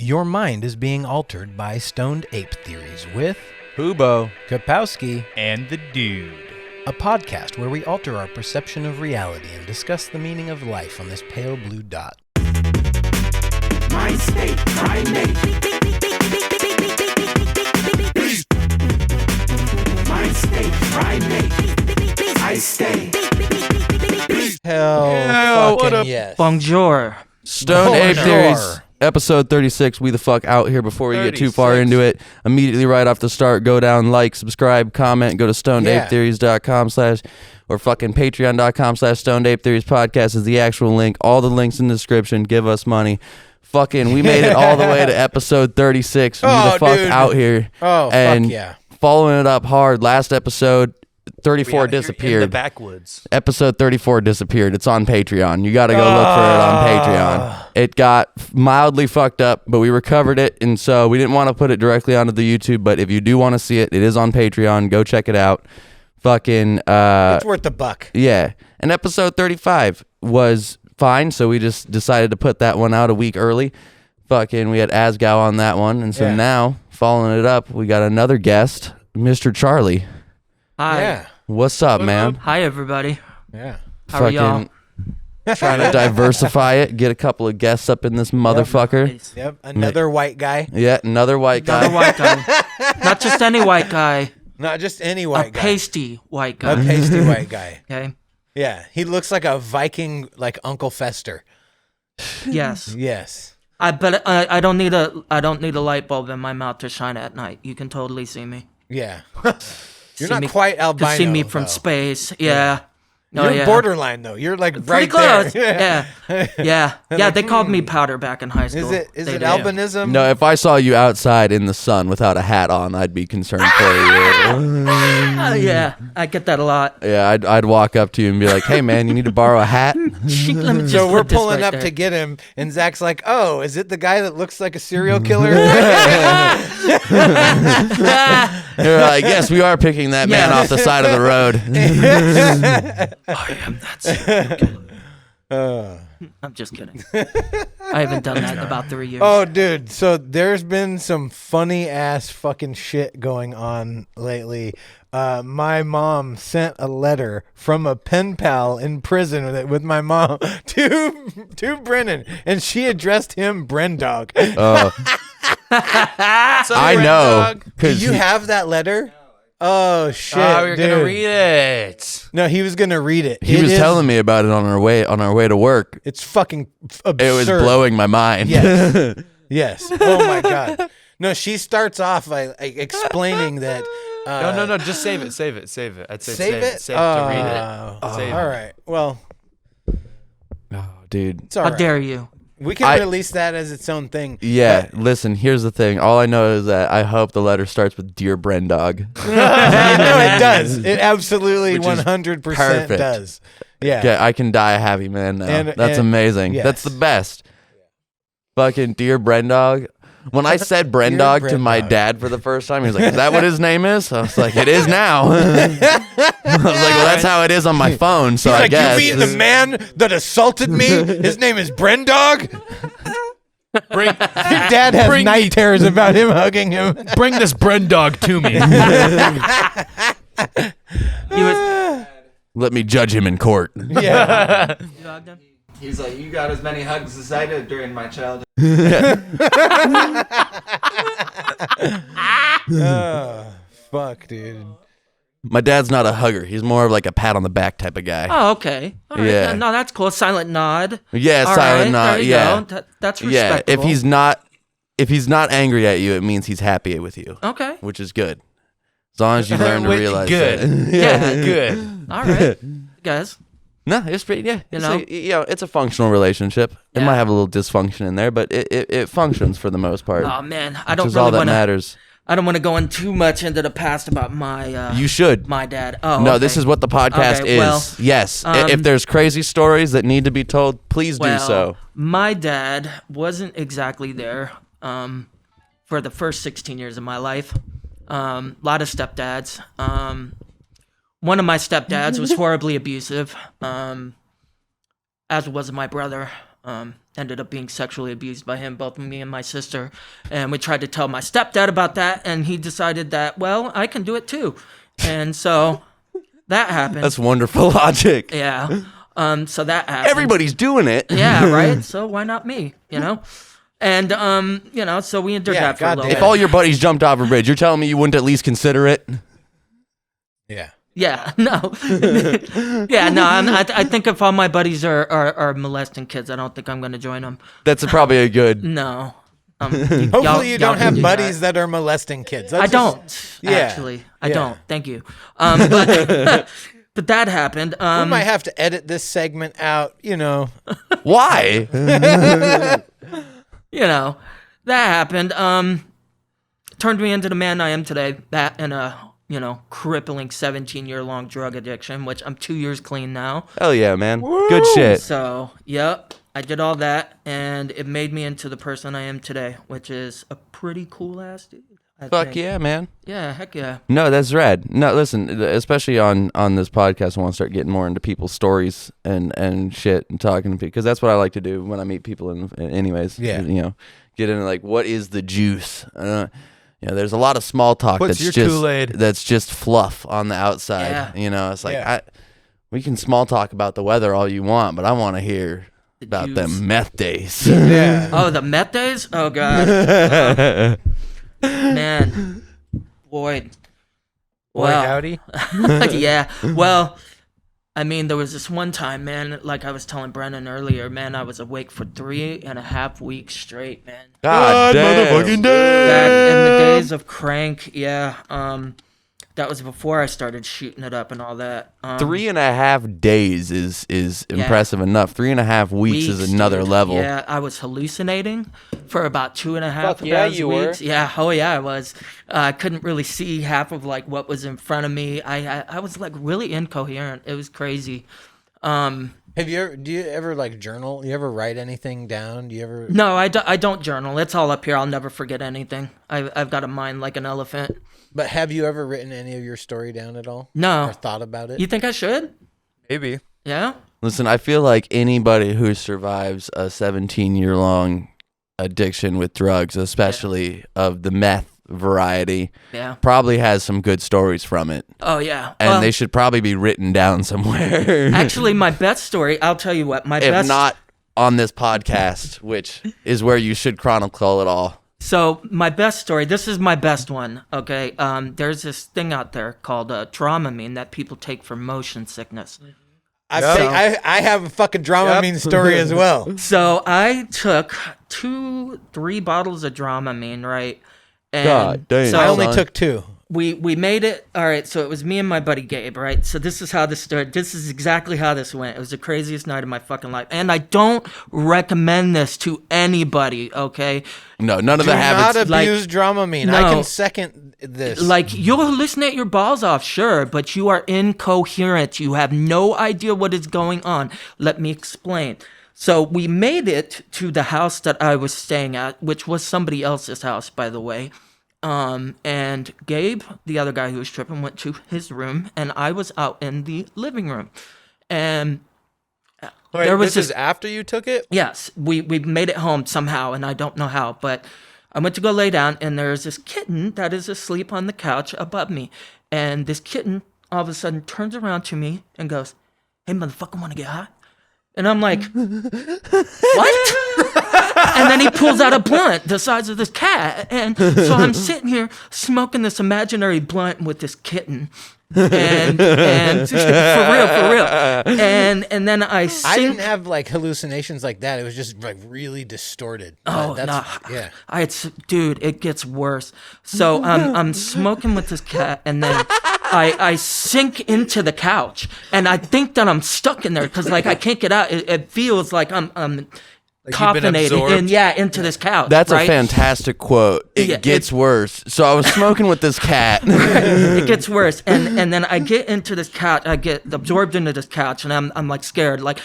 Your mind is being altered by stoned ape theories with Hubo, Kapowski, and the Dude. a podcast where we alter our perception of reality and discuss the meaning of life on this pale blue dot. My state, primate. My state, primate. I stay. Hell what fucking up? yes. Bonjour. Stoned Ape Bonjour. Theories, episode 36. We the fuck out here before we get too far 36. into it. Immediately right off the start, go down, like, subscribe, comment, go to stonedapetheories.com/ or fucking patreon.com/Stoned Ape Theories podcast is the actual link. All the links in the description. Give us money. Fucking, we made it all the way to episode 36. We Oh, the fuck dude. out here. Oh, and fuck yeah. following it up hard, last episode, 34 In the disappeared. backwoods. Episode 34 disappeared. It's on Patreon. You got to go look for it on Patreon. It got mildly fucked up, but we recovered it, and so we didn't want to put it directly onto the YouTube, but if you do want to see it, it is on Patreon. Go check it out. Fucking, It's worth the buck. yeah. And episode 35 was fine, so we just decided to put that one out a week early. Fucking, we had Asgow on that one, and so Yeah. now, following it up, we got another guest, Mr. Charlie. Hi. Yeah. What's up, man? Hi, everybody. Yeah. How are y'all? Trying to diversify it, get a couple of guests up in this motherfucker. Nice. Yep. Another white guy. Yeah, another white guy. Another white guy. Not just any white guy. Not just any A white guy. pasty white A guy. pasty white guy. Okay. Yeah. He looks like a Viking, like Uncle Fester. Yes. Yes. I don't need a light bulb in my mouth to shine at night. You can totally see me. Yeah. You're See not me- quite albino. To see me from though. space. Yeah. No, You're yeah. borderline though. You're like Pretty right close. there. Yeah. Yeah. They called me powder back in high school. Is They it did. albinism? No, if I saw you outside in the sun without a hat on, I'd be concerned for you. Yeah. I get that a lot. Yeah, I'd walk up to you and be like, "Hey, man, you need to borrow a hat?" Let me just So we're put this pulling right up there. to get him, and Zach's like, "Oh, is it the guy that looks like a serial killer?" You're like, "Yes, we are picking that man Yeah. off the side of the road." I am that serial killer. I'm just kidding. I haven't done that in about 3 years. Oh, dude. So there's been some funny ass fucking shit going on lately. My mom sent a letter from a pen pal in prison with my mom to Brennan, and she addressed him Brendog. I know, Do because you have that letter? Oh shit! Oh, we're dude. gonna read it. No, he was gonna read it. he was telling me about it on our way to work. It's fucking absurd. It was blowing my mind. Yes. Yes. Oh my god. No, she starts off by explaining that. No. Just save it. Save it. I'd say Save it. Save it to read it. Save All it. right. Well, Oh, dude. it's all How right. dare you? We can release that as its own thing. Yeah, listen, here's the thing. All I know is that I hope the letter starts with Dear Brendog. No, it does. It absolutely Which is 100% perfect. does. Yeah. Okay, I can die a happy man now. And- That's and- amazing. yes. That's the best. Fucking Dear Brendog. When I said Brendog to my Brendog. dad for the first time, he was like, "Is that what his name is?" I was like, "It is now." I was like, "Well, that's how it is on my phone." So He's I like, guess. you mean the man that assaulted me? His name is Brendog? Bring Your dad has Bring night me- terrors about him hugging him. bring this Brendog to me. He was. Let me judge him in court. Yeah. He's like, you got as many hugs as I did during my childhood. Fuck, dude. My dad's not a hugger. He's more of like a pat on the back type of guy. Oh, okay. All right. Yeah. No, that's cool. Silent nod. Yeah, All silent right, nod. there you Yeah. go. That's Yeah, respectable. if he's not angry at you, it means he's happy with you, Okay. which is good. As long as you learn to Wait, realize good. that. Yeah. Good. All right. Guys. No, it's pretty. Yeah, You it's know? it's a functional relationship. It Yeah. might have a little dysfunction in there, but it functions for the most part. Oh man, I which don't is all really that want to. matters. I don't want to go in too much into the past about my. You should. My dad. Oh. No, okay. this is what the podcast Okay, is. well, Yes. If there's crazy stories that need to be told, please do so. My dad wasn't exactly there for the first 16 years of my life. A lot of stepdads. One of my stepdads was horribly abusive, as was my brother. Ended up being sexually abused by him, both me and my sister. And we tried to tell my stepdad about that, and he decided that, well, I can do it too. And so that happened. That's wonderful logic. Yeah. So that happened. Everybody's doing it. Yeah, right? So why not me, you know? And, you know, so we endured that for a little goddamn. bit. If all your buddies jumped off a bridge, you're telling me you wouldn't at least consider it? Yeah. Yeah, no. Yeah, no, I think if all my buddies are molesting kids, I don't think I'm going to join them. That's probably a good... No. Hopefully you don't have buddies that are molesting kids. I don't, actually. I don't. Thank you. But, but that happened. We might have to edit this segment out, you know. Why? You know, that happened. Turned me into the man I am today. That and a, you know, crippling 17-year-long drug addiction, which I'm 2 years clean now. Hell yeah, man. Good shit. So, yep, I did all that, and it made me into the person I am today, which is a pretty cool-ass dude. I Fuck think. yeah, man. Yeah, heck yeah. No, that's rad. No, listen, especially on this podcast, I want to start getting more into people's stories and shit and talking to people, because that's what I like to do when I meet people. Anyways, Yeah. You know, get into like, what is the juice? You know, there's a lot of small talk What's your Kool-Aid? that's just fluff on the outside. Yeah. You know, it's like Yeah. we can small talk about the weather all you want, but I want to hear about juice. them meth days. Yeah. Oh, the meth days? Oh, God. Man. Boy. Boy, Well, howdy. yeah. Well, I mean, there was this one time, man, like I was telling Brennan earlier, man, I was awake for 3.5 weeks straight, man. God damn. Motherfucking day. Back in the days of Crank, yeah. That was before I started shooting it up and all that. 3.5 days is impressive enough. 3.5 weeks is another dude. level. Yeah, I was hallucinating for about 2.5 Fuck of yeah, those you were. weeks. Yeah, oh yeah, I was. I couldn't really see half of like what was in front of me. I was like really incoherent. It was crazy. Do you ever like journal? You ever write anything down? Do you ever? No, I don't journal. It's all up here. I'll never forget anything. I've got a mind like an elephant. But have you ever written any of your story down at all? No. Or thought about it? You think I should? Maybe. Yeah? Listen, I feel like anybody who survives a 17-year-long addiction with drugs, especially of the meth variety, Yeah. probably has some good stories from it. Oh, yeah. And Well, they should probably be written down somewhere. actually, my best story, I'll tell you what, my if best... not on this podcast, which is where you should chronicle it all. So my best story, this is my best one, okay? There's this thing out there called Dramamine that people take for motion sickness. I have a fucking Dramamine story as well. So I took 2-3 bottles of Dramamine, right? And God damn. so I only son. took 2. we made it. All right, so it was me and my buddy Gabe, right? So this is how this started. This is exactly how this went. It was the craziest night of my fucking life. And I don't recommend this to anybody, okay? No, none of Do the not habits. abuse Dramamine. No. I can second this. Like, you'll hallucinate your balls off, sure, but you are incoherent. You have no idea what is going on. Let me explain. So we made it to the house that I was staying at, which was somebody else's house, by the way. And Gabe, the other guy who was tripping, went to his room, and I was out in the living room. And Wait, there was this is after you took it? yes, we made it home somehow, and I don't know how, but I went to go lay down, and there's this kitten that is asleep on the couch above me. And this kitten all of a sudden turns around to me and goes, "Hey, motherfucker, wanna get high?" And I'm like, what? And then he pulls out a blunt the size of this cat. And so I'm sitting here smoking this imaginary blunt with this kitten. And for real. And then I I sing. didn't have like hallucinations like that. It was just like really distorted. Oh, That's, no. yeah. Dude, it gets worse. So I'm smoking with this cat, and then I sink into the couch, and I think that I'm stuck in there because like I can't get out. It feels like I'm Like you've been coffinated absorbed? into this couch. That's right? a fantastic quote. It Yeah, gets worse. So I was smoking with this cat. It gets worse, and then I get into this couch. I get absorbed into this couch, and I'm like scared, like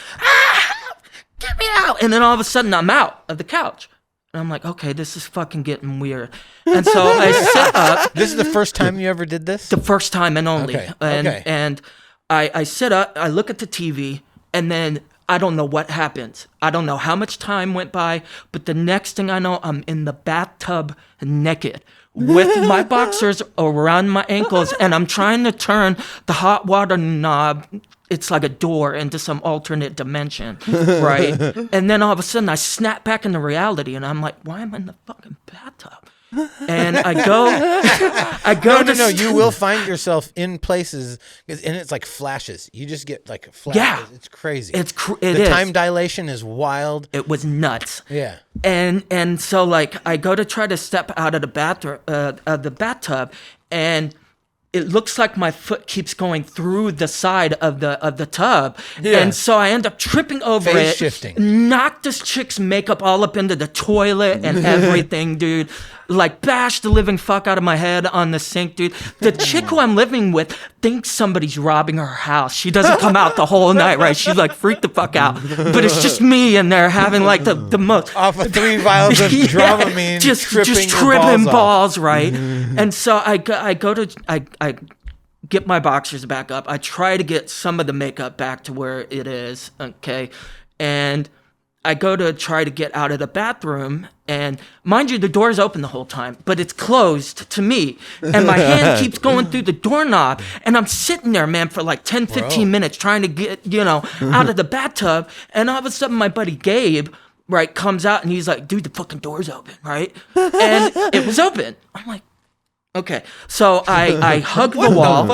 get me out. And then all of a sudden, I'm out of the couch, and I'm like, okay, this is fucking getting weird. And so I sit up. This is the first time you ever did this? The first time and only. Okay, And okay. and I sit up, I look at the TV, and then I don't know what happens. I don't know how much time went by, but the next thing I know, I'm in the bathtub naked with my boxers around my ankles, and I'm trying to turn the hot water knob. It's like a door into some alternate dimension, right? And then all of a sudden I snap back into reality, and I'm like, why am I in the fucking bathtub? And I go. No. You will find yourself in places, and it's like flashes. You just get like flashes. Yeah. It's crazy. The time dilation is wild. It was nuts. Yeah. And so like I go to try to step out of the bathroom, the bathtub, and it looks like my foot keeps going through the side of the tub. Yeah. And so I end up tripping over Phase it, shifting. knock this chick's makeup all up into the toilet and everything, dude. Like bash the living fuck out of my head on the sink, dude. The chick who I'm living with thinks somebody's robbing her house. She doesn't come out the whole night, right? She's like freaked the fuck out. But it's just me in there having like the most Off of 3 vials of Dramamine, just tripping tripping your balls, right? And so I get my boxers back up. I try to get some of the makeup back to where it is, okay? And I go to try to get out of the bathroom, and mind you, the door's open the whole time, but it's closed to me. And my hand keeps going through the doorknob, and I'm sitting there, man, for like 10, 15 minutes trying to get, out of the bathtub. And all of a sudden, my buddy Gabe, right, comes out, and he's like, dude, the fucking door's open, right? And it was open. I'm like, okay, so I hug the wall.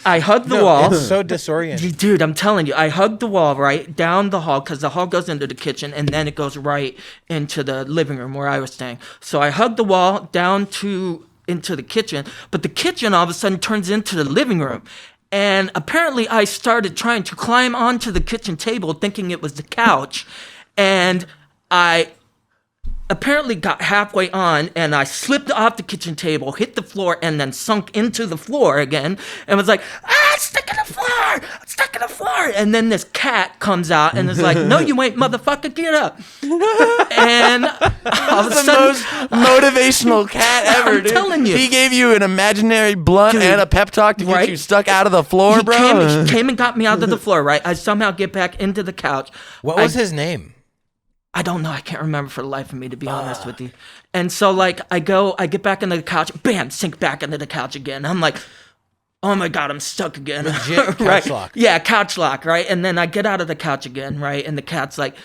I hug the wall. It's so disorienting. Dude, I'm telling you, I hugged the wall right down the hall because the hall goes into the kitchen and then it goes right into the living room where I was staying. So I hugged the wall down into the kitchen, but the kitchen all of a sudden turns into the living room. And apparently I started trying to climb onto the kitchen table thinking it was the couch. And I apparently got halfway on, and I slipped off the kitchen table, hit the floor, and then sunk into the floor again, and was like, I'm stuck in the floor! I'm stuck in the floor! And then this cat comes out and is like, no, you ain't, motherfucker, get up! And all of a The sudden, most motivational cat ever, I'm dude. telling you. He gave you an imaginary blunt Dude, and a pep talk to get right? you stuck out of the floor, he bro. came and got me out of the floor, right? I somehow get back into the couch. What was his name? I don't know. I can't remember for the life of me, to be honest with you. And so, like, I get back into the couch, bam, sink back into the couch again. I'm like, oh my God, I'm stuck again. Legit couch right? lock. Yeah, couch lock, right? And then I get out of the couch again, right? And the cat's like,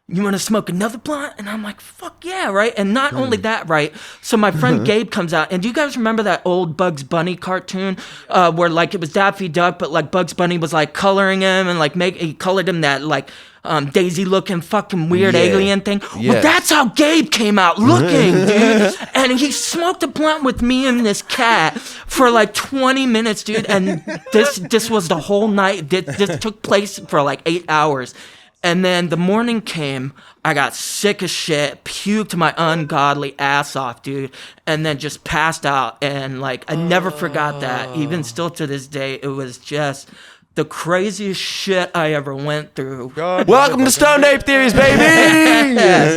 you want to smoke another blunt? And I'm like, fuck yeah, right? And not only that, right? So my friend Gabe comes out, and do you guys remember that old Bugs Bunny cartoon where, like, it was Daffy Duck, but, like, Bugs Bunny was, like, coloring him and, like, he colored him that, like, Daisy-looking fucking weird alien thing. Yes. Well, that's how Gabe came out looking, dude. And he smoked a blunt with me and this cat for like 20 minutes, dude. And this was the whole night. This took place for like 8 hours. And then the morning came, I got sick as shit, puked my ungodly ass off, dude, and then just passed out. And like, I never forgot that. Even still to this day, it was just the craziest shit I ever went through. Welcome to Stone Ape Theories, baby!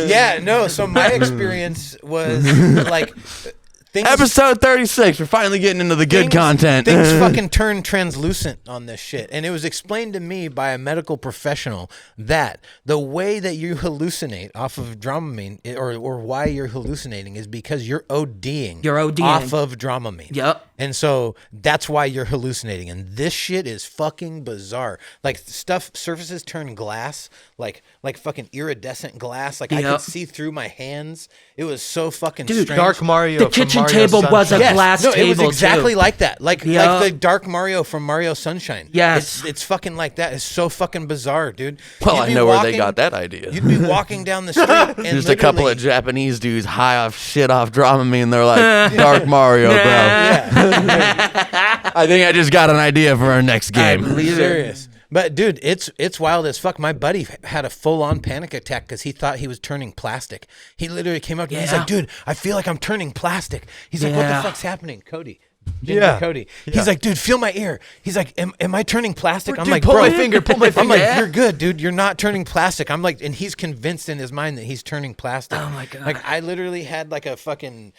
Yeah, no. So my experience was like things. Episode 36. We're finally getting into the good content. Things fucking turn translucent on this shit. And it was explained to me by a medical professional that the way that you hallucinate off of Dramamine, or why you're hallucinating, is because you're ODing. You're ODing. Off of Dramamine. Yep. And so that's why you're hallucinating. And this shit is fucking bizarre. Like surfaces turn glass, like fucking iridescent glass. Like I could see through my hands. It was so fucking Dude, strange. Dark Mario. The from kitchen Mario table was a Sunshine. glass no, table, it was exactly too. like that. Like the Dark Mario from Mario Sunshine. Yes. It's fucking like that. It's so fucking bizarre, dude. Well, You'd I be know where they walking- got that idea. You'd be walking down the street and Just a couple of literally- Japanese dudes high off shit off Dramamine. They're like, Dark Mario, bro. I think I just got an idea for our next game. serious. But dude, it's wild as fuck. My buddy had a full-on panic attack because he thought he was turning plastic. He literally came up to me. He's like, dude, I feel like I'm turning plastic. He's like, what the Yeah. fuck's happening? Cody. Ginger Cody. He's like, dude, feel my ear. He's like, am I turning plastic? I'm Dude, like, pull bro. my finger, pull my I'm finger. like, you're good, dude. You're not turning plastic. I'm like, and he's convinced in his mind that he's turning plastic. Oh my God. Like I literally had like a fucking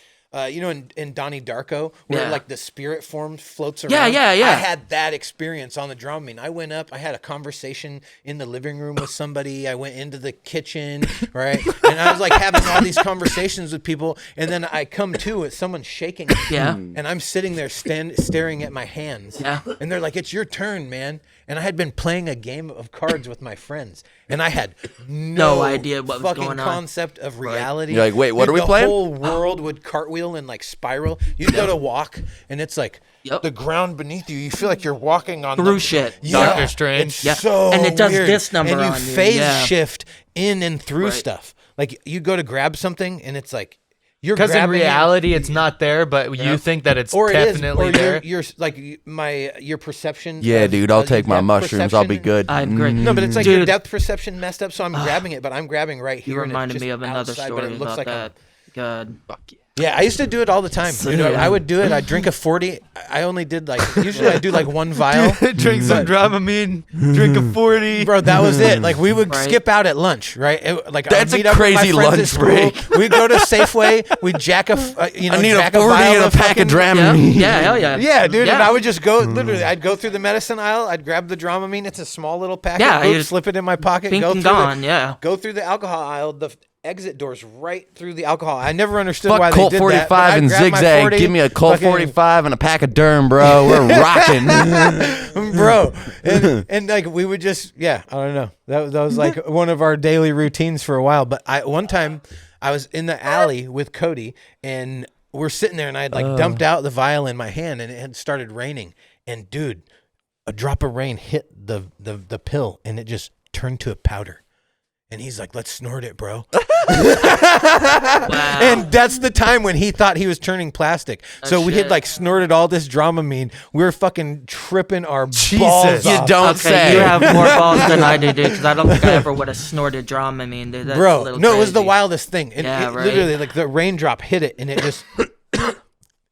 in Donnie Darko, where Yeah. like the spirit form floats around. Yeah. I had that experience on the Dramamine. I went up, I had a conversation in the living room with somebody. I went into the kitchen, right? And I was like having all these conversations with people, and then I come to with someone shaking. Yeah. And I'm sitting there staring at my hands. Yeah. And they're like, "It's your turn, man." And I had been playing a game of cards with my friends, and I had no idea what was fucking going on. concept of reality. You're like, "Wait, what Dude, are we the playing?" The whole world would cartwheel and like spiral. You go to walk, and it's like the ground beneath you. You feel like you're walking on Through shit. Doctor Strange. It's Yeah. so And it does weird. this number and you on you, phase yeah. shift in and through Right. stuff. Like you go to grab something, and it's like you're Because in grabbing it, reality, it's not there, but you think that it's or it is, definitely or there. you're like your perception. Yeah, of- dude, I'll of your take my depth mushrooms. I'll be perception- good. I agree. No, but it's like your Dude. depth perception messed up, so I'm grabbing it, but I'm grabbing right here. You and it's reminded just me of another outside, but story it looks about like that. God. Yeah, I used to do it all the time. Dude, Yeah. I would do it. I'd drink a 40. I only did like, usually I do like one vial. Drink some Dramamine, drink a 40. Bro, that was it. Like we would Right. skip out at lunch, right? Like That's I'd meet a up with my crazy friends at lunch school. break. We'd go to Safeway. We'd jack a, I need a jack 40 vial and a pack of fucking- Dramamine. Yeah, hell yeah. Yeah, dude, and Yeah. I would just go. Literally, I'd go through the medicine aisle. I'd grab the Dramamine. It's a small little packet. Yeah, boop, you slip it in my pocket. Pink Go and through gone, yeah. Go through the alcohol aisle. The exit doors right through the alcohol. I never understood Fuck why they Colt did 45 that. but I'd and grab my Zigzag. 40, Give me a Colt fucking- 45 and a pack of Derm, bro. We're rocking. bro. And like we would just, I don't know. That was like one of our daily routines for a while. But one time I was in the alley with Cody, and we're sitting there, and I had like dumped out the vial in my hand, and it had started raining. And dude, a drop of rain hit the pill, and it just turned to a powder. And he's like, "Let's snort it, bro." Wow. And that's the time when he thought he was turning plastic. So we had shit. like snorted all this Dramamine. We were fucking tripping our balls Jesus. You off. don't Okay, say. you have more balls than I do, dude, because I don't think I ever would have snorted Dramamine, dude. That's a Bro, little no, it was the crazy. wildest thing. Yeah, It right. literally, like the raindrop hit it, and it just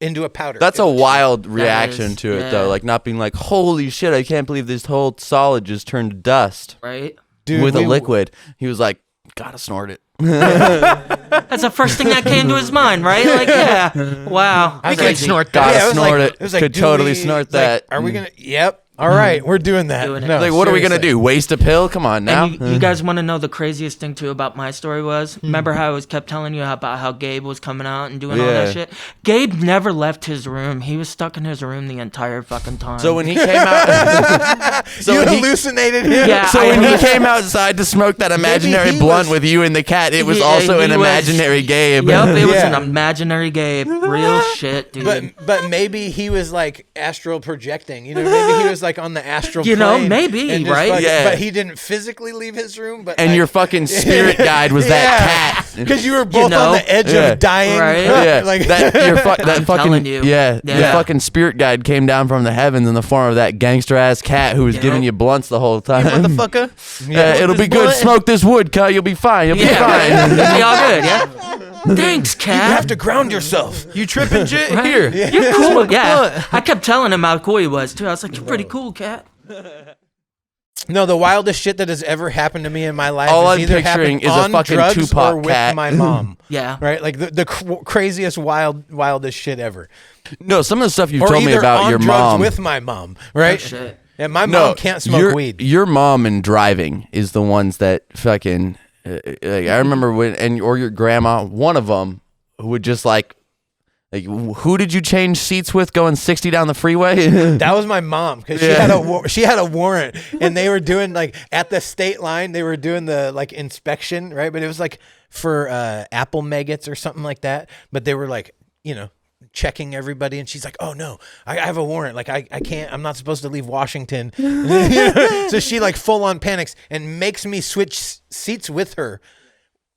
into a powder. That's It a was- wild reaction is, to it, yeah. though. Like not being like, holy shit, I can't believe this whole solid just turned to dust Right? Dude, with a we- liquid. He was like, gotta snort it. That's the first thing that came to his mind, right? Like, yeah. Wow. I was can like, snort Gotta that. it was snort like- it. it was like, Could do totally we- snort like, that. Are we gonna? Yep. All right, we're doing that. Doing it. No, Like, what are we gonna seriously. do? Waste a pill? Come on now. And you guys want to know the craziest thing too about my story was? Remember how I was kept telling you about how Gabe was coming out and doing all Yeah. that shit? Gabe never left his room. He was stuck in his room the entire fucking time. So when he came out, You when he- hallucinated him. Yeah, so I when he know. came outside to smoke that imaginary he blunt was- with you and the cat, it was Yeah, also an he was- imaginary Gabe. Yep, it was Yeah. an imaginary Gabe. Real shit, dude. But maybe he was like astral projecting. You know, maybe he was like on the astral. You know, plane maybe, and just right? fucking- Yeah. But he didn't physically leave his room. But And like, your fucking spirit guide was that cat. because you were both know? on the edge Yeah. of dying. Right? Yeah, like that I'm fucking telling you. yeah, the Yeah. fucking spirit guide came down from the heavens in the form of that gangster ass cat who was Yeah. giving you blunts the whole time. Motherfucker. It'll be good. Smoke this wood, cut. You'll be fine. You'll be Yeah, fine. it'll be all good, yeah? Thanks, you have cat. to ground yourself. You tripping shit? Here. You're cool, yeah. I kept telling him how cool he was, too. I was like, you're pretty cool, cat. No, the wildest shit that has ever happened to me in my life All is I'm either picturing happened is a on fucking drugs Tupac or with cat. my mom. Yeah. Right, like the craziest, wildest shit ever. No, some of the stuff you've Or told me either about on your drugs mom. with my mom. Right. Shit. Yeah, my No, mom can't smoke your, weed. Your mom and driving is the ones that fucking. Like, I remember when or your grandma, one of them, who would just like, who did you change seats with going 60 down the freeway? That was my mom because she had a warrant, and they were doing like at the state line. They were doing the like inspection, right? But it was like for apple maggots or something like that. But they were like, checking everybody, and she's like, "Oh no, I have a warrant. Like I can't. I'm not supposed to leave Washington." So she like full on panics and makes me switch seats with her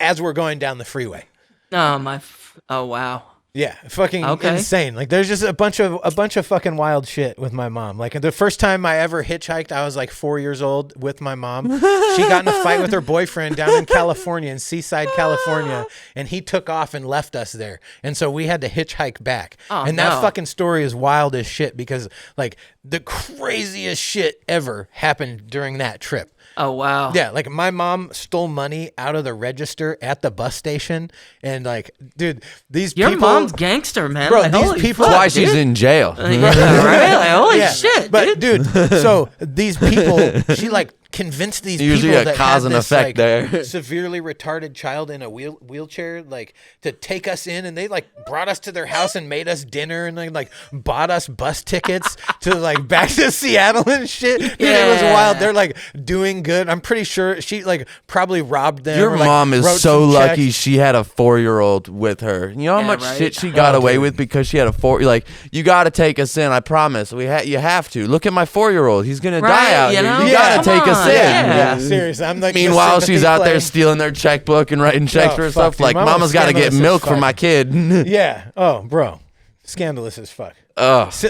as we're going down the freeway. Oh, wow. Yeah, fucking Okay. insane. Like there's just a bunch of fucking wild shit with my mom. Like the first time I ever hitchhiked, I was like 4 years old with my mom. She got in a fight with her boyfriend down in California, in Seaside, California, and he took off and left us there. And so we had to hitchhike back. Oh, and that no. fucking story is wild as shit because like the craziest shit ever happened during that trip. Oh, wow. Yeah, like my mom stole money out of the register at the bus station, and like, dude, these Your people, mom's gangster, man. bro, Like, these holy people- fuck, That's why she's dude. in jail. Yeah, right? Like, holy shit, but dude. so these people, she like convinced these Usually people a that cause had and this effect like there. severely retarded child in a wheelchair, like to take us in, and they like brought us to their house and made us dinner, and they like bought us bus tickets to like back to Seattle and shit. Dude, it was Yeah. wild. They're like doing good. I'm pretty sure she like probably robbed them. Your or, like, mom is wrote so some lucky checks. she had a 4-year-old with her. You know how Yeah, much right? shit she got Oh, away dude. with because she had a 4. Like, you got to take us in. I promise. You have to. Look at my 4-year-old. He's gonna Right, die out you here. know? You Yeah. got to take Come us on, in. yeah. Seriously, I'm like. the Meanwhile, she's sympathy out there play. stealing their checkbook and writing checks Oh, for fuck, herself. dude. Like, Mama mama's got to get scandalous as milk for fuck. my kid. Yeah. Oh, bro, scandalous as fuck. Ugh. So,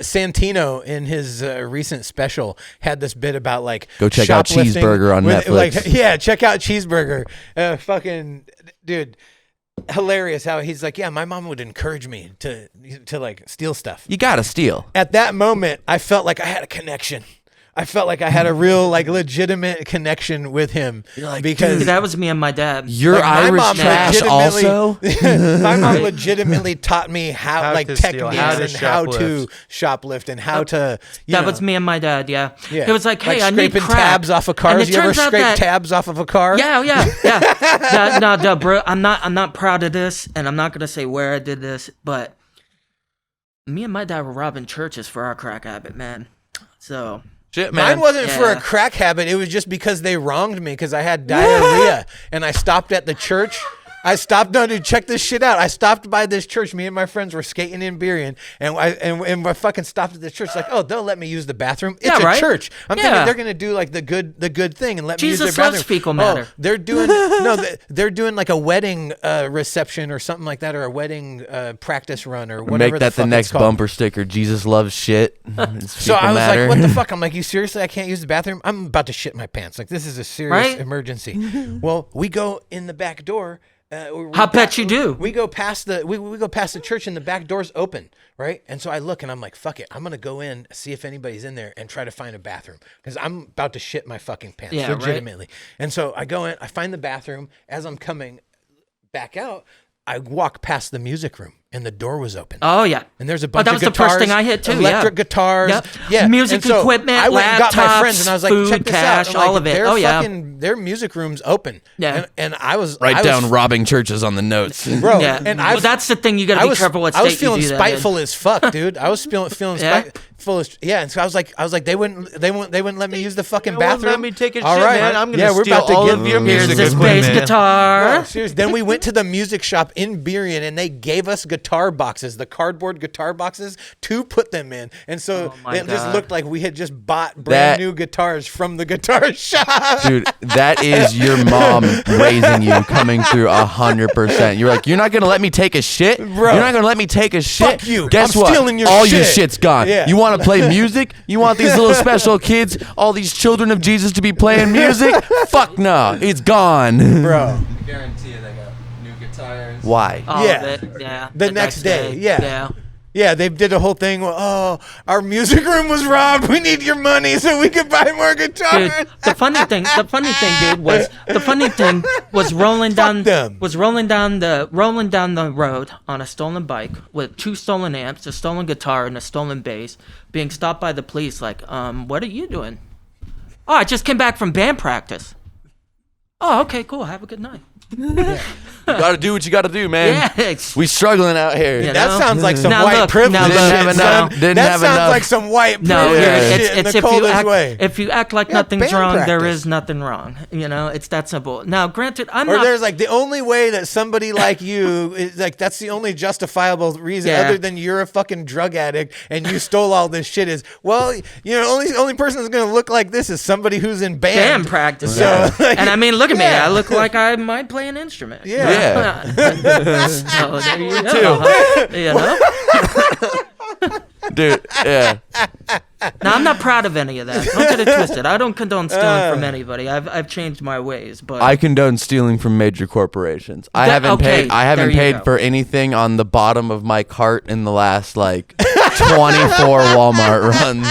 Santino in his recent special had this bit about like Go check out shoplifting Cheeseburger on Netflix. Like, yeah, check out Cheeseburger. Fucking dude, hilarious how he's like, yeah, my mom would encourage me to like steal stuff. You got to steal. At that moment, I felt like I had a connection. I felt like I had a real, like, legitimate connection with him because That was me and my dad. You're like, my Irish mom trash legitimately- also? my mom legitimately taught me how like to steal, techniques how to and how to shoplift. shoplift and how to. That was me and my dad, yeah. Yeah. It was like, hey, I need scraping crack. tabs off of And cars. it You ever turns out scrape that- tabs off of a car? Yeah. No, bro, I'm not proud of this, and I'm not gonna say where I did this, but me and my dad were robbing churches for our crack habit, man. So Shit, man. Mine wasn't for a Yeah. crack habit. It was just because they wronged me because I had diarrhea and I stopped at the church. No, dude, check this shit out. I stopped by this church. Me and my friends were skating in Burien, and I fucking stopped at the church. Like, oh, they'll let me use the bathroom. It's Yeah, a right? church. I'm Yeah. thinking they're gonna do like the good thing and let me use Jesus their loves bathroom. fecal matter. Oh, they're doing they're doing like a wedding reception or something like that, or a wedding practice run or whatever. Make that the fuck next it's called. bumper sticker. Jesus loves shit. So I was like, what the fuck? I'm like, you seriously? I can't use the bathroom? I'm about to shit my pants. Like, this is a serious Right? emergency. Well, we go in the back door. I'll bet you do. We go past the we go past the church and the back door's open, right? And so I look and I'm like, fuck it. I'm going to go in, see if anybody's in there and try to find a bathroom because I'm about to shit my fucking pants, Yeah, right. legitimately. And so I go in, I find the bathroom. As I'm coming back out, I walk past the music room and the door was open. Oh yeah. And there's a bunch that of was guitars, the first thing I hit too. electric Yeah. guitars, Yep. yeah, Music and so equipment, I went and got my friends, laptops, and I was like, food, check this cash, out. I'm all like, of it. Their Oh, yeah. fucking their music room's open. Yeah. and I was Write I down was, robbing churches on the notes. bro. Yeah. And well, that's the thing. You got to be careful what state I was feeling you do spiteful that in. as fuck, dude. I was feeling Yeah? spiteful as yeah. And so I was like, they wouldn't let me use the fucking wouldn't bathroom. let me take a All shit, right, man. I'm gonna yeah, we're steal about to all get of your Here's music this equipment. bass guitar. No, seriously. Then we went to the music shop in Burien and they gave us guitar boxes, the cardboard guitar boxes, to put them in. And so my it just God. looked like we had just bought brand That- new guitars from the guitar shop. Dude, that is your mom raising you coming through 100%. You're like, you're not going to let me take a shit? Bro. You're not going to let me take a shit? Fuck you. Guess I'm what? stealing your all your shit. shit's gone. Yeah. You want to play music? You want these little special kids, all these children of Jesus to be playing music? Fuck no. It's gone. Bro. I guarantee you they got new guitars. Why? All Yeah. of it. Yeah. The next day, yeah. Yeah. Yeah, they did a whole thing. Oh, our music room was robbed. We need your money so we can buy more guitars. Dude, the funny thing, dude, was rolling down them. the road on a stolen bike with 2 stolen amps, a stolen guitar, and a stolen bass, being stopped by the police. Like, what are you doing? Oh, I just came back from band practice. Oh, okay, cool. Have a good night. You got to do what you got to do, man. Yeah, it's- We struggling out here. Yeah. That No. sounds like some Now white look, privilege now shit, look, Didn't have son. enough. Didn't that have sounds enough. like some white No, privilege Yeah. shit it's in the if you coldest act way. if you act like Yeah, nothing's band wrong, there practice. is nothing wrong. You know, it's that simple. Now, granted, I'm Or not. there's like the only way that somebody like you is like that's the only justifiable reason Yeah. other than you're a fucking drug addict and you stole all this shit is well, you know, only person that's gonna look like this is somebody who's in Band practice. So, Yeah. like, And I mean, look at me. yeah. I look like I might play an instrument. Yeah. So there you go. You know? Dude, yeah. Now, I'm not proud of any of that. Don't get it twisted. I don't condone stealing from anybody. I've changed my ways, but I condone stealing from major corporations. I haven't okay, paid there you paid go. for anything on the bottom of my cart in the last like 24 Walmart runs.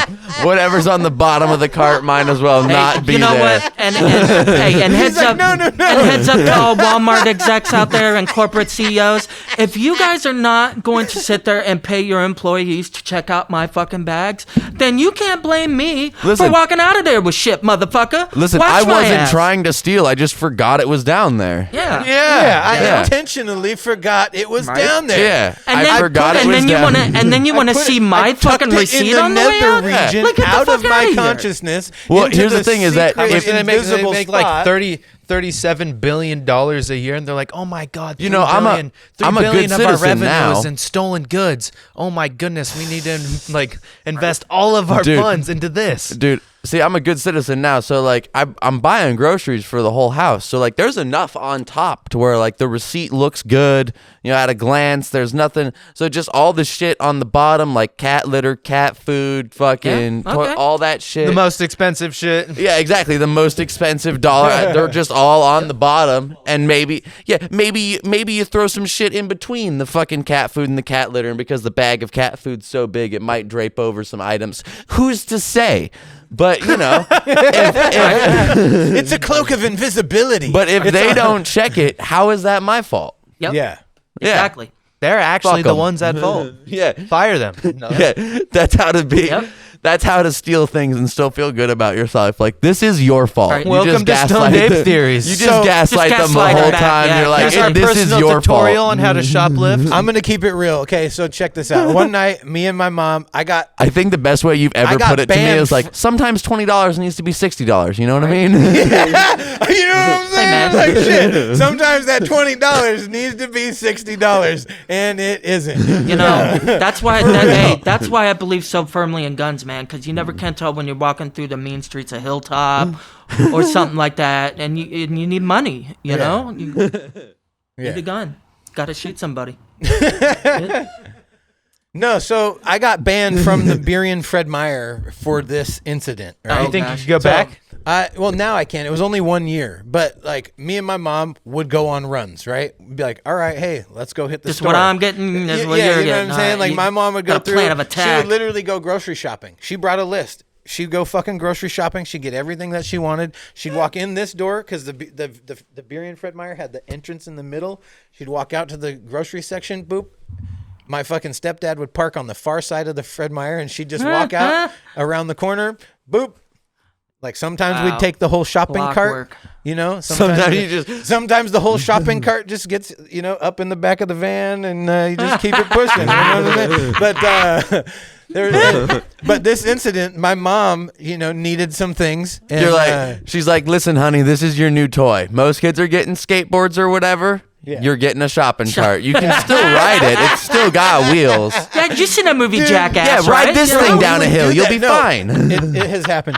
Whatever's on the bottom of the cart might as well not be you know there. what? And heads up, and heads up to all Walmart execs out there and corporate CEOs. If you guys are not going to sit there and pay your employees to check out my fucking bags, then you can't blame me for walking out of there with shit, motherfucker. Listen, Watch I my wasn't ass. trying to steal. I just forgot it was down there. Yeah. I intentionally forgot it was down there. Yeah, And I then, forgot it and was then you down. wanna see my fucking receipt on the way out? region, Like, get the out fuck of my outta here. consciousness. Well, into here's the thing is that secret if They make invisible like spot. 37 billion dollars a year, and they're like, "Oh my god, You know, I'm a $3 billion good of our citizen revenue now. is in stolen goods. Oh my goodness, we need to like invest all of our Dude. funds into this." Dude, see, I'm a good citizen now, so like I'm buying groceries for the whole house. So like there's enough on top to where like the receipt looks good, you know, at a glance. There's nothing. So just all the shit on the bottom, like cat litter, cat food, fucking all that shit. The most expensive shit. Yeah, exactly. The most expensive dollar. They're just all on the bottom, and maybe you throw some shit in between the fucking cat food and the cat litter, and because the bag of cat food's so big, it might drape over some items. Who's to say? But you know, It's a cloak of invisibility. but if they don't check it, how is that my fault? Yep. yeah. Exactly. They're actually Fuck the 'em. ones at fault. Yeah, Fire them. No. yeah. That's how to be. Yep. That's how to steal things and still feel good about yourself. Like, this is your fault. Right. You Welcome just to Stone gaslight Ape them. Theories. You just So- gaslight them the gaslight whole them back, time. yeah. You're like, Here's our this is personal your tutorial fault. on how to shoplift. I'm gonna keep it real. Okay, so check this out. One night, me and my mom, I I think the best way you've ever got put it to me banned is like, sometimes $20 needs to be $60. You know what I mean? you know what I'm saying? man. Like shit. Sometimes that $20 needs to be $60, and it isn't. You know, that's why I believe so firmly in guns, man, because you never can tell when you're walking through the mean streets of Hilltop or something like that, and you need money, you know? You need a gun. Got to shoot somebody. No, so I got banned from the Beerian Fred Meyer for this incident. Right? You think gosh. you should go back? Well, now I can. It was only 1 year, but like me and my mom would go on runs, right? We'd be like, all right, hey, let's go hit the This is store. what I'm getting. This is what yeah, you're you know getting. what I'm saying? All Like right, my mom would go got a through. plan of She attack. would literally go grocery shopping. She brought a list. She'd go fucking grocery shopping. She'd get everything that she wanted. She'd walk in this door because the Beerian Fred Meyer had the entrance in the middle. She'd walk out to the grocery section. Boop. My fucking stepdad would park on the far side of the Fred Meyer, and she'd just walk out around the corner. Boop. Like sometimes we'd take the whole shopping Clockwork. cart, you know. Sometimes The whole shopping cart just gets, you know, up in the back of the van, and you just keep it pushing. You know what I'm saying? But but this incident, my mom, you know, needed some things. And, You're like, she's like, listen, honey, this is your new toy. Most kids are getting skateboards or whatever. Yeah. You're getting a shopping cart. You can still ride it. It's still got wheels. Yeah, you seen that movie Jackass, Yeah, ride right? this You thing know? down a hill. do You'll that. be No, fine. it has happened.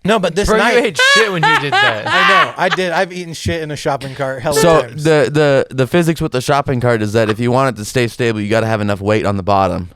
No, but this Bro, night, you ate shit when you did that. I know, I did. I've eaten shit in a shopping cart hella So times. the physics with the shopping cart is that if you want it to stay stable, you got to have enough weight on the bottom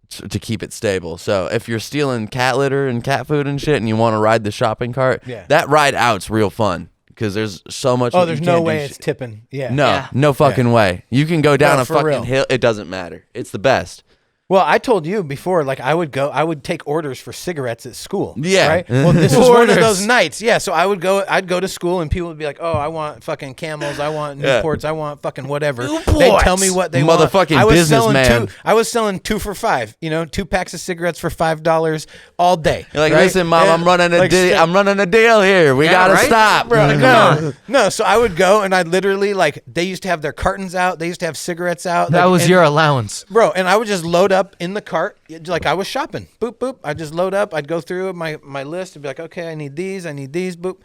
to keep it stable. So if you're stealing cat litter and cat food and shit, and you want to ride the shopping cart, that ride out's real fun because there's so much. There's you no can't do way shit. it's tipping. Yeah. No fucking way. You can go down No, a for fucking real. hill. It doesn't matter. It's the best. Well, I told you before, like I would take orders for cigarettes at school. Yeah. Right. Well, this was one of Orders. those nights. Yeah. So I'd go to school and people would be like, "Oh, I want fucking Camels. I want Yeah. Newports. I want fucking whatever." Newports. They tell me what they want. Motherfucking I was selling businessman. I was selling 2 for $5. You know, 2 packs of cigarettes for $5 all day. You're like, right? listen, mom, And, I'm running a like, deal. I'm running a deal here. We Yeah, gotta right? stop, Bro, no. So I would go and I'd literally like they used to have their cartons out. They used to have cigarettes out. That like, was and- your allowance. Bro, and I would just load up in the cart like I was shopping. Boop, boop. I'd just load up. I'd go through my list and be like, okay, I need these. Boop.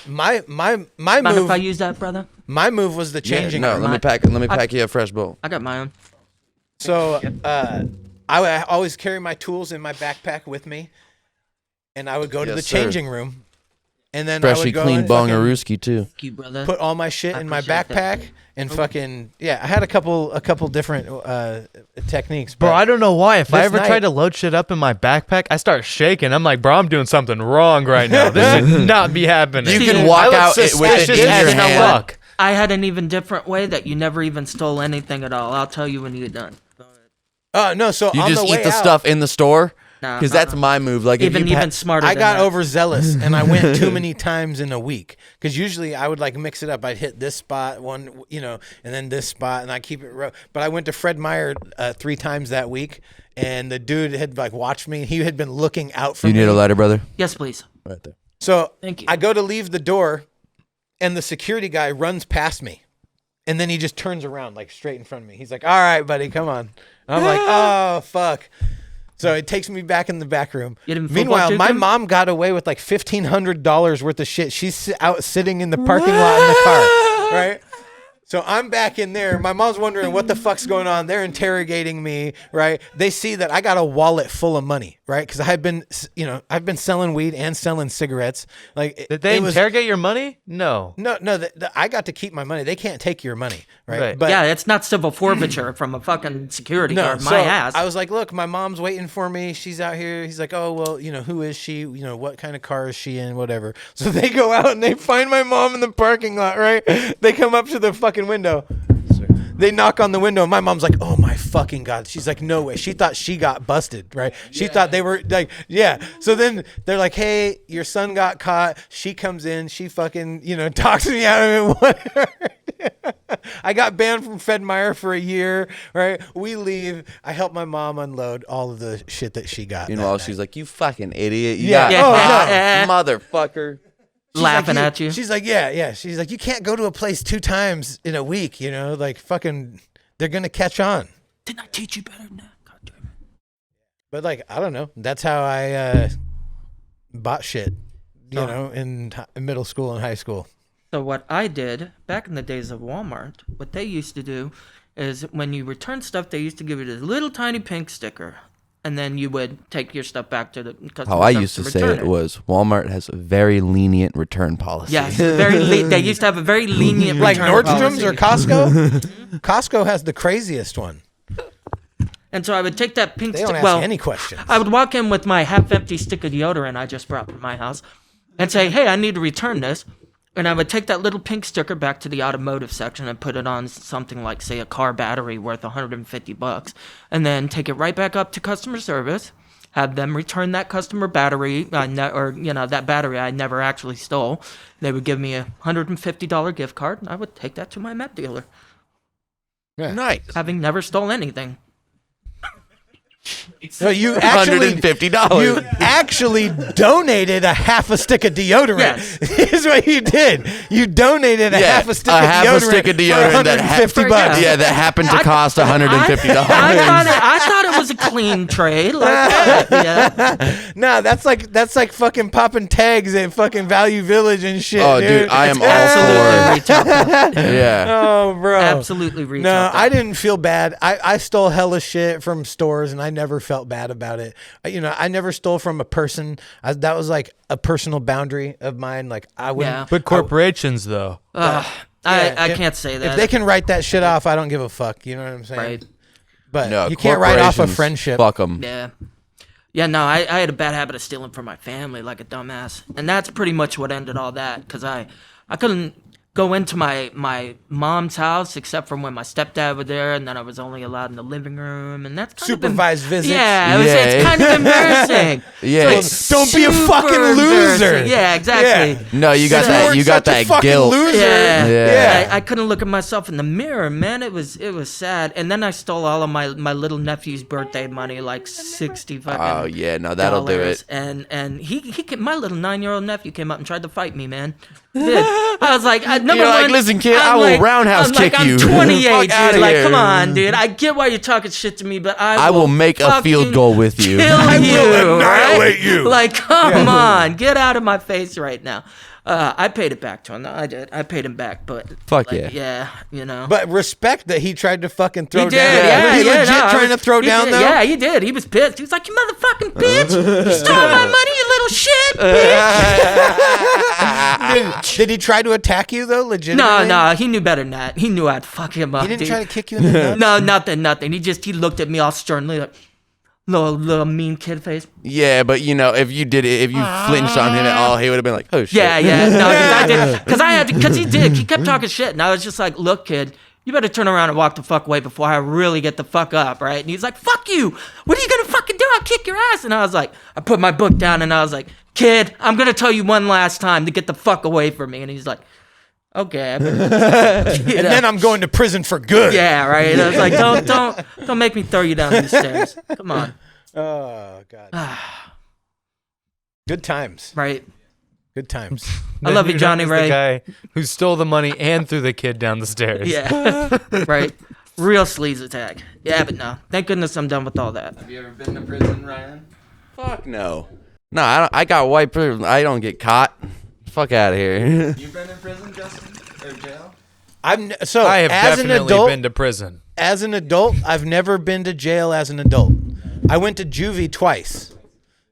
My Mind move. if I use that, brother? My move was the changing No, room. let me pack you a fresh bowl. I got my own. So I would always carry my tools in my backpack with me, and I would go to Yes, the sir. changing room, and then I Freshly would go clean and fucking bongarooski too. Thank you, brother. put all my shit I in my appreciate that. backpack and fucking I had a couple different techniques. Bro, but I don't know why. If I this ever night- try to load shit up in my backpack, I start shaking. I'm like, bro, I'm doing something wrong right now. This should not be happening. You See, can I walk look out with it suspicious in as your hand. fuck. I had an even different way that you never even stole anything at all. I'll tell you when you get done. No, so You on just the eat way the out, stuff in the store? Nah, Because that's my move. Like even if you even smarter. I than got that. overzealous and I went too many times in a week. Because usually I would like mix it up. I'd hit this spot and then this spot, and I keep it. But I went to Fred Meyer 3 times that week, and the dude had like watched me. He had been looking out for me. You need a lighter, brother? Yes, please. Right there. So Thank you. I go to leave the door, and the security guy runs past me, and then he just turns around like straight in front of me. He's like, "All right, buddy, come on." And I'm like, "Oh fuck." So it takes me back in the back room. Meanwhile, my mom got away with like $1,500 worth of shit. She's out sitting in the parking lot in the car, right? So I'm back in there. My mom's wondering what the fuck's going on. They're interrogating me, right? They see that I got a wallet full of money, right? Because I've been selling weed and selling cigarettes. Like, Did they interrogate your money? No. No. I got to keep my money. They can't take your money, right? Right. But Yeah, it's not civil forfeiture from a fucking security guard. My ass. I was like, look, my mom's waiting for me. She's out here. He's like, oh, well, who is she? What kind of car is she in? Whatever. So they go out and they find my mom in the parking lot, right? They come up to the fucking window. They knock on the window. My mom's like, oh my fucking God. She's like, no way. She thought she got busted, right? She thought they were like, yeah. So then they're like, hey, your son got caught. She comes in. She fucking, talks me out of it. Whatever. I got banned from Fred Meyer for a year, right? We leave. I help my mom unload all of the shit that she got. Meanwhile, she's like, you fucking idiot. You Yeah. got motherfucker. She's laughing like, at you. She's like, yeah. She's like, you can't go to a place 2 times in a week, like fucking, they're going to catch on. Didn't I teach you better than that? God damn it. But like, I don't know. That's how I bought shit, in middle school and high school. So what I did back in the days of Walmart, what they used to do is when you return stuff, they used to give you this little tiny pink sticker. And then you would take your stuff back to the customer. How I used to say it was Walmart has a very lenient return policy. Yes, they used to have a very lenient Like return Nordstrom's policy. or Costco? Costco has the craziest one. And so I would take that pink They don't sticker. ask any questions. I would walk in with my half-empty stick of deodorant I just brought from my house and say, hey, I need to return this. And I would take that little pink sticker back to the automotive section and put it on something like, say, a car battery worth $150, and then take it right back up to customer service, have them return that customer battery, that battery I never actually stole. They would give me a $150 gift card, and I would take that to my meth dealer, Nice. having never stole anything. So you actually $150. You actually donated a half a stick of deodorant. Yes. Is what you did. You donated a half a stick of deodorant for $150. that happened to cost $150. I thought it was a clean trade. Like that. Yeah. No, that's like fucking popping tags at fucking Value Village and shit. Oh, dude, I am all for Yeah. Oh, bro. Absolutely retail. No, theft. I didn't feel bad. I stole hella shit from stores, and I never felt bad about it. I never stole from a person. That was like a personal boundary of mine. Like I wouldn't. Yeah. But corporations, though. I can't say that. If they can write that shit off, I don't give a fuck. You know what I'm saying? Right. But No, you can't write off a corporations, friendship. Fuck them. Yeah. Yeah, no, I had a bad habit of stealing from my family like a dumbass. And that's pretty much what ended all that, because I couldn't go into my mom's house except for when my stepdad was there, and then I was only allowed in the living room, and that's kind Supervised of visits. Yeah, Yeah. it's kind of embarrassing. Yeah. It's Don't be a super fucking loser. embarrassing. Yeah, exactly. No, you got You that. weren't You got such a that fucking guilt. loser. Yeah. Yeah. I couldn't look at myself in the mirror, man. It was sad. And then I stole all of my little nephew's birthday money, like 60 fucking Oh yeah, no, that'll do dollars. it. And my little 9-year-old nephew came up and tried to fight me, man. Dude, I was like, number You're like, one, "Listen, kid, I'm I will like- roundhouse I'm like, kick you. I'm 28, Fuck outta dude. Like, here." come on, dude. I get why you're talking shit to me, but I will make a field fucking goal with you. Kill you, annihilate right? you. Like, come on, get out of my face right now. I paid it back to him. I did. I paid him back, but Fuck like, yeah. yeah. But respect that he tried to fucking throw He did, down. yeah, Was he yeah, legit no, trying to throw he down did, though? Yeah, he did. He was pissed. He was like, "You motherfucking bitch! You stole my money, you little shit, bitch!" Did he try to attack you though? Legitimately? No, he knew better than that. He knew I'd fuck him up. He didn't dude. try to kick you in the nuts. No, nothing. He looked at me all sternly, like little mean kid face. Yeah, but if you did it, if you flinched on him at all, he would have been like, "Oh shit." Yeah. No, because he did. He kept talking shit, and I was just like, "Look, kid, you better turn around and walk the fuck away before I really get the fuck up, right? And he's like, fuck you. What are you gonna fucking do? I'll kick your ass. And I was like, I put my book down and I was like, kid, I'm gonna tell you one last time to get the fuck away from me. And he's like, okay. And then I'm going to prison for good. Yeah, right. And I was like, don't make me throw you down these stairs. Come on. Oh God. Good times. Right. Good times. I love you, Johnny Ray. The guy who stole the money and threw the kid down the stairs. Yeah. Right. Real sleaze attack. Yeah, but no. Thank goodness I'm done with all that. Have you ever been to prison, Ryan? Fuck no. No, I got white privilege. I don't get caught. Fuck out of here. You been in prison, Justin? Or jail? I have as an definitely adult, been to prison. As an adult, I've never been to jail as an adult. I went to juvie twice.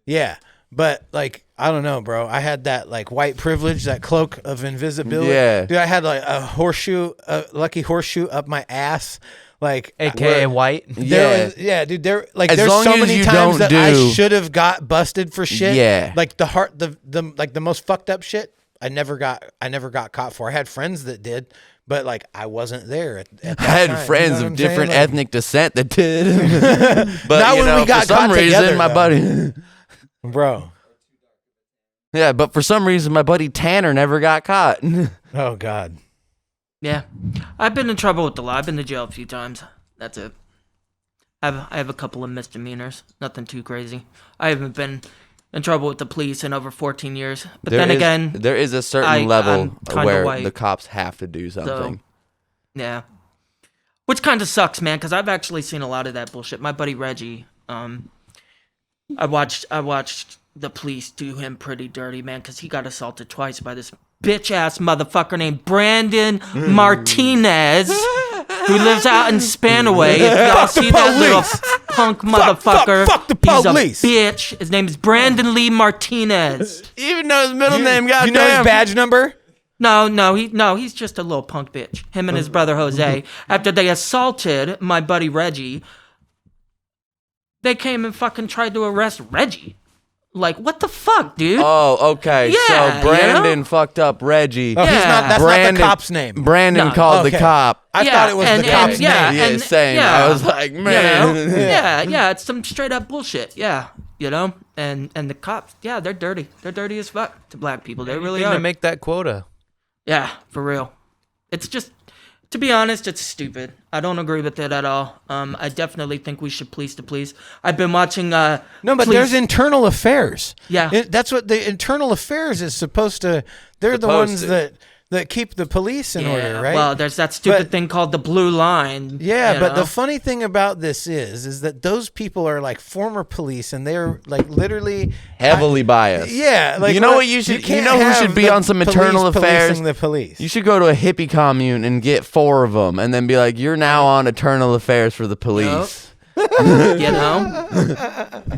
Yeah. But, like, I don't know, bro. I had that, like, white privilege, that cloak of invisibility. Yeah. Dude, I had, like, a lucky horseshoe up my ass. Like, AKA white. Yeah. Dude, there's long so as many you times don't that I do- should have got busted for shit. Yeah. Like, the most fucked up shit, I never got caught for. I had friends that did, but, like, I wasn't there at that I had time. friends You know what of I'm different saying? Like, ethnic descent that did. But, Not you when know, we got for some caught reason, together, my though. buddy... Bro. Yeah, but for some reason, my buddy Tanner never got caught. Oh, God. Yeah. I've been in trouble with the law. I've been to jail a few times. That's it. I have a couple of misdemeanors. Nothing too crazy. I haven't been in trouble with the police in over 14 years. But then again, there is a certain I'm level kinda where white. the cops have to do something. yeah. Which kind of sucks, man, because I've actually seen a lot of that bullshit. My buddy Reggie, I watched the police do him pretty dirty, man, because he got assaulted twice by this bitch-ass motherfucker named Brandon Martinez, who lives out in Spanaway. If y'all see that little punk motherfucker, fuck the police. He's a bitch. His name is Brandon Lee Martinez. Even though his middle name, You know his badge number? No, he's just a little punk bitch. Him and his brother Jose. After they assaulted my buddy Reggie, they came and fucking tried to arrest Reggie. Like, what the fuck, dude? Oh, okay. Yeah, so Brandon you know? fucked up Reggie. Oh, Yeah. that's not the cop's name. Brandon No. called the Okay. cop. I thought it was the cop's name. Yeah, same. I was like, man. Yeah, it's some straight up bullshit. Yeah, you know, and the cops, yeah, they're dirty. They're dirty as fuck to black people. They really Anything are. to make that quota. Yeah, for real. It's just, to be honest, it's stupid. I don't agree with it at all. I definitely think we should police the police. I've been watching. No, but police- there's internal affairs. Yeah. That's what the internal affairs is supposed to. They're the Supposed ones to. that keep the police in Yeah, order, right? well, there's that stupid But- thing called the blue line. Yeah, you but know? the funny thing about this is that those people are like former police, and they're like literally Heavily biased. Yeah, like You know what you should- you can't know who have should be the on some police internal affairs? policing the police. You should go to a hippie commune and get 4 of them and then be like, you're now on internal affairs for the police. You know?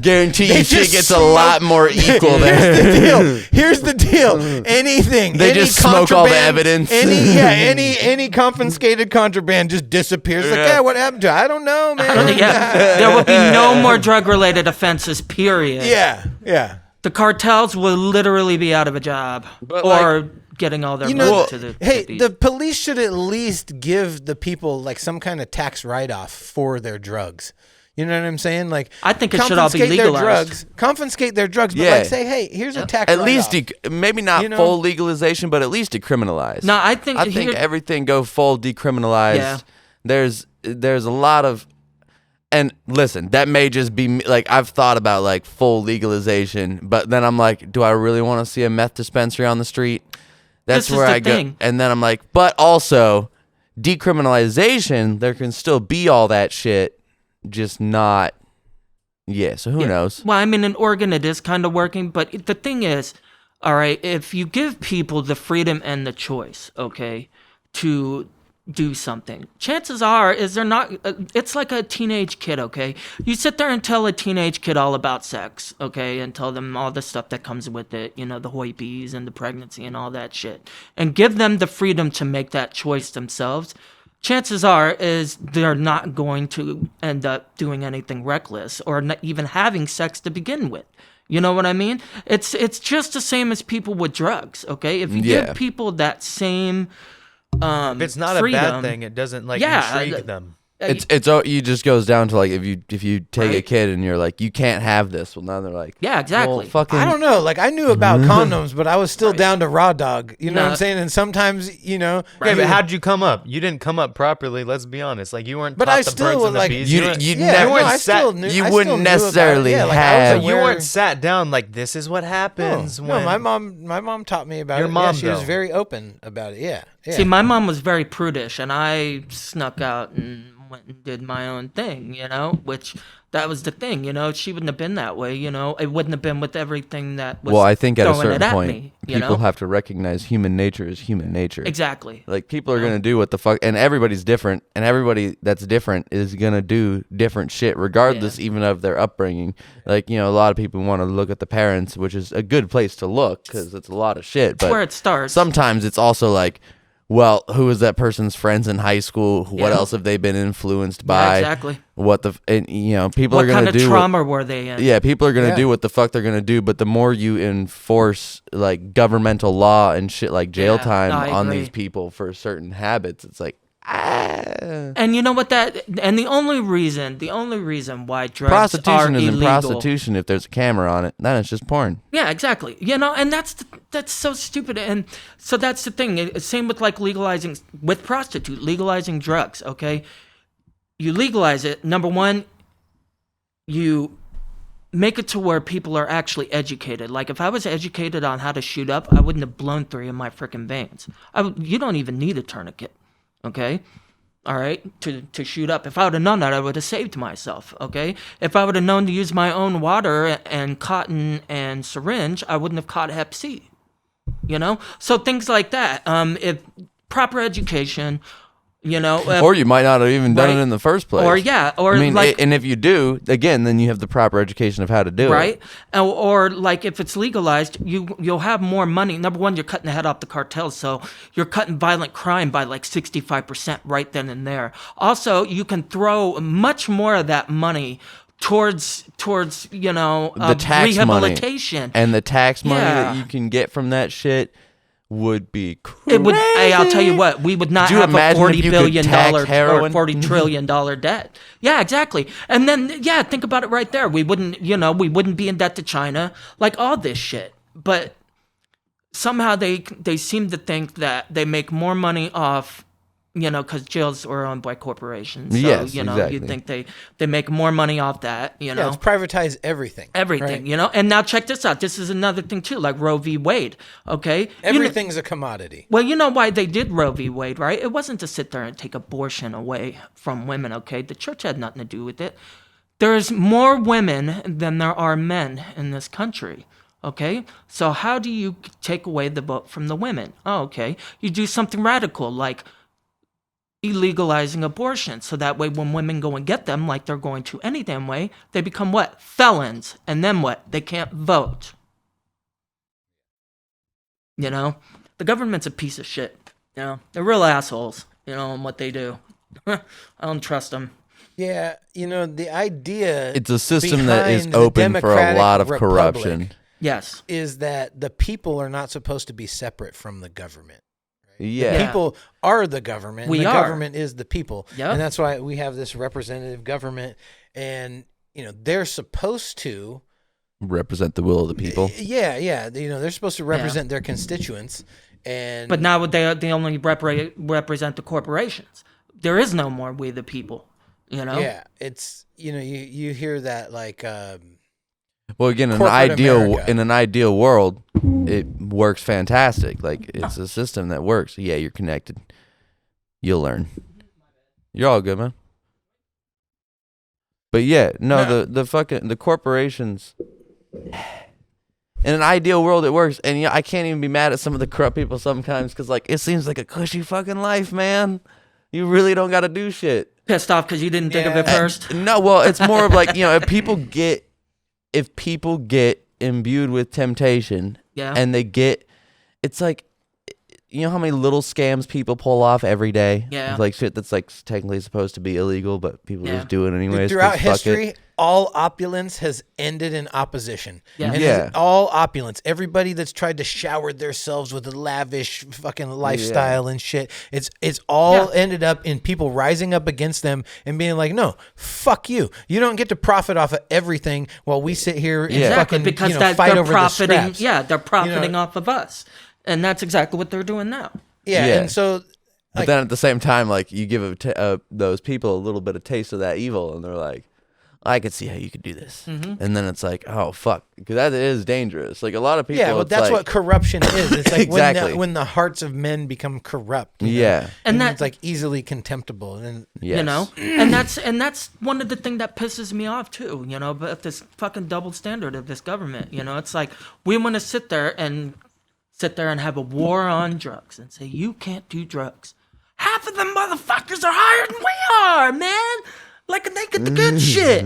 Guarantee They you shit just gets a smoke- lot more equal there. Here's the deal. Anything. They any just smoke all the contraband, evidence. Any confiscated contraband just disappears. Like, yeah, what happened to it? I don't know, man. Yeah, there will be no more drug-related offenses, period. Yeah. The cartels will literally be out of a job. But, or getting all their You money know, to the hey, hippies. the police should at least give the people like some kind of tax write-off for their drugs. You know what I'm saying? Like, I think it should all be confiscate their legalized. confiscate their drugs, but Yeah. like say, hey, here's a tax At write-off. least, maybe not You know? full legalization, but at least decriminalize. No, I think everything go full decriminalized. Yeah. There's a lot of, and listen, that may just be like I've thought about like full legalization, but then I'm like, do I really want to see a meth dispensary on the street? That's This is where the I go, thing. and then I'm like, but also decriminalization, there can still be all that shit, just not. Yeah, so who knows? Well, I mean, in Oregon, it is kind of working, but the thing is, all right, if you give people the freedom and the choice, okay, to do something, chances are is they're not. It's like a teenage kid, okay. You sit there and tell a teenage kid all about sex, okay, and tell them all the stuff that comes with it, you know, the hoipies and the pregnancy and all that shit, and give them the freedom to make that choice themselves. Chances are is they're not going to end up doing anything reckless or not even having sex to begin with. You know what I mean? It's just the same as people with drugs, okay? If you Yeah. give people that same If it's not freedom, a bad thing, it doesn't like intrigue them. It's you just goes down to like if you take a Right. kid and you're like you can't have this. Well, now they're like Yeah, exactly. Well, fucking I don't know. Like I knew about condoms, but I was still down to raw dog. You know what I'm saying? And sometimes, you know, Yeah, but how'd you come up? You didn't come up properly. Let's be honest. Like you weren't. But taught I the still birds would, and the like- bees. you weren't- you yeah, never no, I sat- still knew, you I wouldn't still knew about it. necessarily Yeah, like, I have. was you aware- weren't sat down like this is what happens No, when. my mom taught me about Your it. mom, yeah, she was though. very open about it. Yeah. Yeah. See, my mom was very prudish, and I snuck out and went and did my own thing, you know, which that was the thing, you know. She wouldn't have been that way, you know. It wouldn't have been with everything that was Well, I think at a throwing certain it at point, me, you people know? have to recognize human nature is human nature. Exactly. Like people are gonna do what the fuck, and everybody's different, and everybody that's different is gonna do different shit, regardless even of their upbringing. Like a lot of people want to look at the parents, which is a good place to look because it's a lot of shit. But That's where it starts. sometimes it's also like, well, who is that person's friends in high school? What Yeah. else have they been influenced by? exactly. What the and, people What are gonna kind of do. trauma were they in? Yeah, people are gonna Yeah. do what the fuck they're gonna do, but the more you enforce like governmental law and shit like jail Yeah, time I on agree. these people for certain habits, it's like And you know what and the only reason why drugs prostitution are isn't illegal. prostitution if there's a camera on it. Then it's just porn. Yeah, exactly. You know, and that's so stupid. And so that's the thing. Same with like legalizing legalizing drugs. Okay, you legalize it. Number one, you make it to where people are actually educated. Like if I was educated on how to shoot up, I wouldn't have blown 3 of my freaking veins. You don't even need a tourniquet. Okay. All right, to shoot up. If I would have known that, I would have saved myself. Okay, if I would have known to use my own water and cotton and syringe, I wouldn't have caught Hep C. You know, so things like that. If proper education, Or you might not have even done right. it in the first place. or I mean, like and if you do, again, then you have the proper education of how to do right, it. or like if it's legalized, you'll have more money. Number one, you're cutting the head off the cartels, so you're cutting violent crime by like 65% right then and there. Also, you can throw much more of that money towards The tax rehabilitation. money and the tax money that Yeah. you can get from that shit would be crazy. It would. Hey, I'll tell you what. We would not Could you have a imagine if $40 you could billion tax or heroin? $40 trillion debt. Yeah, exactly. And then think about it right there. We wouldn't be in debt to China, like all this shit. But somehow they seem to think that they make more money off, because jails are owned by corporations. So, Yes, you think they make more money off that, Yeah, let's privatize everything. everything, right? And now check this out. This is another thing too, like Roe v. Wade. Okay, Everything's a commodity. Well, you know why they did Roe v. Wade, right? It wasn't to sit there and take abortion away from women, okay? The church had nothing to do with it. There's more women than there are men in this country, okay? So how do you take away the vote from the women? Oh, okay. You do something radical like illegalizing abortion. So that way when women go and get them, like they're going to any damn way, they become what? Felons. And then what? They can't vote. The government's a piece of shit. They're real assholes, in what they do. I don't trust them. Yeah, the idea It's a system that is behind the open for a Democratic lot of Republic corruption. Yes. is that the people are not supposed to be separate from the government. Yeah. People are the government. We the are. government is the people. Yep. And that's why we have this representative government, and they're supposed to Represent the will of the people. Yeah. They're supposed to represent their constituents, and But now they only represent the corporations. There is no more we the people, yeah, it's you hear that like Well, again, Corporate America. in an ideal world, it works fantastic. Like it's a system that works. Yeah, you're connected. You'll learn. You're all good, man. But yeah, no, the corporations. In an ideal world, it works, and I can't even be mad at some of the corrupt people sometimes because like it seems like a cushy fucking life, man. You really don't got to do shit. Pissed off because you didn't think of it first. No, well, it's more of like if people get imbued with temptation, Yeah. and it's like, how many little scams people pull off every day? Yeah. It's like shit that's like technically supposed to be illegal, but people Yeah. just do it anyways. throughout 'cause fuck it. history, all opulence has ended in opposition. Yeah. And Yeah. all opulence. Everybody that's tried to shower themselves with a lavish fucking lifestyle and shit, it's all ended up in people rising up against them and being like, no, fuck you. You don't get to profit off of everything while we sit here and Exactly, fucking because fight they're over profiting. the scraps. Yeah, they're profiting off of us, and that's exactly what they're doing now. Yeah, Yeah. and so But then at the same time, like you give those people a little bit of taste of that evil, and they're like, I could see how you could do this. And then it's like, oh fuck, because that is dangerous. Like a lot of people. yeah, but it's that's like, what corruption is. It's like Exactly. when the hearts of men become corrupt. you know? Yeah. And it's that- like easily contemptible. And Yes. You know, and that's one of the things that pisses me off too. You know, but this fucking double standard of this government. You know, it's like we want to sit there and have a war on drugs and say you can't do drugs. Half of them motherfuckers are higher than we are, man. Like they get the good shit.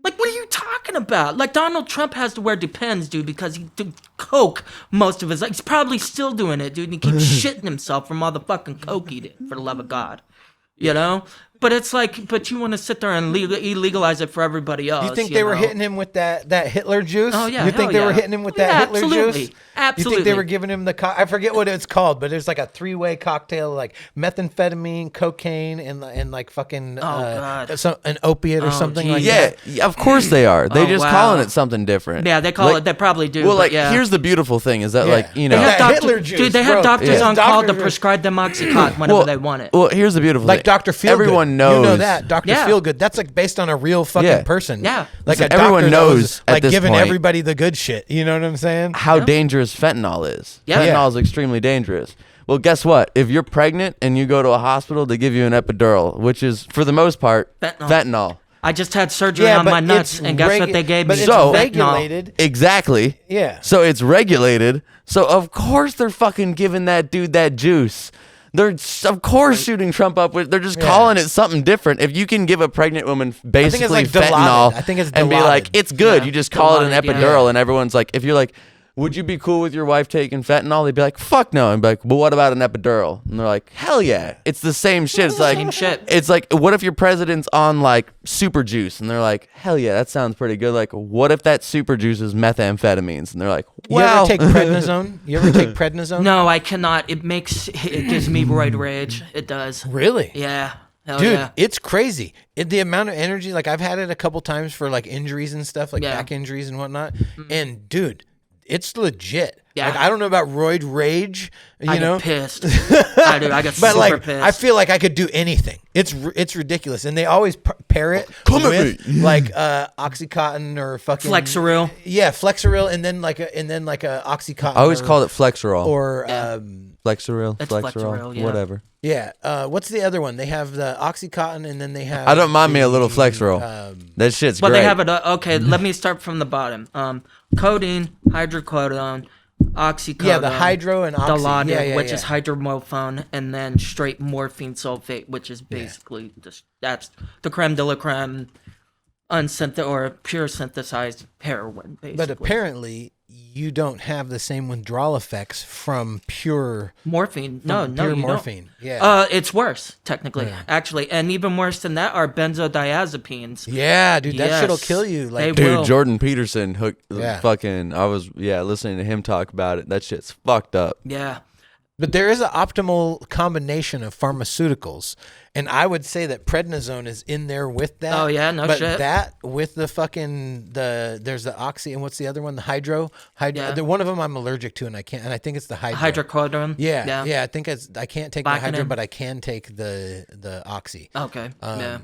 Like, what are you talking about? Like, Donald Trump has to wear Depends, dude, because he did coke most of his life. He's probably still doing it, dude, and he keeps shitting himself from all the fucking coke he did, for the love of God. You know? But it's like, but you want to sit there and illegalize it for everybody else. you think they were know? hitting him with that Hitler juice? Oh, yeah, You think hell they were yeah. hitting him with Yeah, that Hitler absolutely. juice? Absolutely. You think they were giving him I forget what it's called, but there's like a 3-way cocktail, like methamphetamine, cocaine, and like fucking God. an opiate or something like that. Yeah, of course they are. They Oh, just wow. calling it something different. Yeah, they call it, they probably do. Well, but like, yeah. here's the beautiful thing is that, Yeah. like, you They know, have Doctor- Hitler juice, dude, they have bro. doctors Yeah. on call to Doctors- prescribe them Oxycontin whenever they want it. Well, here's the beautiful Like thing. Dr. Feelgood. Everyone knows. You know that. Dr. Yeah. Feelgood. That's like based on a real fucking Yeah. person. Yeah. Like So a doctor everyone that knows was, at like this giving point everybody the good shit. You know what I'm saying? how dangerous fentanyl is. Yeah. Fentanyl is extremely dangerous. Well, guess what? If you're pregnant and you go to a hospital, they give you an epidural, which is, for the most part, fentanyl. I just had surgery Yeah, on but my nuts, it's and guess what they gave me? But it's So- regulated. Exactly. Yeah. So it's regulated. So of course they're fucking giving that dude that juice. They're of course shooting Trump up with. They're just calling it something different. If you can give a pregnant woman basically like fentanyl, Dilaudid. I think it's and be like, Dilaudid. it's good. Yeah, You just call it an Dilaudid, yeah. epidural, and everyone's like, if you're like, would you be cool with your wife taking fentanyl? They'd be like, fuck no. And be like, but what about an epidural? And they're like, hell yeah. It's the same shit. It's like, Same shit. It's like, what if your president's on like super juice? And they're like, hell yeah, that sounds pretty good. Like, what if that super juice is methamphetamines? And they're like, You well, ever take prednisone? You ever take prednisone? No, I cannot. It gives me roid rage. It does. Really? Yeah. Hell Dude, yeah. it's crazy. The amount of energy, like I've had it a couple times for like injuries and stuff, like Yeah. back injuries and whatnot. And dude, it's legit. Yeah. Like I don't know about roid rage, you I know, get pissed. I do. I get but super like pissed. I feel like I could do anything. It's ridiculous, and they always pair it Come at with me. like OxyContin or fucking Flexeril. Yeah, Flexeril, and then like a OxyContin. I always or, call it Flexeril. or Flexeril, It's Flexeril, Flexeril, yeah. whatever. yeah. What's the other one? They have the OxyContin, and then they have. I don't mind me a little the, Flexeril. that shit's Well, great. they have it. Okay, let me start from the bottom. Codeine, hydrocodone, oxycodone. Yeah, the hydro and oxy. Dilaudid, Yeah, which yeah. is hydromorphone, and then straight morphine sulfate, which is basically that's the creme de la creme, or pure synthesized heroin. Basically, But apparently, you don't have the same withdrawal effects from pure morphine. No, pure you morphine. don't. Yeah. It's worse technically, actually, and even worse than that are benzodiazepines. Yeah, dude, that shit'll Yes. kill you. Like, They Dude, will. Jordan Peterson hooked Yeah. fucking. I was listening to him talk about it. That shit's fucked up. Yeah. but there is an optimal combination of pharmaceuticals, and I would say that prednisone is in there with that. Oh, yeah? No but shit. that with the fucking there's the oxy, and what's the other one? The hydro. Yeah. The one of them I'm allergic to, and I can't. And I think it's the hydro. Hydrocodone. Yeah, yeah. I think I can't take the hydro, Vicodin. but I can take the oxy. Okay. yeah.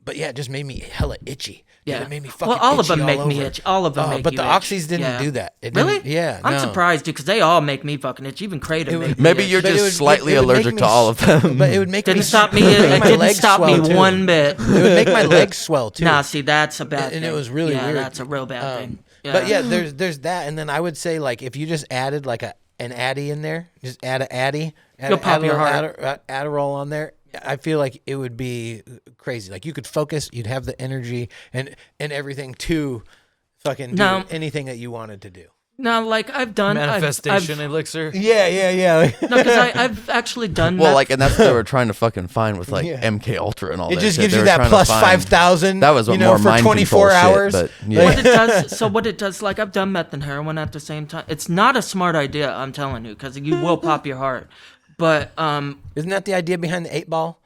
But yeah, it just made me hella itchy. Dude, Yeah. it made me fucking Well, all of itchy them make all me over. itch. All of them make but you the itch. oxys didn't Yeah. do that. It Really? didn't- Yeah. I'm no. surprised, dude, because they all make me fucking itch. Even Kratom made me Maybe itch. you're But it just would- slightly it would make allergic me to all of them. But it would make Didn't me stop me. it would make It my didn't legs stop me swell, too. one bit. It would make my legs swell too. Nah, see, that's a bad And thing. it was really yeah, weird. that's a real bad thing. But yeah, there's that, and then I would say like if you just added like an Addy in there, just add an Addy, You'll pop your heart. Adderall on there. I feel like it would be crazy. Like you could focus, you'd have the energy and everything to fucking do No. anything that you wanted to do. Now, like I've done Manifestation elixir. Yeah. No, because I've actually done. Well, meth. like, and that's what they were trying to fucking find with like Yeah. MK Ultra and all It that. just shit. gives They you were that trying to plus find- 5,000. That was what you know, more for mind 24 control hours. Shit, but yeah. What it does, so what it does, like I've done meth and heroin at the same time. It's not a smart idea, I'm telling you, because you will pop your heart. But Isn't that the idea behind the 8-ball?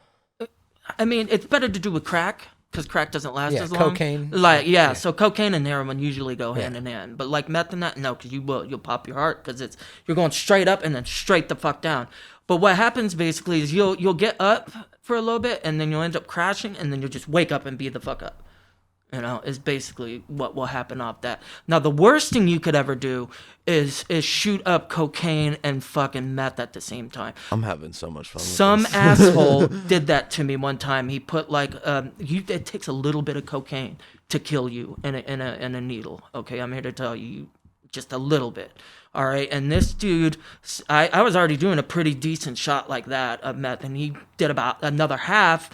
I mean, it's better to do with crack because crack doesn't last Yeah, as long. cocaine. Like so cocaine and heroin usually go hand in hand. But like meth and that, no, because you'll pop your heart because you're going straight up and then straight the fuck down. But what happens basically is you'll get up for a little bit and then you'll end up crashing and then you'll just wake up and be the fuck up. You know, is basically what will happen off that. Now, the worst thing you could ever do is shoot up cocaine and fucking meth at the same time. I'm having so much fun. Some with this. asshole did that to me one time. He put like it takes a little bit of cocaine to kill you in a needle. Okay, I'm here to tell you just a little bit. All right, and this dude, I was already doing a pretty decent shot like that of meth, and he did about another half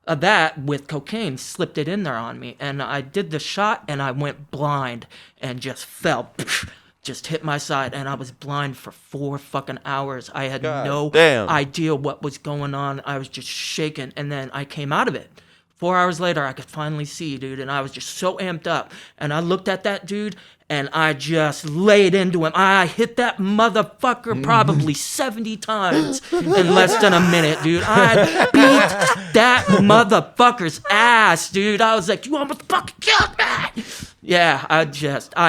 of that with cocaine, slipped it in there on me, and I did the shot, and I went blind and just fell. Just hit my side, and I was blind for 4 fucking hours. I had no damn. idea what was going on. I was just shaking, and then I came out of it. 4 hours later, I could finally see, dude, and I was just so amped up. And I looked at that dude, and I just laid into him. I hit that motherfucker probably 70 times in less than a minute, dude. I beat that motherfucker's ass, dude. I was like, you almost fucking killed me. Yeah, I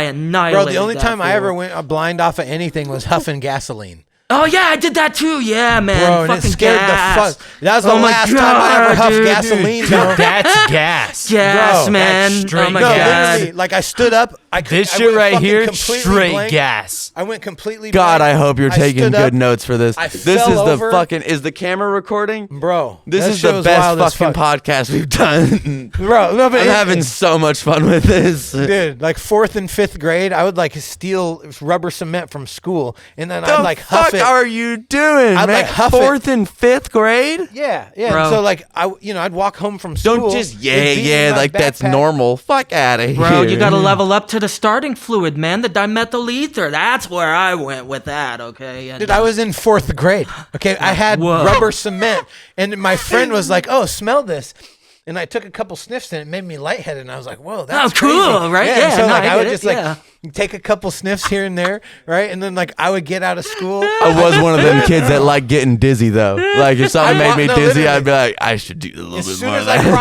annihilated. Bro, the only that time I fool. ever went blind off of anything was huffing gasoline. Oh yeah, I did that too. Yeah, man. Bro, and it fucking scared gas. the fuck. That was the Oh my last time I ever God, huffed dude, gasoline, Dude, bro. that's gas. Gas, Bro, man. that's straight Oh my No, gas. literally, god. like I stood up. This I shit went right fucking here, completely straight blank. gas. I went completely God, blank. I hope you're I taking stood good up. notes for this. I This fell is the over. fucking. Is the camera recording? Bro, This that is shit the was best wild as fucking fuck. podcast we've done. Bro, no, but I'm having so much fun with this. dude, like 4th and 5th grade, I would like steal rubber cement from school, and then The I'd like huff fuck it. are you doing, I'd, man? like, huff it. 4th and 5th grade? Yeah. Bro. And so like I'd walk home from school. Don't just it'd be in my like that's backpack. normal. Fuck out of here, Bro, you gotta level up to the starting fluid, man. The dimethyl ether. That's where I went with that, okay? And Dude, I was in 4th grade. Okay, I had Whoa. rubber cement, and my friend was like, "Oh, smell this." And I took a couple sniffs and it made me lightheaded. And I was like, whoa, that's cool, crazy. right? and Yeah, so no, like I I get would it, just like yeah. take a couple sniffs here and there, right? And then like I would get out of school. I was one of them kids that like getting dizzy though. Like if something made me No, dizzy, literally. I'd be like, I should do a little As bit soon more. as of I that.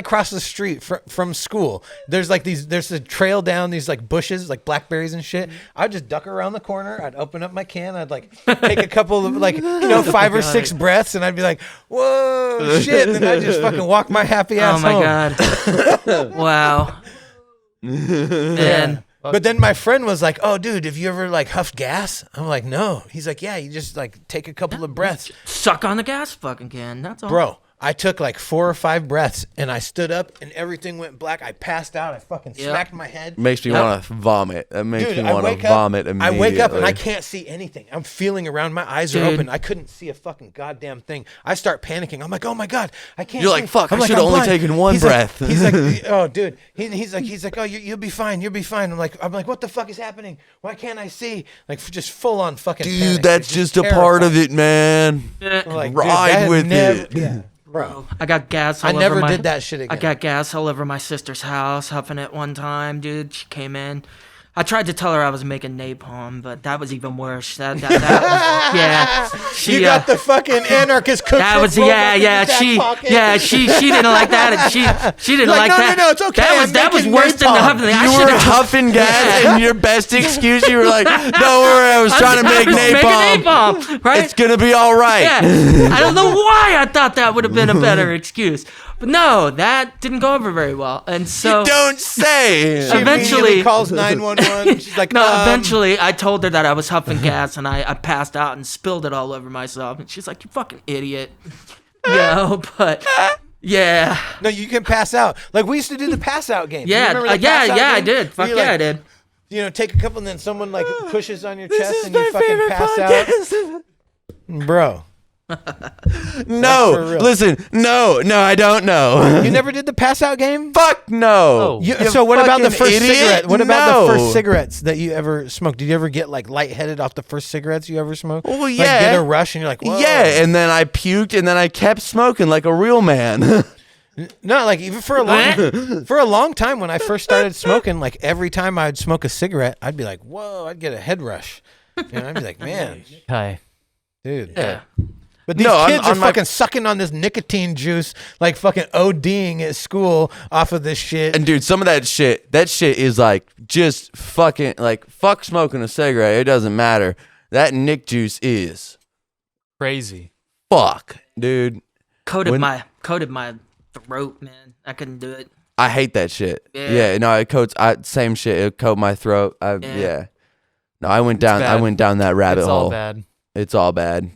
cross the street from school, there's a trail down these like bushes, like blackberries and shit. I'd just duck around the corner. I'd open up my can. I'd like take a couple of like, 5 or 6 breaths, and I'd be like, whoa, shit. And then I'd just fucking walk my happy ass oh my home. god. Wow. Man. But then my friend was like, "Oh, dude, have you ever like huffed gas?" I'm like, "No." He's like, "Yeah, you just like take a couple of breaths." Suck on the gas fucking can. That's all. Bro, I took like 4 or 5 breaths and I stood up and everything went black. I passed out. I fucking Yep. smacked my head. Makes me want to vomit. That makes Dude, me I want to wake up. vomit I immediately. wake up and I can't see anything. I'm feeling around. My eyes are Dude. open. I couldn't see a fucking goddamn thing. I start panicking. I'm like, "Oh my god, I can't." You're see." like, "Fuck, I'm I should've "I'm only blind." taken one He's breath. Like, he's like, "Oh, dude." He's like, "Oh, you'll be fine. You'll be fine." I'm like, "What the fuck is happening? Why can't I see?" Like, just full on fucking. Dude, panic. that's It's just a part of terrifying. it, man. I'm like, dude, Ride that with never- it. Yeah, bro. I got gas all I over never my, did that shit again. I got gas all over my sister's house, huffing it one time, dude. She came in. I tried to tell her I was making napalm, but that was even worse. That was, yeah. She, You got the fucking anarchist cook. that was she didn't like that, and she didn't Like, like no, that. no, it's okay, That I'm was making worse than the napalm. huffing. I You should were have huffing gas, and your best excuse, you were like, "Don't worry, I was trying to make napalm. napalm, right? It's gonna be all right." Yeah. I don't know why I thought that would have been a better excuse. But no, that didn't go over very well. And so Don't say. She Eventually- immediately calls 911. She's like, no, eventually I told her that I was huffing gas and I passed out and spilled it all over myself. And she's like, "You fucking idiot." But yeah. No, you can pass out. Like we used to do the pass out game. You Yeah, remember the yeah, pass out yeah, I game? did. Where Fuck you, yeah, I like, did. You know, take a couple and then someone like pushes on your chest and you fucking pass out. Bro, No, for real. listen, no, I don't know. You never did the pass out game? Fuck no. So what about the fucking first idiot? cigarette? What about No. the first cigarettes that you ever smoked? Did you ever get like lightheaded off the first cigarettes you ever smoked? Well, Like yeah. get a rush and you're like, whoa. Yeah, and then I puked, and then I kept smoking like a real man. No, like even for a long time when I first started smoking, like every time I'd smoke a cigarette, I'd be like, whoa, I'd get a head rush. And I'd be like, man, Hi. dude. Yeah. But these No, kids on are my- fucking sucking on this nicotine juice, like fucking ODing at school off of this shit. And dude, some of that shit is like just fucking like fuck smoking a cigarette. It doesn't matter. That Nick juice is Crazy. fuck, dude. Coated my throat, man. I couldn't do it. I hate that shit. Yeah. Yeah, no, it coats. Same shit. It coat my throat. Yeah. No, I went down. I bad. went down that rabbit It's hole. all bad. It's all bad.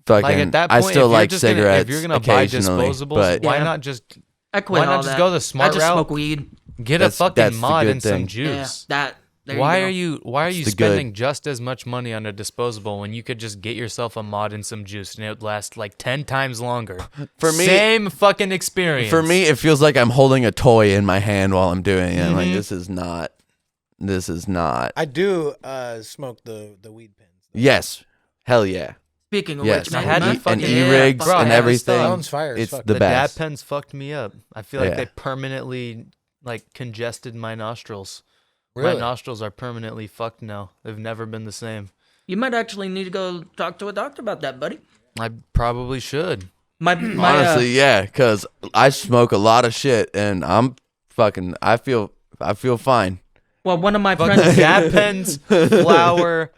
Fucking. Like at that I point, still if you're like just gonna, cigarettes if you're gonna buy occasionally, disposables, but why Yeah. not just I quit Why not all just that. go the smart I just route? smoke weed. get That's a the fucking mod good and some thing. juice? Yeah, that. There Why you go. are you the good. spending just as much money on a disposable when you could just get yourself a mod and some juice and it would last like 10 times longer? For me- same fucking experience. For me, it feels like I'm holding a toy in my hand while I'm doing it. Like Mhm. this is not. This is not. I do smoke the weed pens. Yes. Hell yeah. Speaking of Yes. which, I man, had man, to And fucking- e-rigs Bro, I and had to everything. stop. Phone's fire as It's fuck. the the best. dab pens fucked me up. I feel like Yeah. they permanently like congested my nostrils. Really? My nostrils are permanently fucked now. They've never been the same. you might actually need to go talk to a doctor about that, buddy. I probably should. My Honestly, yeah, because I smoke a lot of shit and I'm fucking. I feel fine. well, one of my Fucking friends. dab pens, flour,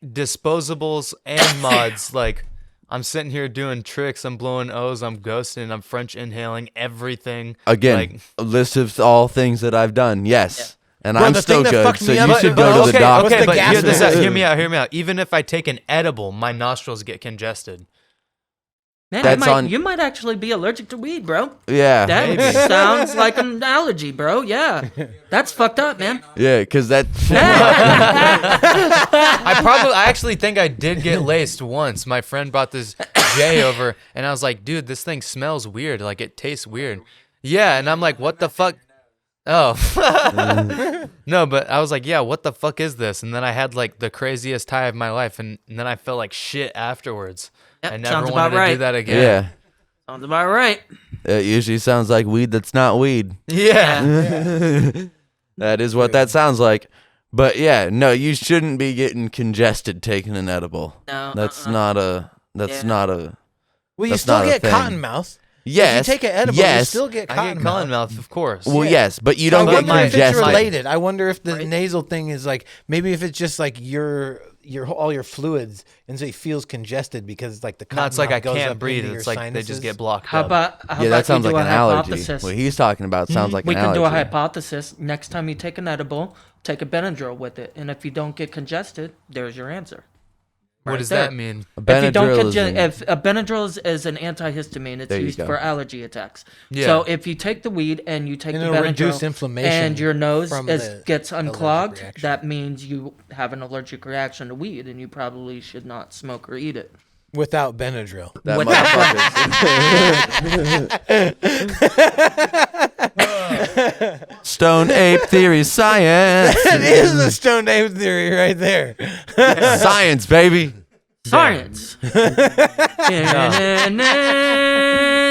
disposables, and mods. Like, I'm sitting here doing tricks. I'm blowing O's. I'm ghosting. I'm French inhaling everything. Again, Like- a list of all things that I've done. Yes, and Bro, I'm the still thing that good. fucked So me you up- should but- go to okay, the doctor. what's Okay, the but gas hear this out. mask? Hear me out. Even if I take an edible, my nostrils get congested. Man, That's on- you might actually be allergic to weed, bro. Yeah, That Maybe. sounds like an allergy, bro. Yeah, that's fucked up, man. yeah, because that. I actually think I did get laced once. My friend brought this J over, and I was like, dude, this thing smells weird. Like, it tastes weird. Yeah, and I'm like, what the fuck? Oh. No, but I was like, yeah, what the fuck is this? And then I had like the craziest high of my life, and then I felt like shit afterwards. Yep, I never sounds wanted about to do right. that again. Yeah, Sounds about right. it usually sounds like weed that's not weed. Yeah. That is what that sounds like. But yeah, no, you shouldn't be getting congested taking an edible. No, That's not a. That's Yeah. not a. Well, you That's still not a get thing. cotton mouth. Yes. If you take an edible, you yes. still get I cotton get mouth. cotton mouth, of course. Well, Yeah. yes, but you So don't I get wonder if it's congested. related. I wonder if the Right. nasal thing is like maybe if it's just like your all your fluids, and so it feels congested because it's like the cotton No, it's like mouth I goes can't up breathe. into It's your like they just sinuses. get blocked How up. about Yeah, that sounds we like do an a allergy. hypothesis? What he's talking about sounds like We an can do a allergy. hypothesis. Next time you take an edible, take a Benadryl with it, and if you don't get congested, there's your answer. What Right does there. that mean? If you don't Benadryl is if a Benadryl is an antihistamine, it's There you used go. for allergy attacks. Yeah. So if you take the weed and you take And the it'll Benadryl reduce inflammation and your nose from is, the gets allergic unclogged, reaction. that means you have an allergic reaction to weed, and you probably should not smoke or eat it. without Benadryl. That What- motherfucker. Stone ape theory science. That is the stoned ape theory right there. Science, baby. Science.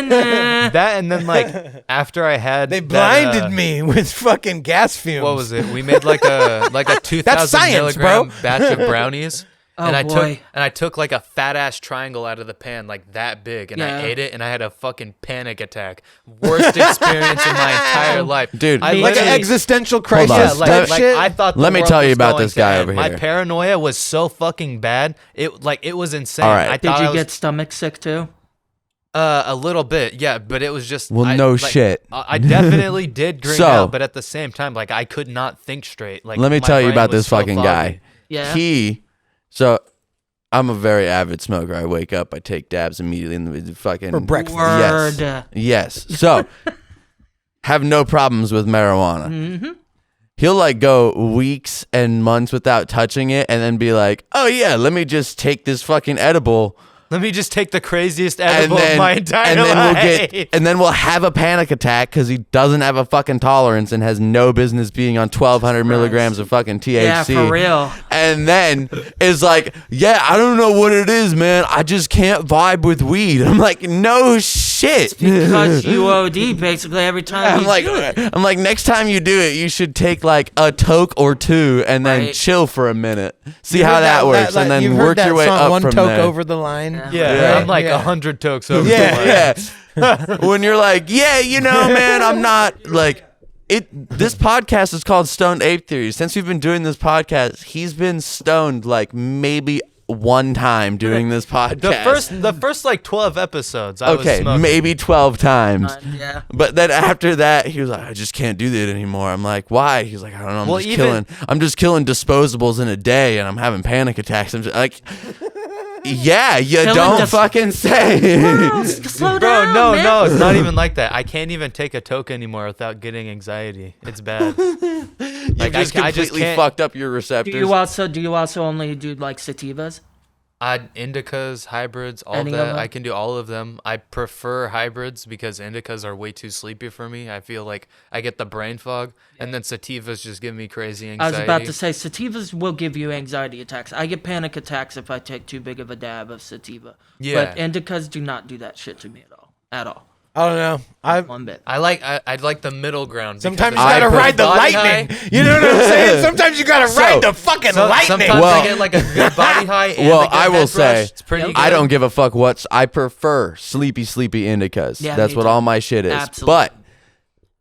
That and then like after I had They that, blinded me with fucking gas fumes. What was it? We made like a 2,000 science, milligram bro. batch of brownies. Oh, and boy. I took like a fat ass triangle out of the pan, like that big, and I Yeah. ate it, and I had a fucking panic attack. Worst experience in my entire life, Dude, I Me like an literally- existential on. crisis Yeah, type like shit. I thought. Let the me world tell you was about going this guy to over end. My here. paranoia was so fucking bad. It was insane. All right. I Did thought you I was, get stomach sick too? a little bit? Yeah, but it was just. Well, I- no like, shit. I definitely did green So- out, but at the same time, like I could not think straight. Like Let me my tell you brain about was this so fucking foggy. guy. Yeah. So I'm a very avid smoker. I wake up, I take dabs immediately in the fucking For breakfast. Yes. Word. Yes. So have no problems with marijuana. Mm-hmm. He'll like go weeks and months without touching it and then be like, "Oh yeah, let me just take this fucking edible Let me just take the craziest edible of my entire life. And then we'll have a panic attack because he doesn't have a fucking tolerance and has no business being on 1,200 milligrams of fucking THC. Yeah, for real. And then is like, yeah, I don't know what it is, man. I just can't vibe with weed. I'm like, no shit. Because you OD basically every time I'm like, next time you do it, you should take like a toke or two and then chill for a minute. See how that works, and then work your way up one from toke there. over the line. Yeah, Right? I'm like Yeah. 100 tokes over. Yeah. When you're like, yeah, you know, man, I'm not like it. This podcast is called Stoned Ape Theory. Since we've been doing this podcast, he's been stoned like maybe one time doing this podcast. The first like 12 episodes. I was Okay, smoking. maybe 12 times. yeah. But then after that, he was like, I just can't do that anymore. I'm like, why? He's like, I don't know. I'm just killing disposables in a day and I'm having panic attacks. I'm just like, yeah, you Killing don't fucking say. Wow, slow Bro, down, no, man. no, it's not even like that. I can't even take a toke anymore without getting anxiety. It's bad. You've just completely can't- fucked up your receptors. Do you also only do like sativas? Indicas, hybrids, all Any of that. them? I can do all of them. I prefer hybrids because indicas are way too sleepy for me. I feel like I get the brain fog, and then sativas just give me crazy I anxiety. was about to say sativas will give you anxiety attacks. I get panic attacks if I take too big of a dab of sativa. Yeah. But indicas do not do that shit to me at all. At all. I don't know. One bit. I'd like the middle ground. Sometimes you because gotta it's ride the body lightning. high. You know what I'm saying? Sometimes you gotta ride the fucking lightning. Sometimes Well- I get like a good body high. And Well, a good I will head say, rush. It's pretty good. I don't give a fuck what. I prefer sleepy indicas. Yeah, That's me what too. all my shit is. Absolutely. But,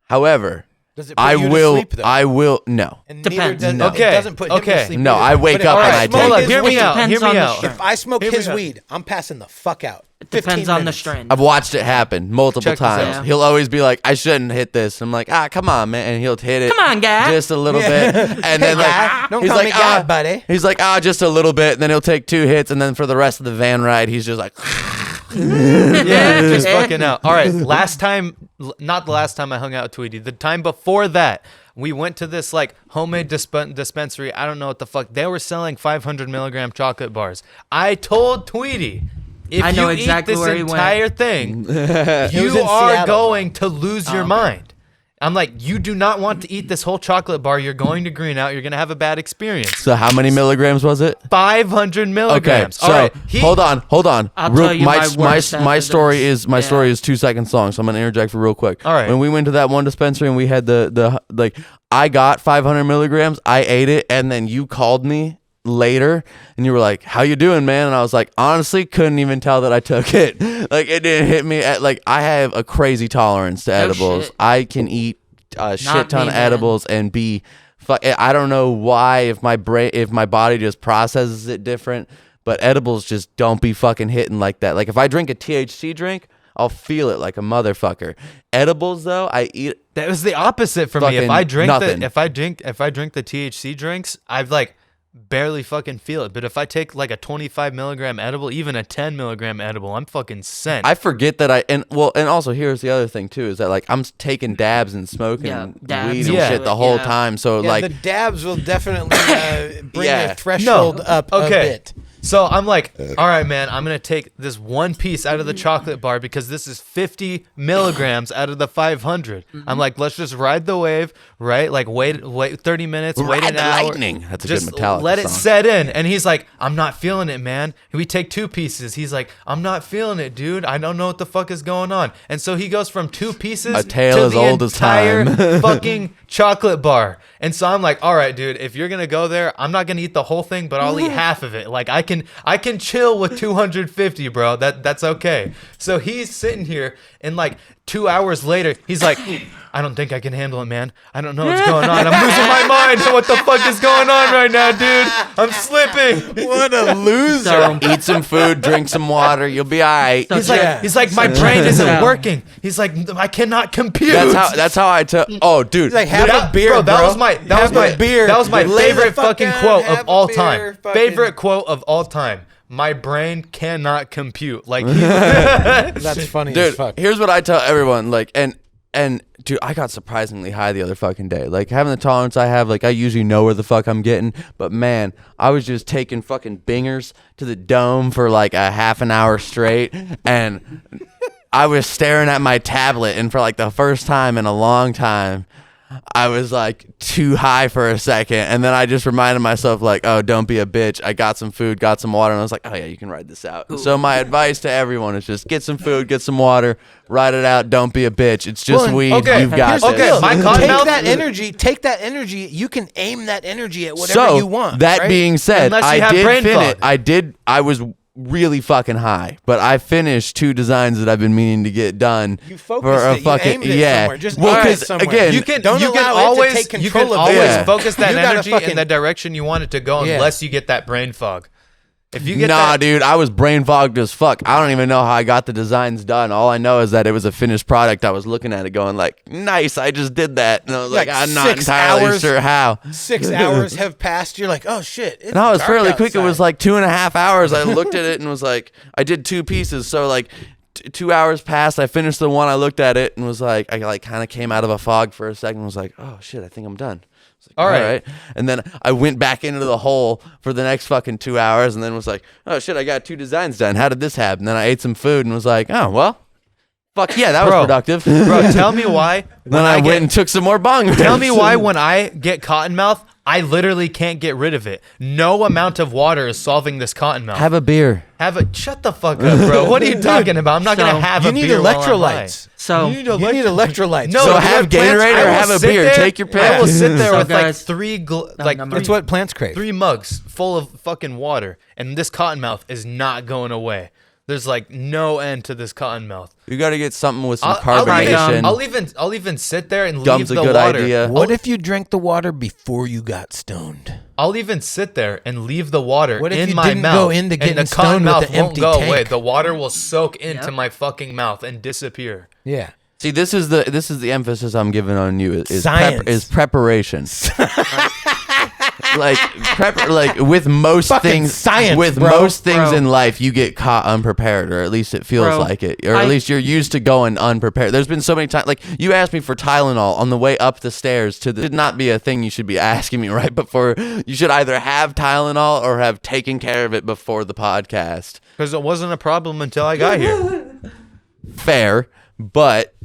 however, Does it put I you to will. sleep, though? I will. No. And Depends. neither does, No. It doesn't put him Okay. to sleep. No, either. I wake But if up I and I smoke take Hold on, his hear me weed- out. Hear Depends me on the out. strain. If I smoke Hear me his out. weed, I'm passing the fuck out. It depends 15 on the minutes. strain. I've watched it happen multiple Check this out. times. Yeah. He'll always be like, I shouldn't hit this. I'm like, come on, man. And he'll hit it. Come on, guy. Just a little bit. And then guy. like, Don't he's call like, me guy, buddy. He's like, just a little bit. And then he'll take 2 hits. And then for the rest of the van ride, he's just like, Yeah, just fucking out. All right, not the last time I hung out with Tweety. The time before that, we went to this like homemade dispensary. I don't know what the fuck. They were selling 500 milligram chocolate bars. I told Tweety, if I know you exactly eat this where he went. entire thing, was you in are Seattle, going to lose your mind. I'm like, you do not want to eat this whole chocolate bar. You're going to green out. You're going to have a bad experience. so how many milligrams was it? 500 Okay, milligrams. so All right, hold on. I'll tell you my worst my after story this. is story is 2 seconds long, so I'm gonna interject for real quick. All right. When we went to that one dispensary and we had the like, I got 500 milligrams, I ate it, and then you called me later and you were like, how you doing, man? And I was like, honestly, couldn't even tell that I took it. Like, it didn't hit me at like, I have a crazy tolerance to edibles. shit. I can eat a shit ton me, of man. edibles and be I don't know why, if my body just processes it different, but edibles just don't be fucking hitting like that. Like if I drink a THC drink, I'll feel it like a motherfucker. Edibles though, I eat. That was the opposite for me. If Fucking I drink nothing. the if I drink the THC drinks, I've like barely fucking feel it. But if I take like a 25 milligram edible, even a 10 milligram edible, I'm fucking sent. I forget that and also here's the other thing too, is that like I'm taking dabs and smoking Yeah, dabs weed and Yeah. shit the whole Yeah. time. So Yeah, like the dabs will definitely bring Yeah. your threshold up a bit. So I'm like, all right, man, I'm going to take this one piece out of the chocolate bar because this is 50 milligrams out of the 500. I'm like, let's just ride the wave, right? Like wait 30 minutes, wait Ride an the hour. lightning. That's a Just good Metallica let it song. set in. And he's like, I'm not feeling it, man. We take 2 pieces. He's like, I'm not feeling it, dude. I don't know what the fuck is going on. And so he goes from 2 pieces A tale to as the old as entire time. fucking chocolate bar. And so I'm like, all right, dude, if you're gonna go there, I'm not gonna eat the whole thing, but I'll eat half of it. Like I can chill with 250, bro. That's okay. So he's sitting here and like 2 hours later, he's like, I don't think I can handle it, man. I don't know what's going on. I'm losing my mind. What the fuck is going on right now, dude? I'm slipping. What a loser. So, eat some food, drink some water, you'll be all right. He's like, my brain isn't working. He's like, I cannot compute. That's how I took. Oh, dude. He's like, have a beer, bro. That was my Lay the favorite fuck fucking down, quote have of a all beer, time. fucking- Favorite quote of all time. My brain cannot compute. Like That's funny as Dude, fuck. here's what I tell everyone. Like, and And dude, I got surprisingly high the other fucking day. Like having the tolerance I have, like I usually know where the fuck I'm getting. But man, I was just taking fucking bingers to the dome for like a half an hour straight. And I was staring at my tablet. And for like the first time in a long time, I was like too high for a second. And then I just reminded myself like, oh, don't be a bitch. I got some food, got some water. And I was like, oh yeah, you can ride this out. So my advice to everyone is just get some food, get some water, ride it out. Don't be a bitch. It's just weed. Okay. You've got Here's the this. deal. My cottonmouth- Take that energy. You can aim that energy at whatever you want. That right? being said, Unless you have I did brain finish. fog. I was really fucking high, but I finished 2 designs that I've been meaning to get done. You focused you aimed it somewhere. Just aim it somewhere. again, You can Don't allow it to always take control of always it. focus that You gotta energy fucking- in the direction you want it to go, Yeah. unless you get that brain fog. If you get nah, that, dude, I was brain fogged as fuck. I don't even know how I got the designs done. All I know is that it was a finished product. I was looking at it going like, nice, I just did that. And I was like, Like I'm not 6 entirely hours. sure how. 6 hours have passed. You're like, oh shit. It's No, it was dark fairly quick. It outside. was like 2.5 hours. I looked at it and was like, I did 2 pieces. So like 2 hours passed. I finished the one. I looked at it and was like, I like kind of came out of a fog for a second and was like, oh shit, I think I'm done. All right. And then I went back into the hole for the next fucking 2 hours and then was like, oh shit, I got 2 designs done. How did this happen? Then I ate some food and was like, oh, well, fuck yeah, that was productive. bro, tell me why. Then I went and took some more bong rips. Tell me why when I get cotton mouth, I literally can't get rid of it. No amount of water is solving this cotton mouth. Have a beer. Shut the fuck up, bro. What are you talking about? I'm not gonna have You a need beer while I'm electrolytes. So You need electrolytes. No, So dude, have plants- Gatorade I or will have a sit beer. there- Take your pick. I will sit there So with guys- like three That's what plants crave. 3 mugs full of fucking water, and this cotton mouth is not going away. There's like no end to this cotton mouth. You got to get something with some I'll carbonation. I'll even sit there and Gum's leave a the good water. idea. What if you drank the water before you got stoned? I'll even sit there and leave the water What if in you my didn't mouth. go into and getting the stoned cotton with mouth the won't empty go tank? away. The water will soak into my fucking mouth and disappear. Yeah. See, this is the emphasis I'm giving on you is Science. preparation. like with most Fucking things, science, with bro. most things Bro. in life, you get caught unprepared, or at least it feels Bro, like it, or at least you're used to going unprepared. There's been so many times, like you asked me for Tylenol on the way up the stairs to the. It should not be a thing you should be asking me right before. You should either have Tylenol or have taken care of it before the podcast. Because it wasn't a problem until I got here. Fair, but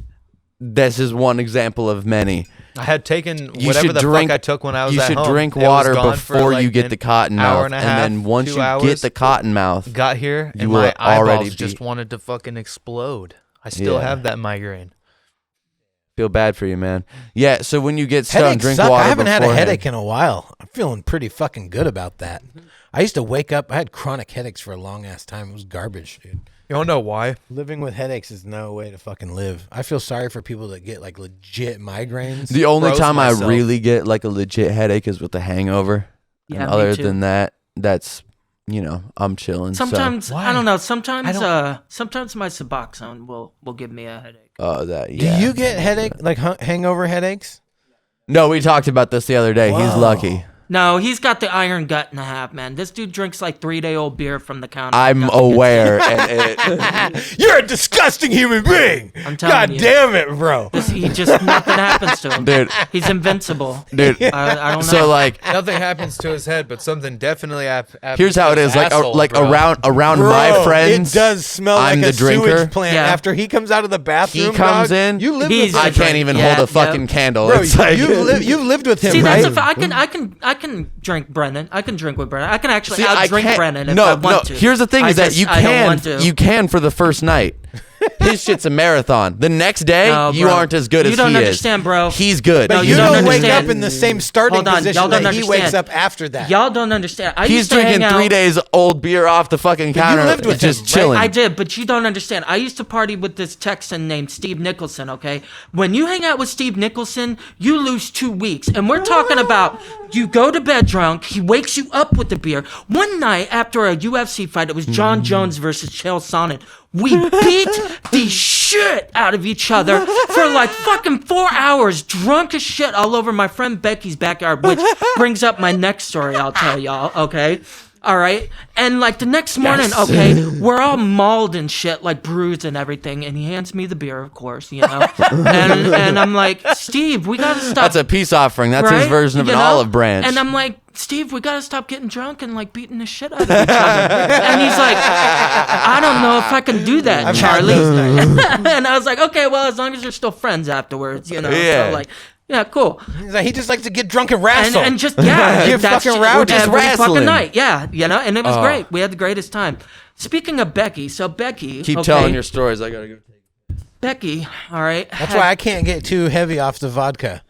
this is one example of many. I had taken You whatever should the drink. fuck I took when I was you at should home. drink It was water gone for, before like, you get an the cotton hour mouth, and a half, then once 2 you hours, get the cotton mouth, got here and you my will already eyeballs just be- wanted to fucking explode. I still Yeah. have that migraine. feel bad for you, man. Yeah. So when you get stoned, Headaches drink suck. water. I haven't had a beforehand. headache in a while. I'm feeling pretty fucking good about that. I used to wake up. I had chronic headaches for a long ass time. It was garbage, dude. You don't know why? Living with headaches is no way to fucking live. I feel sorry for people that get like legit migraines. The only Froze time myself. I really get like a legit headache is with the hangover. Yeah, and me other too. than that, that's I'm chilling. Sometimes Why? I don't know. Sometimes sometimes my Suboxone will give me a headache. So, that Do yeah. you get headache like hangover headaches? No, we talked about this the other day. He's Whoa. lucky. No, he's got the iron gut and a half, man. This dude drinks like 3-day-old beer from the counter. I'm Nothing gets- aware, and it, You're a disgusting human being. I'm telling God you. damn it, bro. He just nothing happens to him. dude, He's invincible. dude. I don't know. So like, Nothing happens to his head, but something definitely happens. here's how it to is. his Like, asshole, like bro. around Bro, my friends, it does smell I'm like the a drinker. sewage plant Yeah. after he comes out of the bathroom. He comes dog. in, You live he's- with I him, can't even Yeah, hold a fucking yep. candle. bro. It's like You've lived with him, See, right? that's I can drink Brennan. I can drink with Brennan. I can actually See, I outdrink can't- Brennan if no, I want to. Here's the thing: I is that just- you I don't want to. can for the first night. His shit's a marathon. The next day, No, you bro. aren't as good You as don't he is. understand, bro. He's good. No, But you you don't don't wake understand. up in the same starting Hold on, position y'all don't that he wakes understand. up after that. Y'all don't understand. I He's used to hang drinking out. 3 days old beer off the fucking counter, lived with just him, right? chilling. I did, but you don't understand. I used to party with this Texan named Steve Nicholson, okay? When you hang out with Steve Nicholson, you lose 2 weeks. And we're talking about you go to bed drunk, he wakes you up with the beer. One night after a UFC fight, it was John Jones versus Chael Sonnen. We beat the shit out of each other for like fucking 4 hours, drunk as shit all over my friend Becky's backyard, which brings up my next story I'll tell y'all, okay? All right. And like the next morning, okay, we're all mauled and shit, like bruised and everything. And he hands me the beer, of course, and I'm like, Steve, we got to stop. That's a peace offering. That's his right? version of an olive branch. And I'm like, Steve, we got to stop getting drunk and like beating the shit out of each other. And he's like, I don't know if I can do that, Charlie. And I was like, okay, well, as long as you're still friends afterwards, Yeah. So like, yeah, cool. He just likes to get drunk and wrestle. And just get fucking rowdy. Just every wrestling. fucking night. Yeah, and it was great. We had the greatest time. Speaking of Becky, so Becky, Keep telling your stories. I gotta go. Becky, all right. That's why I can't get too heavy off the vodka.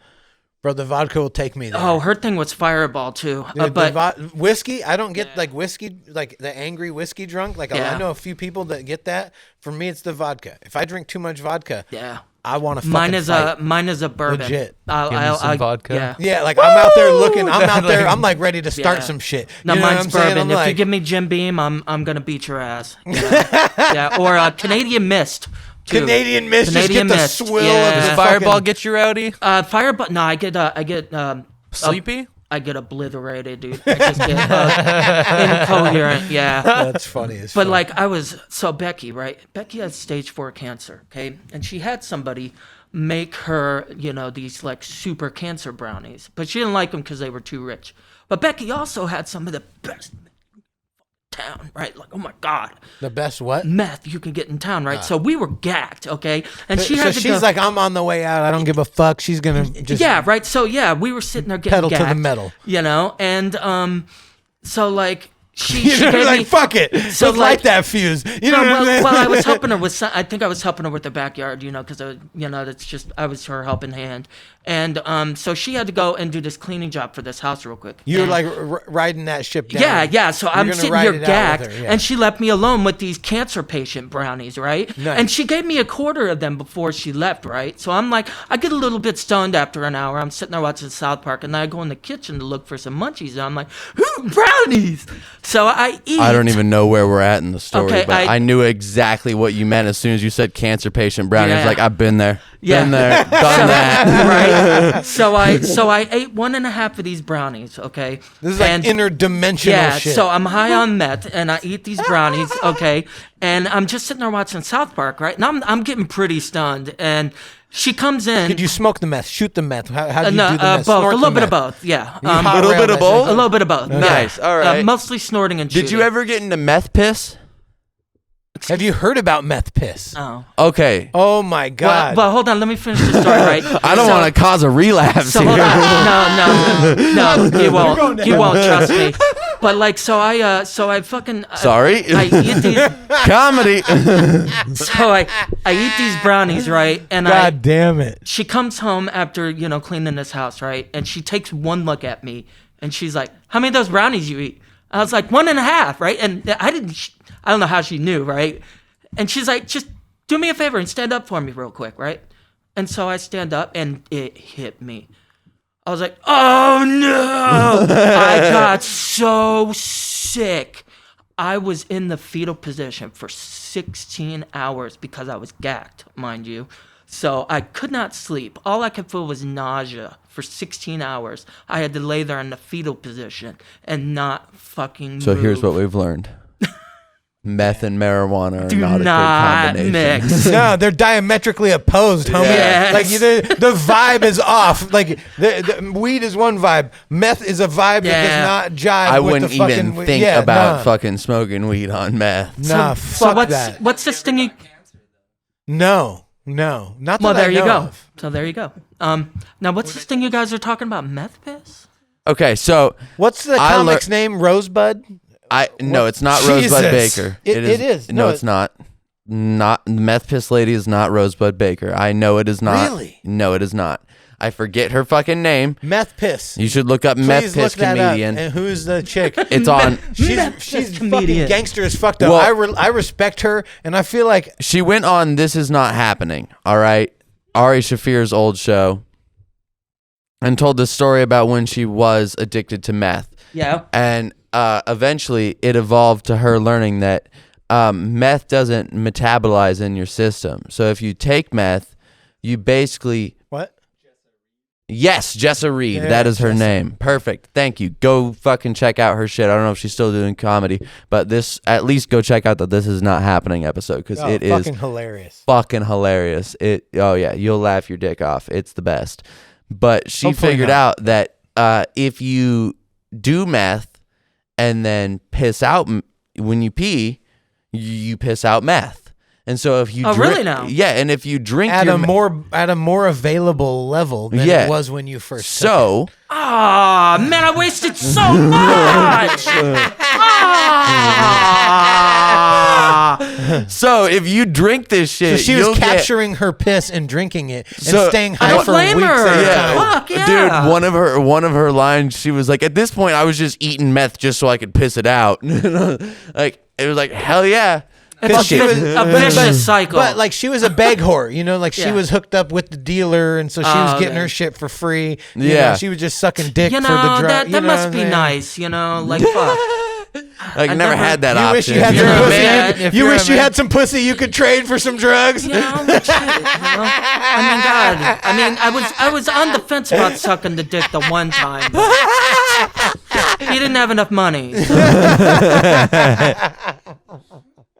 Bro, the vodka will take me there. Oh, her thing was Fireball too. Dude, But whiskey, I don't get like whiskey, like the angry whiskey drunk. Like Yeah. I know a few people that get that. For me, it's the vodka. If I drink too much vodka, yeah, I want to. mine is a bourbon. Legit. I'll some vodka. Yeah. Yeah, like I'm out there looking. I'm out there. I'm like ready to start Yeah. some shit. No, You know what mine's I'm saying? bourbon. I'm If like, you give me Jim Beam, I'm gonna beat your ass. Yeah, or Canadian Mist. Too. Canadian Mist, Canadian just Mist, get the swill yeah. of the Does Fireball fucking- get you rowdy? Fireball. No, I get Sleepy? I get obliterated, dude. I just get incoherent. Yeah. That's funny as But fuck. like Becky, right? Becky has stage 4 cancer, okay? And she had somebody make her, these like super cancer brownies, but she didn't like them because they were too rich. But Becky also had some of the best town, right? Like, oh my God, the best what? meth you can get in town, right? So we were gacked, okay? And she had to she's go, like, I'm on the way out. I don't give a fuck. She's gonna just yeah, right. So yeah, we were sitting there getting pedal to the gacked, metal. and so like she You're gave like, me, fuck it. So, Let's light like- that fuse. You know No, what I'm saying? well, I was helping her with. I think I was helping her with the backyard, because that's just I was her helping hand, and so she had to go and do this cleaning job for this house real quick. You're And- like riding that ship down. yeah. So I'm gonna sitting ride here it out gagged, with her, yeah. and she left me alone with these cancer patient brownies, right? Nice. And she gave me a quarter of them before she left, right? So I'm like, I get a little bit stoned after an hour. I'm sitting there watching South Park, and then I go in the kitchen to look for some munchies, and I'm like, brownies. So I eat. I don't even know where we're at in the story, Okay, but I- I knew exactly what you meant as soon as you said cancer patient brownie. I was Yeah. like, I've been there. Yeah. Been there. Done that. Right. So I ate 1.5 of these brownies. Okay. This is like And- interdimensional Yeah, shit. so I'm high on meth and I eat these brownies, okay, and I'm just sitting there watching South Park, right? And I'm getting pretty stunned, and she comes in. Did you smoke the meth? Shoot the meth? How do you no, do the meth? both, Snort a little the bit of meth? both, yeah. You hot little around bit of that both? shit? A little bit of both. Nice, all right. Mostly snorting and Did shooting. you ever get into meth piss? Have you heard about meth piss? Oh. Okay. Oh my God. Well, hold on. Let me finish the story, right? I don't want to cause a relapse So here. hold on. No, he won't. He won't trust me. But like, so I fucking. Sorry. I eat these. Comedy. So I eat these brownies, right? And God damn it. she comes home after cleaning this house, right? And she takes one look at me, and she's like, "How many of those brownies you eat?" I was like, 1.5, right? And I don't know how she knew, right? And she's like, "Just do me a favor and stand up for me real quick, right?" And so I stand up, and it hit me. I was like, "Oh no!" I got so sick. I was in the fetal position for 16 hours because I was gagged, mind you. So I could not sleep. All I could feel was nausea for 16 hours. I had to lay there in the fetal position and not fucking So move. here's what we've learned. Meth and marijuana are Do not a not good combination. mix. No, they're diametrically opposed, homie. Yes. Like the vibe is off. Like the weed is one vibe, meth is a vibe that Yeah. does not jive. I with wouldn't the fucking even think yeah, about nah. fucking smoking weed on meth. Nah, So fuck what's that. what's this thing you? No, not that Well, there I you know go. of. So there you go. Now what's this thing you guys are talking about? Meth piss? Okay, so What's the I comic's name? Rosebud. no, it's not Jesus. Rosebud Baker. It is. No, No, it's not. Not meth piss lady is not Rosebud Baker. I know it is not. Really? No, it is not. I forget her fucking name. Meth piss. You should look up Please meth look piss that comedian. up. And who's the chick? It's on. She's piss fucking comedian. gangster as fuck though. Well- I respect her, and I feel like She went on This Is Not Happening. All right, Ari Shafir's old show, and told the story about when she was addicted to meth. Yeah. And eventually it evolved to her learning that meth doesn't metabolize in your system. So if you take meth, you basically what? Yes, Jessa Reed. Yeah, that is her Jessa. name. Perfect. Thank you. Go fucking check out her shit. I don't know if she's still doing comedy, but at least go check out the This Is Not Happening episode because it is fucking hilarious. fucking hilarious. Oh yeah, you'll laugh your dick off. It's the best. But she Hopefully figured not. out that if you do meth and then piss out when you pee, you piss out meth. And so if you really now? Yeah, and if you drink At your a more available level than it was when you first took it. so Ah, man, I wasted so much. so if you drink this shit, So she you'll was get- capturing her piss and drinking it and So- staying I high don't for blame weeks her. at a Yeah. time. Fuck yeah. Dude, one of her lines, she was like, at this point, I was just eating meth just so I could piss it out. Like, it was like, hell yeah. It's she a, was- a vicious cycle. But like she was a bag whore, like she Yeah. was hooked up with the dealer, and so she was getting okay. her shit for free. You Yeah. know, she was just sucking dick you for the know, drug. that you know must what be I'm saying? nice, like fuck. Like, I never never- had that You option. wish you had If some you're a pussy. man- man- You wish you had some pussy you could trade for some drugs. Shit, I mean, God. I mean, I was on the fence about sucking the dick the one time. But he didn't have enough money.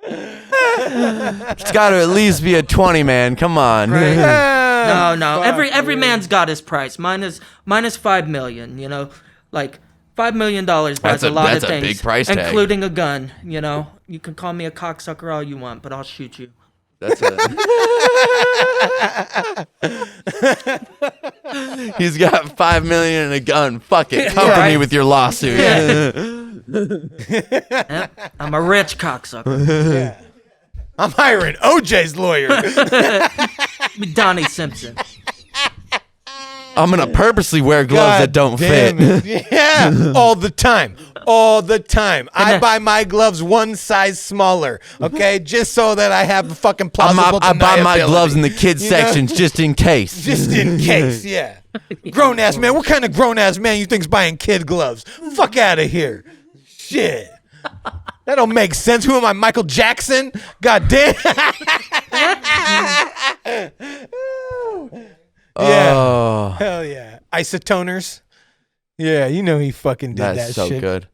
It's got to at least be a 20, man. Come on. No. Every man's got his price. Mine is $5 million. Like $5 million buys That's a lot that's of a things, big price tag. including a gun. You can call me a cocksucker all you want, but I'll shoot you. That's it. He's got $5 million and a gun. Fuck it. Come to me with your lawsuit. Yep, I'm a rich cocksucker. I'm hiring OJ's lawyer. Donnie Simpson. I'm gonna purposely wear gloves that don't fit. Yeah, all the time. I buy my gloves one size smaller, okay, just so that I have a fucking plausible I buy my deniability. gloves in the kids You know? sections just in case. Just in case, yeah. Grown ass man. What kind of grown ass man you think's buying kid gloves? Fuck out of here. Shit. That don't make sense. Who am I, Michael Jackson? God damn. Yeah. Oh, Hell yeah. Isotoners. Yeah, he fucking did that's that so shit. good.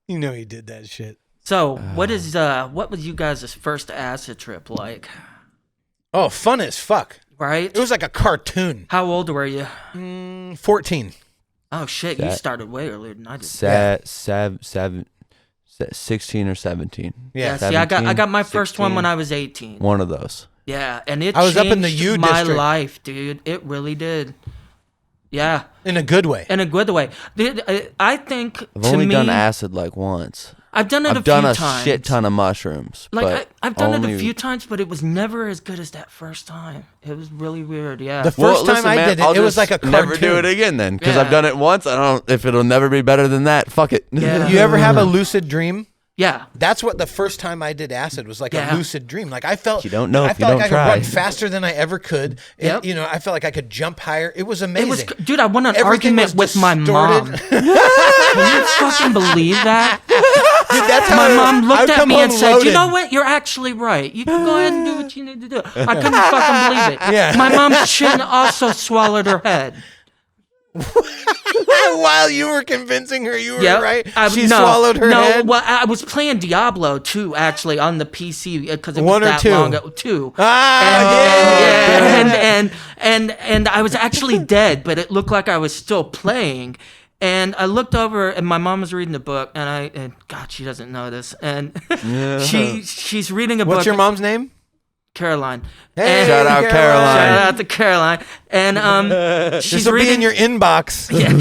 He did that shit. So, what was you guys' first acid trip like? Oh, fun as fuck. Right? It was like a cartoon. How old were you? 14. Oh shit, you started way earlier than I did. 16 or 17. Yeah. See, I got 17, my first one 16. when I was 18. One of those. Yeah, and it I was up in the changed U my district. life, dude. It really did. Yeah, In a good way. in a good way. Dude, I think I've to only me, done acid like once. I've done it I've done few a times. shit ton of mushrooms. Like but I've done it only- a few times, but it was never as good as that first time. It was really weird. Yeah. The Well, first time listen, I man, did it, I'll it was just like a cartoon. never do it again then, because Yeah. I've done it once. I don't. If it'll never be better than that, fuck it. Yeah. You ever have a lucid dream? yeah. That's what the first time I did acid was like Yeah. a lucid dream. Like I felt You don't know I if you felt don't like I try. could run faster than I ever could. Yep. I felt like I could jump higher. It was It amazing. was, dude. I won an Everything argument was with my mom. distorted. Can you fucking believe that? Dude, that's how My mom looked I'd at come me and home said, "You loaded. know what? You're actually right. You can go ahead and do what you need to do." I couldn't fucking believe it. Yeah. My mom's chin also swallowed her head. While you were convincing her you were Yep. right, she no, swallowed her no, head. well, I was playing Diablo 2 actually on the PC because it was One or that two? long ago. 2. Yeah. And I was actually dead, but it looked like I was still playing. And I looked over, and my mom was reading a book, and God, she doesn't know this, and she's reading a book. What's your mom's name? Caroline. Hey, And- Shout out Caroline. Shout out to Caroline. And This she's will be reading in your inbox. yeah,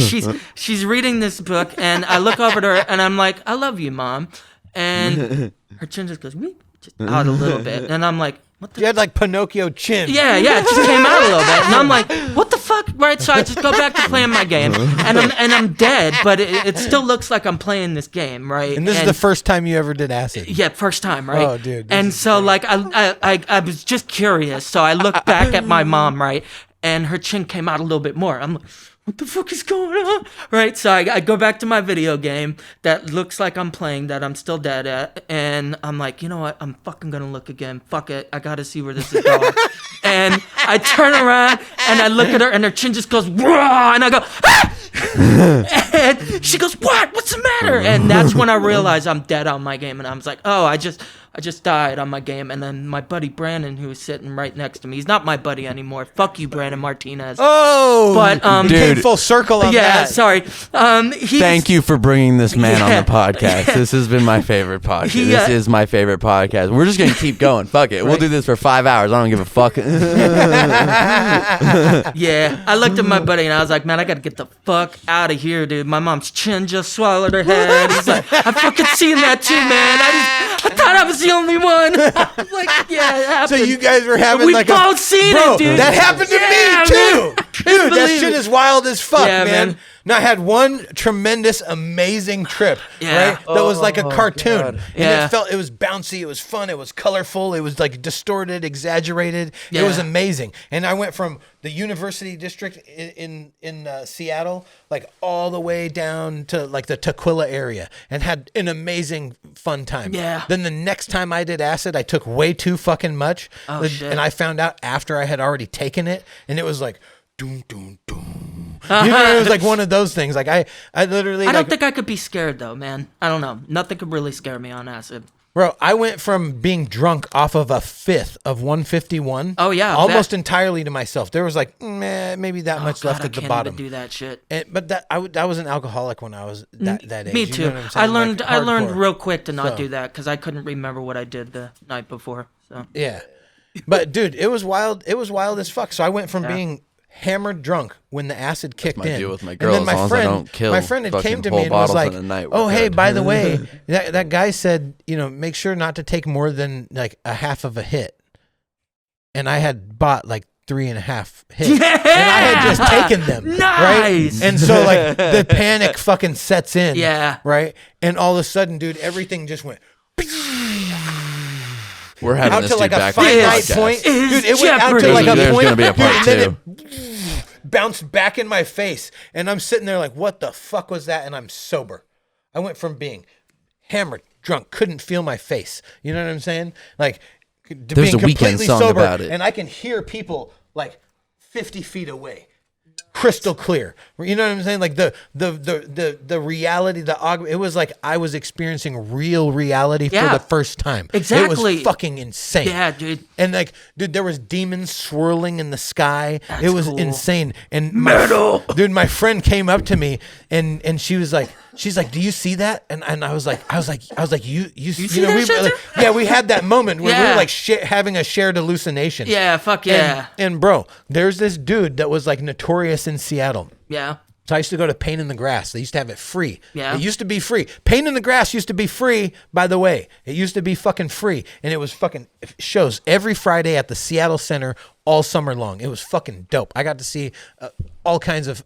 she's reading this book, and I look over to her, and I'm like, "I love you, Mom," and her chin just goes just out a little bit, and I'm like, "What the?" You had like Pinocchio chin. Yeah, it just came out a little bit, and I'm like, "What the fuck?" Right, so I just go back to playing my game, and I'm dead, but it still looks like I'm playing this game, right? And this is the first time you ever did acid. Yeah, first time, right? Oh, dude, this And is so, like, I was just curious. So I looked back at my mom, right? and her chin came out a little bit more. I'm like, what the fuck is going on? Right? So I go back to my video game that looks like I'm playing, that I'm still dead at. And I'm like, you know what? I'm fucking going to look again. Fuck it. I got to see where this is going. And I turn around and I look at her and her chin just goes, Wah! And I go, ah! And she goes, what's the matter? And that's when I realized I'm dead on my game. And I was like, oh, I just died on my game. And then my buddy Brandon, who was sitting right next to me, he's not my buddy anymore. Fuck you, Brandon Martinez. Oh, but you came full circle on yeah, that. sorry. Thank you for bringing this man on the podcast. This has been my favorite podcast. This is my favorite podcast. We're just gonna keep going. Fuck it. We'll do this for 5 hours. I don't give a fuck. Yeah, I looked at my buddy and I was like, man, I gotta get the fuck out of here, dude. My mom's chin just swallowed her head. He's like, I fucking seen that too, man. I thought I was the only one. I was like, yeah, it happened. So you guys were having We've like both seen it, dude. That happened to me too. Dude, that believe shit it. is wild as fuck, Yeah, man. Now I had one tremendous, amazing trip, Yeah. right? That was like a cartoon. God. And Yeah. it was bouncy, it was fun, it was colorful, it was like distorted, exaggerated. It Yeah. was amazing. And I went from the University District in Seattle, like all the way down to like the Tukwila area, and had an amazing fun time. Yeah. Then the next time I did acid, I took way too fucking much. Oh, shit. And I found out after I had already taken it, and it was like, doom, doom, doom. You know, it was like one of those things. Like I literally. I don't like, think I could be scared though, man. I don't know. Nothing could really scare me on acid. Bro, I went from being drunk off of a fifth of 151. Oh, yeah, almost entirely to myself. There was like maybe that much God, left at the I bottom. can't even do that shit. But I was an alcoholic when I was that age. Me you too. know what I'm saying? I learned hardcore. real quick to not So. do that because I couldn't remember what I did the night before. So Yeah, but dude, it was wild. It was wild as fuck. So I went from being hammered drunk when the acid kicked my in. deal with my And girls, then as long as I don't kill my friend had fucking came to whole me and was bottles like, in a night, we're "Oh, hey, good." by the way, that guy said, make sure not to take more than like a half of a hit." And I had bought like 3.5 hits, and I had just taken them. Nice. Right? And so like the panic fucking sets in. Yeah. Right. And all of a sudden, dude, everything just went We're having out this to dude like a back on the finite podcast. point. Is Dude, it went out to Jeopardy. like a There's point. gonna be a dude, part and then two. it bounced back in my face. And I'm sitting there like, what the fuck was that? And I'm sober. I went from being hammered, drunk, couldn't feel my face. You know what I'm saying? Like to There's being a Weeknd completely song sober. about it. And I can hear people like 50 feet away. Crystal clear. You know what I'm saying? Like the reality, it was like I was experiencing real reality for Yeah. the first time. It Exactly. was fucking insane. yeah, dude. And like, dude, there was demons swirling in the sky. It was cool. insane. And my friend came up to me and she's like, "Do you see that?" And I was like, you see know, that we shit like, too? yeah, we had that moment where we Yeah. were like having a shared hallucination. Yeah, fuck yeah. And bro, there's this dude that was like notorious in Seattle. Yeah. So I used to go to Pain in the Grass. They used to have it free. Yeah. It used to be free. Pain in the Grass used to be free, by the way. It used to be fucking free. And it was fucking shows every Friday at the Seattle Center all summer long. It was fucking dope. I got to see all kinds of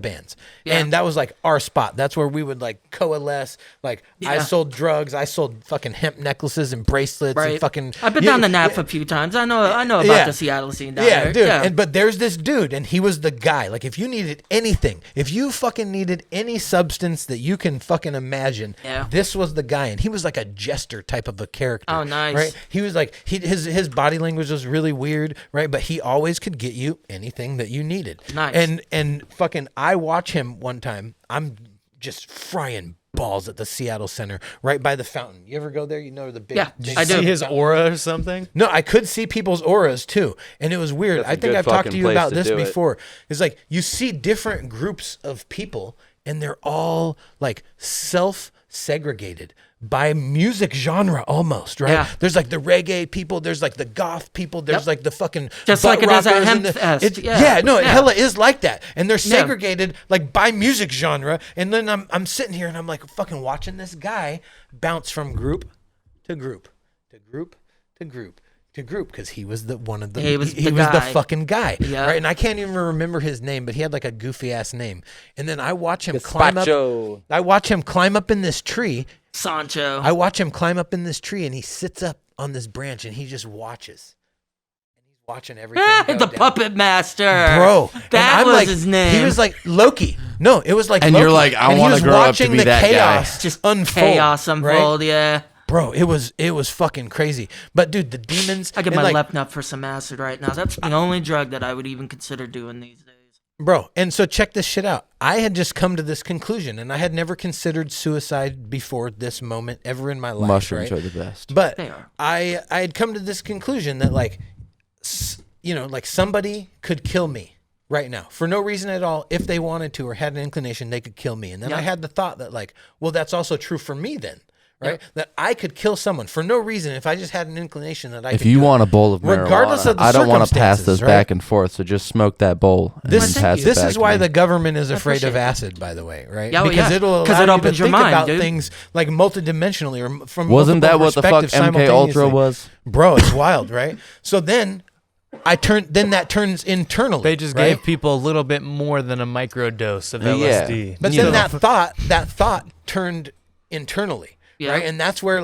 bands. Yeah. And that was like our spot. That's where we would like coalesce. Like I Yeah. sold drugs. I sold fucking hemp necklaces and bracelets and Right. fucking. I've been down the NAP a few times. I know about Yeah. the Seattle scene down Yeah, there. dude. Yeah. But there's this dude, and he was the guy. Like, if you needed anything, if you fucking needed any substance that you can fucking imagine, Yeah. this was the guy. And he was like a jester type of a character. Oh, nice. Right? He was like, his body language was really weird, right? But he always could get you anything that you needed. Nice. And fucking, I watch him one time. I'm just frying balls at the Seattle Center, right by the fountain. You ever go there? You know the big. Yeah, big I do. See his aura or something? No, I could see people's auras too. And it was weird. That's a I think good I've talked fucking to you place about to this do it. before. It's like you see different groups of people and they're all like self-segregated by music genre almost, right? Yeah. There's like the reggae people, there's like the goth people, there's Yep. like the fucking Just butt like it is at rockers and Hemp Fest. it Yeah. hella is like that. And they're segregated like by music genre. And then I'm sitting here and I'm like fucking watching this guy bounce from group to group to group to group to group because he was the one of the He was the was the guy. fucking guy, Yeah. right? And I can't even remember his name, but he had like a goofy ass name. And then I watch him climb up. Gazpacho. I watch him climb up in this tree. Sancho. I watch him climb up in this tree, and he sits up on this branch, and he just watches. And he's watching everything go The down. Puppet Master. Bro, and That I'm was like, his name. He was like Loki. No, it was like And Loki. you're like, I And he wanna was grow up to watching be the that guy. chaos just unfold, chaos unfold, right? yeah. Bro, it was fucking crazy. But dude, the demons. I get and, my like, left nut for some acid right now. That's the only drug that I would even consider doing these days. Bro, and so check this shit out. I had just come to this conclusion, and I had never considered suicide before this moment ever in my life. Mushrooms right? are the best. But They are. I had come to this conclusion that like, like somebody could kill me right now for no reason at all. If they wanted to or had an inclination, they could kill me. And then I had the thought that like, well, that's also true for me then. Right, that I could kill someone for no reason if I just had an inclination that I. If could you do want it. a bowl of marijuana, Regardless of the I don't want to pass circumstances, this right? back and forth. So just smoke that bowl. And This, then pass it this back is to why me. the government is afraid of appreciate it. acid, by the way, right? Yeah, well, because yeah. it'll 'Cause allow it you opens to your think mind, about dude. things like multidimensionally or from Wasn't that multiple what the fuck perspectives MK Ultra simultaneously. was? Bro, it's wild, right? So then that turns internally. They just right? gave people a little bit more than a microdose of Yeah. LSD. But then that thought turned internally. Yeah. Right. And that's where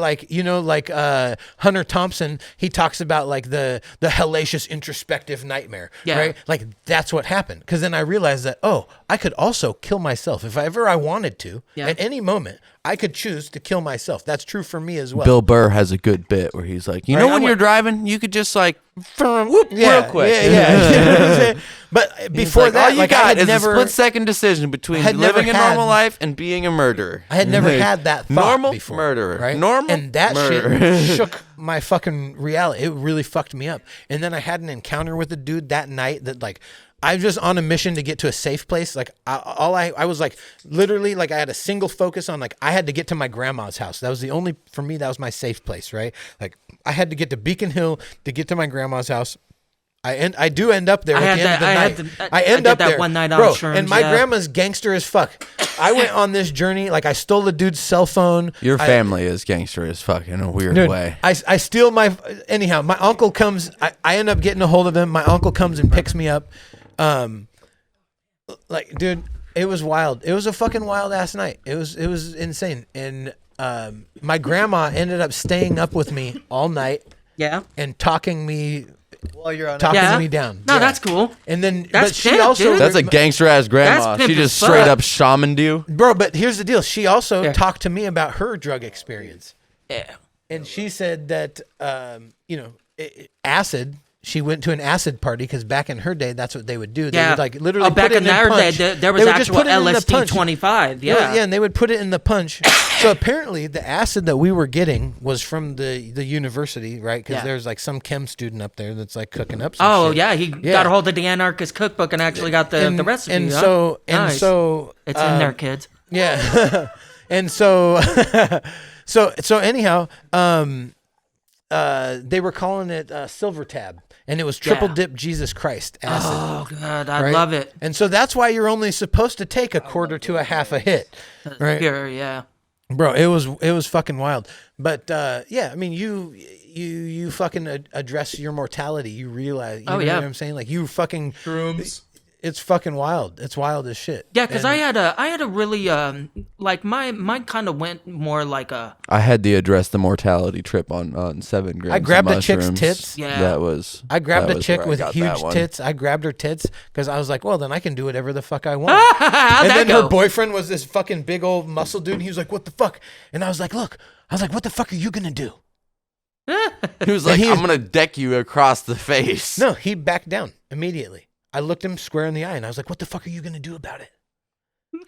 Hunter Thompson, he talks about like the hellacious introspective nightmare. Yeah. Right. Like that's what happened. Because then I realized that, I could also kill myself if ever I wanted to. Yeah. At any moment, I could choose to kill myself. That's true for me as well. Bill Burr has a good bit where he's like, you know, Right, when I you're went- driving, you could just like, whoop, Yeah, real quick. Yeah. You know what I'm saying? But before Like, that, all you like, I got had is never. a split-second decision between had never living a had- normal life and being a murderer. I had never had that thought normal before. murderer, right? normal and that murderer. shit shook my fucking reality. It really fucked me up. And then I had an encounter with a dude that night that like I was just on a mission to get to a safe place. Like I was like literally like I had a single focus on like I had to get to my grandma's house. That was the only for me that was my safe place, right? Like I had to get to Beacon Hill to get to my grandma's house. I do end up there at the end of the night. I end did up that there, one night on bro. shrooms, And my yeah. grandma's gangster as fuck. I went on this journey. Like I stole the dude's cell phone. Your I- family is gangster as fuck in a weird Dude, way. I steal anyhow, my uncle comes, I end up getting a hold of him. My uncle comes and picks me up. Like, dude, it was wild. It was a fucking wild ass night. It was insane. And my grandma ended up staying up with me all night Yeah. and talking me Yeah. down. No, Yeah. that's cool. And then, That's but she pimp, also, dude. That's a gangster ass grandma. That's pimp She just as straight fuck. up shamaned you. bro, but here's the deal. She also Yeah. talked to me about her drug experience. Yeah. And she said that, acid. She went to an acid party because back in her day, that's what they would do. They Yeah. would like literally back put it in in their day, punch. there was They would just actual put it in the LSD punch. 25. Yeah, Yeah. yeah, and they would put it in the punch. So apparently, the acid that we were getting was from the university, right? Because Yeah. there's like some chem student up there that's like cooking up. Some Oh shit. yeah, he Yeah. got a hold of the Anarchist Cookbook and actually got the recipe. And huh? so Nice. It's in there, kids. Yeah. And so so anyhow, they were calling it Silver Tab, and it was triple Yeah. dip Jesus Christ acid. Oh god, I right? love it. And so that's why you're only supposed to take a quarter to a half a hit, right? Pure, yeah. Bro, it was fucking wild. But yeah, I mean, you fucking address your mortality. You realize, you know yeah. what I'm saying? Like you fucking Shrooms. It's fucking wild. It's wild as shit. Yeah, because And- I had a really like mine kind of went more like a I had the address the mortality trip on 7 grams. I grabbed of a chick's mushrooms. tits. Yeah. That was. I grabbed that a was chick where I with got huge that one. tits. I grabbed her tits because I was like, well, then I can do whatever the fuck I want. How'd And that then go? her boyfriend was this fucking big old muscle dude. And he was like, what the fuck? And I was like, look, what the fuck are you going to do? He was like, he- I'm gonna deck you across the face. No, he backed down immediately. I looked him square in the eye and I was like, what the fuck are you going to do about it?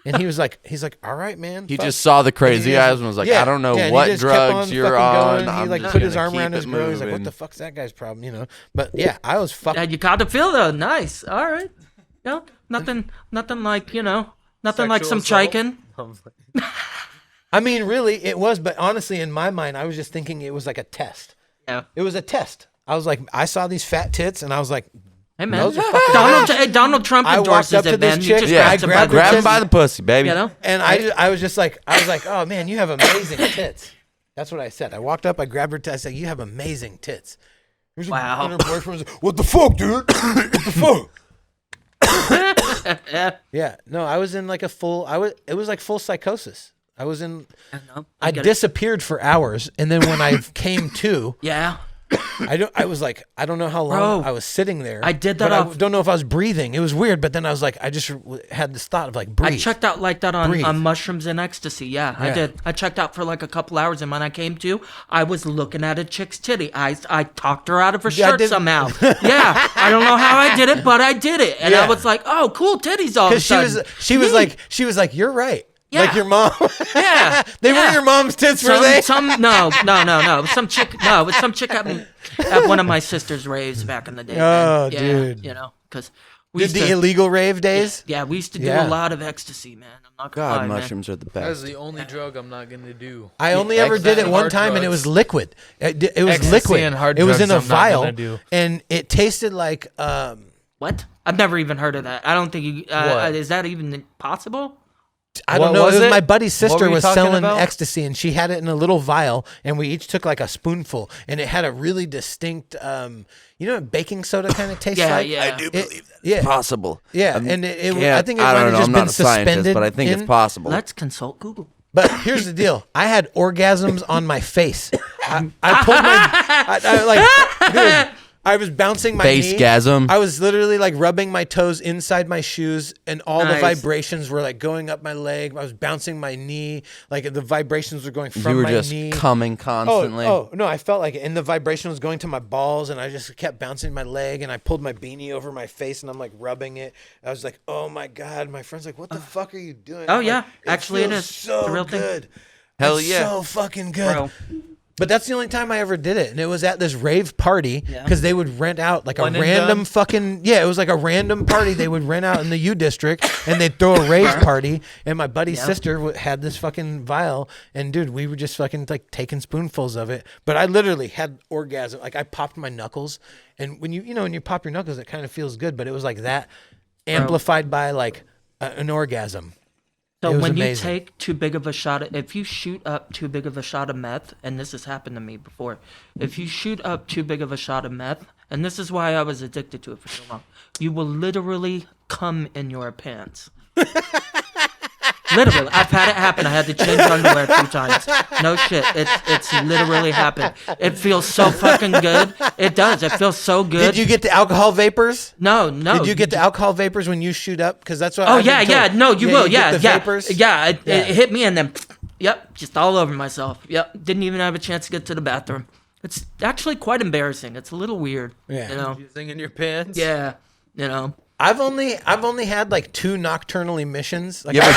And he's like, all right, man. He fuck." just saw the And crazy he just- eyes and was like, yeah, I don't know yeah, and he what just kept drugs on you're fucking on. going. He I'm like just put his gonna arm keep around it his girl. He's like, what moving. the fuck's that guy's problem? You know? But yeah, I was fucking. Yeah, you caught the feel though. Nice. All right. No, nothing like nothing like some chicken. I mean, really, it was. But honestly, in my mind, I was just thinking it was like a test. Yeah. It was a test. I was like, I saw these fat tits, and I was like, Hey man, Those are fucking Donald Trump I walked endorses up to it, this man. chick, You just Yeah, I grab grabbed her grab him tits. by the pussy, baby. You know? and I was like, oh man, you have amazing tits. That's what I said. I walked up, I grabbed her tits. I said, you have amazing tits. Wow. And her boyfriend was like, what the fuck, dude? What the fuck? Yeah, no, I was in like it was like full psychosis. I was in, I get it. disappeared for hours. And then when I came to, Yeah. I was like, I don't know how long Bro, I was sitting there. I did that but I off- don't know if I was breathing. It was weird, but then I was like, I just had this thought of like, breathe. I checked out like that Breathe. on mushrooms and ecstasy. Yeah, I Yeah. did. I checked out for like a couple hours, and when I came to, I was looking at a chick's titty. I talked her out of her Yeah, I shirt did- somehow. Yeah, I don't know how I did it, but I did it, and Yeah. I was like, oh, cool titties all of a Because sudden. she was Neat. like, you're right. Yeah. Like your mom. Yeah, They yeah. were your mom's tits, were they? No. It was some chick. No, it was some chick at one of my sister's raves back in the day. Oh, man. Yeah, dude. you know, because we Did used the to, illegal rave days? yeah, we used to do Yeah. a lot of ecstasy, man. I'm not gonna God, lie, man. mushrooms are the That is best. the only drug I'm not gonna do. I only ever did it Ecstasy, one hard time, and it was drugs. liquid. It was Ecstasy liquid. and hard it was in drugs a I'm not vial, gonna do. and it tasted like. What? I've never even heard of that. I don't think you. What? Is that even possible? I don't What know. was It was it? my buddy's What were sister you was talking selling about? ecstasy, and she had it in a little vial, and we each took like a spoonful, and it had a really distinct, you know, what baking soda kind of tastes Yeah, like. yeah. I do believe that. Yeah, Possible. yeah, I'm- and I can't- think it I might don't have know. just I'm been not a scientist, suspended. but I think it's in- possible. Let's consult Google. But here's the deal: I had orgasms on my face. I pulled my, I like, dude, I was bouncing my knee. Face-gasm. I was literally like rubbing my toes inside my shoes, and all the Nice. vibrations were like going up my leg. I was bouncing my knee, like the vibrations were going from You were my just knee. coming constantly. Oh no! I felt like it, and the vibration was going to my balls, and I just kept bouncing my leg, and I pulled my beanie over my face, and I'm like rubbing it. I was like, "Oh my god!" My friend's like, "What the fuck are you doing?" Oh, I'm yeah. like, Actually, it feels is. so It's a real thing. good. Hell It's yeah. so fucking good. Bro. But that's the only time I ever did it, and it was at this rave party Yeah. because they would rent out like a One and random done? fucking it was like a random party they would rent out in the U district, and they'd throw a rave party. And my buddy's Yeah. sister had this fucking vial, and dude, we were just fucking like taking spoonfuls of it. But I literally had orgasm, like I popped my knuckles, and when when you pop your knuckles, it kind of feels good, but it was like that amplified by like an orgasm. So It was when you amazing. take too big of a shot, if you shoot up too big of a shot of meth, and this has happened to me before, if you shoot up too big of a shot of meth, and this is why I was addicted to it for so long, you will literally come in your pants. Literally, I've had it happen. I had to change underwear 2 times. No shit, it's literally happened. It feels so fucking good. It does. It feels so good. Did you get the alcohol vapors? No. Did you get the alcohol vapors when you shoot up? Because that's what. Oh I've been yeah. told. No, you will. get Yeah, the yeah. Vapors? Yeah, it Yeah. hit me and then, yep, just all over myself. Yep, didn't even have a chance to get to the bathroom. It's actually quite embarrassing. It's a little weird. Yeah. You know. Using in your pants. Yeah. You know. I've only had like 2 nocturnal emissions. Like You ever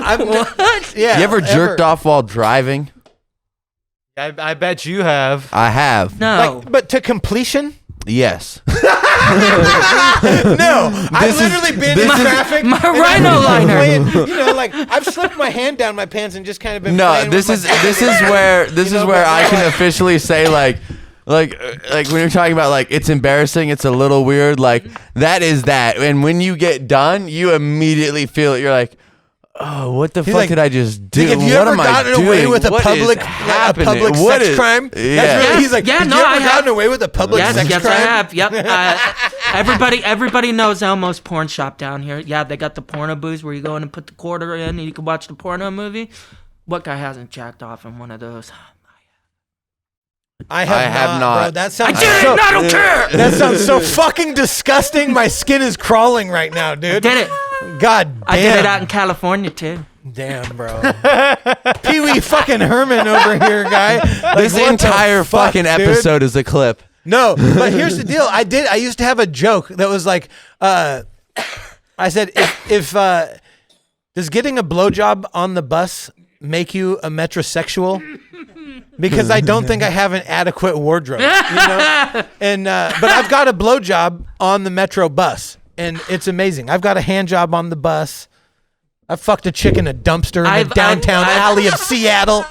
I've jerked, I've, yeah. you ever jerked off while driving? I bet you have. I have. No. Like, but to completion? Yes. No, I've literally been in this is- traffic. my and rhino I've been liner. playing, like I've slipped my hand down my pants and just kind of been. No, playing this with is my this is where You know, but I can like- officially say like when you're talking about like it's embarrassing, it's a little weird. Like that is that, and when you get done, you immediately feel it. You're like, oh, what the fuck like- did I just do? Like, have you what ever am I gotten doing? away with a What is public happening? sex What is- crime? Yeah. That's really, he's like, Yeah, have no, you I ever have. gotten away with a public Yes, sex yes, crime? I have. Yep. Everybody knows Elmo's Porn Shop down here. Yeah, they got the porno booths where you go in and put the quarter in and you can watch the porno movie. What guy hasn't jacked off in one of those? I have not. Bro, that sounds I did so, it. I don't care. That sounds so fucking disgusting. My skin is crawling right now, dude. Did it? God damn. I did it out in California too. Damn, bro. Pee Wee fucking Herman over here, guy. Like, This what the entire fuck, fucking dude? episode is a clip. No, but here's the deal. I used to have a joke that was like, I said, if does getting a blowjob on the bus make you a metrosexual? Because I don't think I have an adequate wardrobe, you know? And but I've got a blowjob on the metro bus, and it's amazing. I've got a hand job on the bus. I fucked a chick in a dumpster in the downtown alley of Seattle.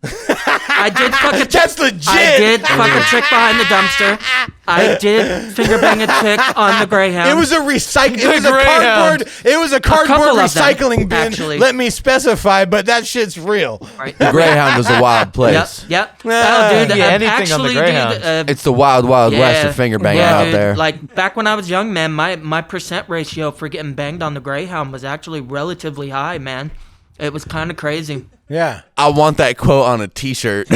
I did fuck a chick. That's legit. I did fuck a chick behind the dumpster. I did finger bang a chick on the Greyhound. It was a recycle. It was a Greyhound. cardboard. It was a cardboard couple of them, recycling bin. actually. Let me specify, but that shit's real. right. The Greyhound is a wild place. Yep. Ah, Oh, dude, yeah, anything on the actually, Greyhound. dude, It's the wild, wild west of finger banging out dude, there. Like back when I was young, man, my percent ratio for getting banged on the Greyhound was actually relatively high, man. It was kind of crazy. Yeah. I want that quote on a T-shirt.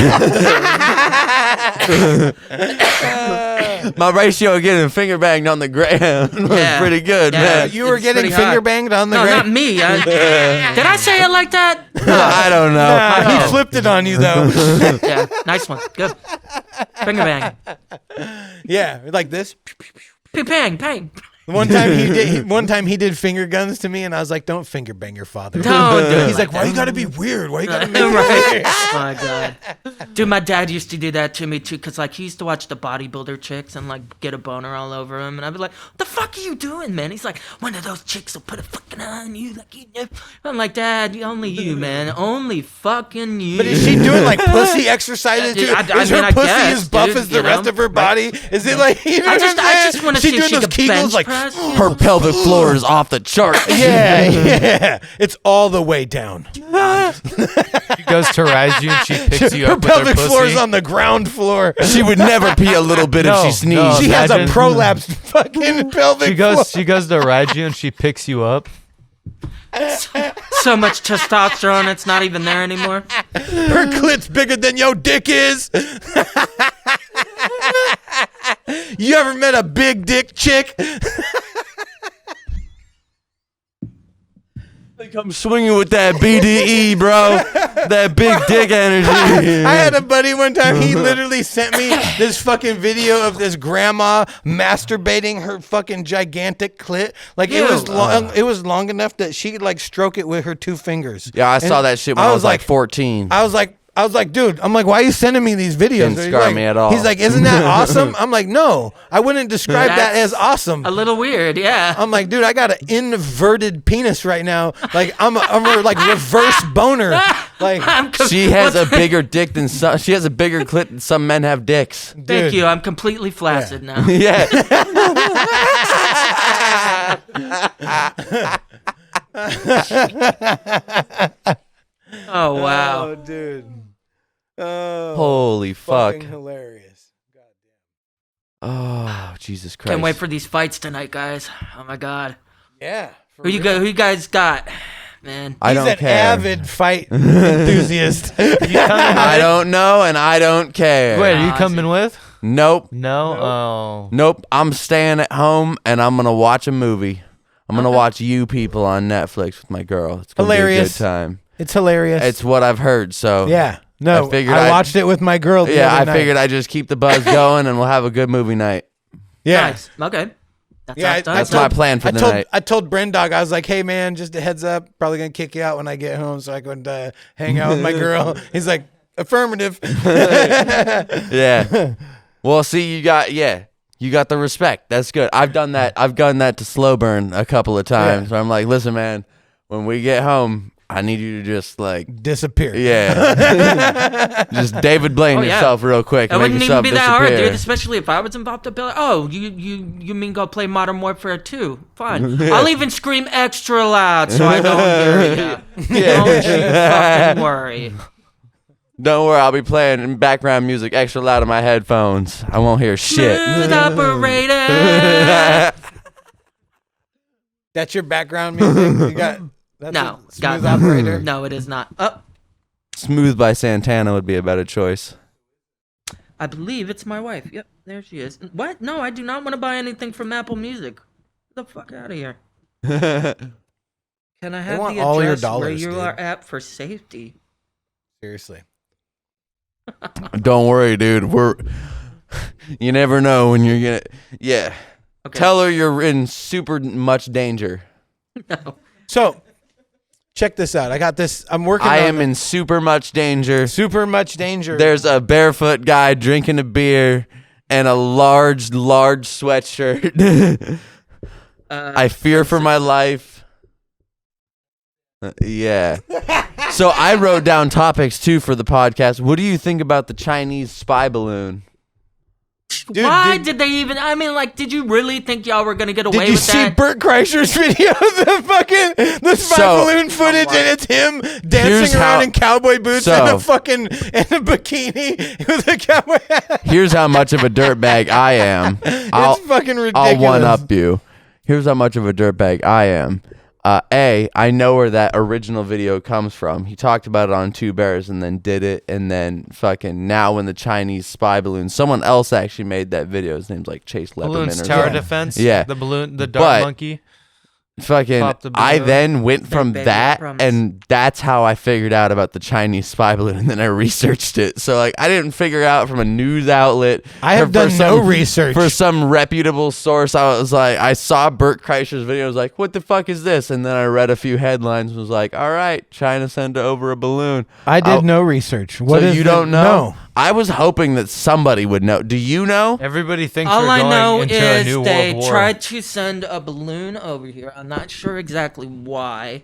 My ratio of getting finger banged on the ground was Yeah. pretty good, Yeah. man. You were It's getting pretty finger hot. banged on the No, ground. not me. Did I say it like that? I don't know. Nah, he flipped it on you though. Yeah, nice one. Good. Finger bang. Yeah, like this. Bang, bang. One time he did finger guns to me, and I was like, "Don't finger bang your father." Don't do it He's like, "Why that. you gotta be weird? Why you gotta make Right. it weird?" Oh my god, dude, my dad used to do that to me too, cause like he used to watch the bodybuilder chicks and like get a boner all over him, and I'd be like, "What the fuck are you doing, man?" He's like, "One of those chicks will put a fucking on you, like you know." I'm like, "Dad, only you, man, only fucking you." But is she doing like pussy exercises too? I Is mean, her I pussy guess, as buff dude, as the you know? rest of her body? Is it like? You know I what I'm saying? just want to She see if doing she those can bench Kegels like. press. Her pelvic floor is off the chart. Yeah, it's all the way down. She goes to ride you and she picks you Her up with her pelvic floor is pussy. on the ground floor. She would never pee a little bit No, if she sneezed. no. She has a Imagine- prolapsed fucking pelvic floor. She goes to ride you and she picks you up. So much testosterone, it's not even there anymore. Her clit's bigger than your dick is. You ever met a big dick chick? Come swinging with that BDE, bro. That big dick energy. I had a buddy one time. He literally sent me this fucking video of this grandma masturbating her fucking gigantic clit. Like it was long. It was long enough that she could like stroke it with her 2 fingers. Yeah, I saw And that shit when I was like 14. I was like, dude, I'm like, why are you sending me these videos? Didn't He's scar like- me at all. He's like, isn't that awesome? I'm like, no, I wouldn't describe that That's as awesome. A little weird, yeah. I'm like, dude, I got an inverted penis right now. Like I'm a like reverse boner. Like, She has a bigger dick than some. She has a bigger clit than some men have dicks. Thank dude. you. I'm completely flaccid now. Yeah. Oh wow. Oh, dude. Oh, Holy fuck. fucking hilarious. Oh, Jesus Christ. Can't wait for these fights tonight, guys. Oh my god. Yeah. Who you guys got? Man. I He's don't an care. avid fight enthusiast. I don't know and I don't care. Wait, are you coming with? Nope. No. Oh. Nope. I'm staying at home and I'm going to watch a movie. I'm going to watch You People on Netflix with my girl. It's going to be a good Hilarious. time. It's hilarious. It's what I've heard, so. yeah. No, I figured I I'd- watched it with my girl. The Yeah, other I night. figured I'd just keep the buzz going and we'll have a good movie night. Yeah. Nice. Okay. That Yeah, sounds That's done. my plan for the told, night. I told Brendog, I was like, hey, man, just a heads up, probably going to kick you out when I get home so I can hang out with my girl. He's like, affirmative. Yeah. Well, see, you got the respect. That's good. I've done that. I've done that to Slow Burn a couple of times. Yeah. Where I'm like, listen, man, when we get home, I need you to just like, Disappear. yeah, just David Blaine Oh, yeah. yourself real quick. It And make wouldn't even yourself be that hard, disappear. dude. Especially if I was involved. I'd be like, oh, you mean go play Modern Warfare 2? Fine. I'll even scream extra loud so I don't hear you. Don't you fucking worry. Don't worry, I'll be playing background music extra loud in my headphones. I won't hear shit. Smooth operator. That's your background music? You got, that's No, a got smooth operator? No, it is not. Oh, Smooth by Santana would be a better choice. I believe it's my wife. Yep, there she is. What? No, I do not want to buy anything from Apple Music. Get the fuck out of here. Can I have want the all your address where dollars, you dude. are at for safety? Seriously. Don't worry, dude. You never know when you're gonna. Yeah. Okay. Tell her you're in super much danger. No. So, check this out. I got this. I'm working I on am in super much danger. super much danger. There's a barefoot guy drinking a beer and a large sweatshirt. I fear for my life. Yeah. So I wrote down topics too for the podcast. What do you think about the Chinese spy balloon? Dude, Why did they even? I mean, like, did you really think y'all were gonna get away Did you with see that? Bert Kreischer's video of the spy So- balloon footage, and it's him Here's dancing around how- in cowboy boots So- and a fucking and a bikini with a cowboy hat? Here's how much of a dirtbag I am. It's fucking ridiculous. I'll one up you. Here's how much of a dirtbag I am. I know where that original video comes from. He talked about it on Two Bears and then did it, and then fucking now when the Chinese spy balloon, someone else actually made that video. His name's like Chase Lepperman Balloons or tower something. defense. Yeah. The balloon, the dart monkey. Fucking, I then went from Big that, Abrams. and that's how I figured out about the Chinese spy balloon, and then I researched it. So like, I didn't figure out from a news outlet. I have or done for no some- research. for some reputable source. I was like, I saw Bert Kreischer's video. I was like, what the fuck is this? And then I read a few headlines. And was like, all right, China sent over a balloon. I did no research. What So is you the- don't know? No. I was hoping that somebody would know. Do you know? Everybody thinks All we're I going know into a is new they world war. tried to send a balloon over here. I'm not sure exactly why.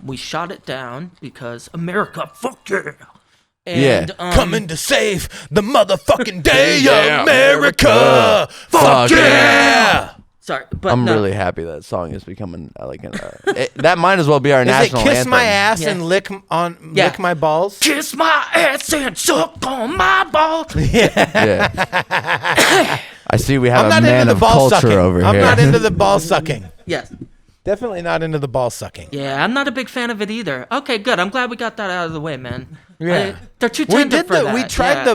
We shot it down because America, fuck yeah. And, Coming to save the motherfucking day, Yeah, America. Fuck yeah. Sorry, but I'm no. really happy that song is becoming like that might as well be our Is it national kiss anthem. my ass Yeah. and lick Yeah. lick my balls? Kiss my ass and suck on my balls. Yeah. I see we have I'm a not man into the of ball culture sucking. over I'm here. not into the ball sucking. Yes. Definitely not into the ball sucking. Yeah, I'm not a big fan of it either. Okay, good. I'm glad we got that out of the way, man. Yeah. They're too We tender did for that. we tried yeah.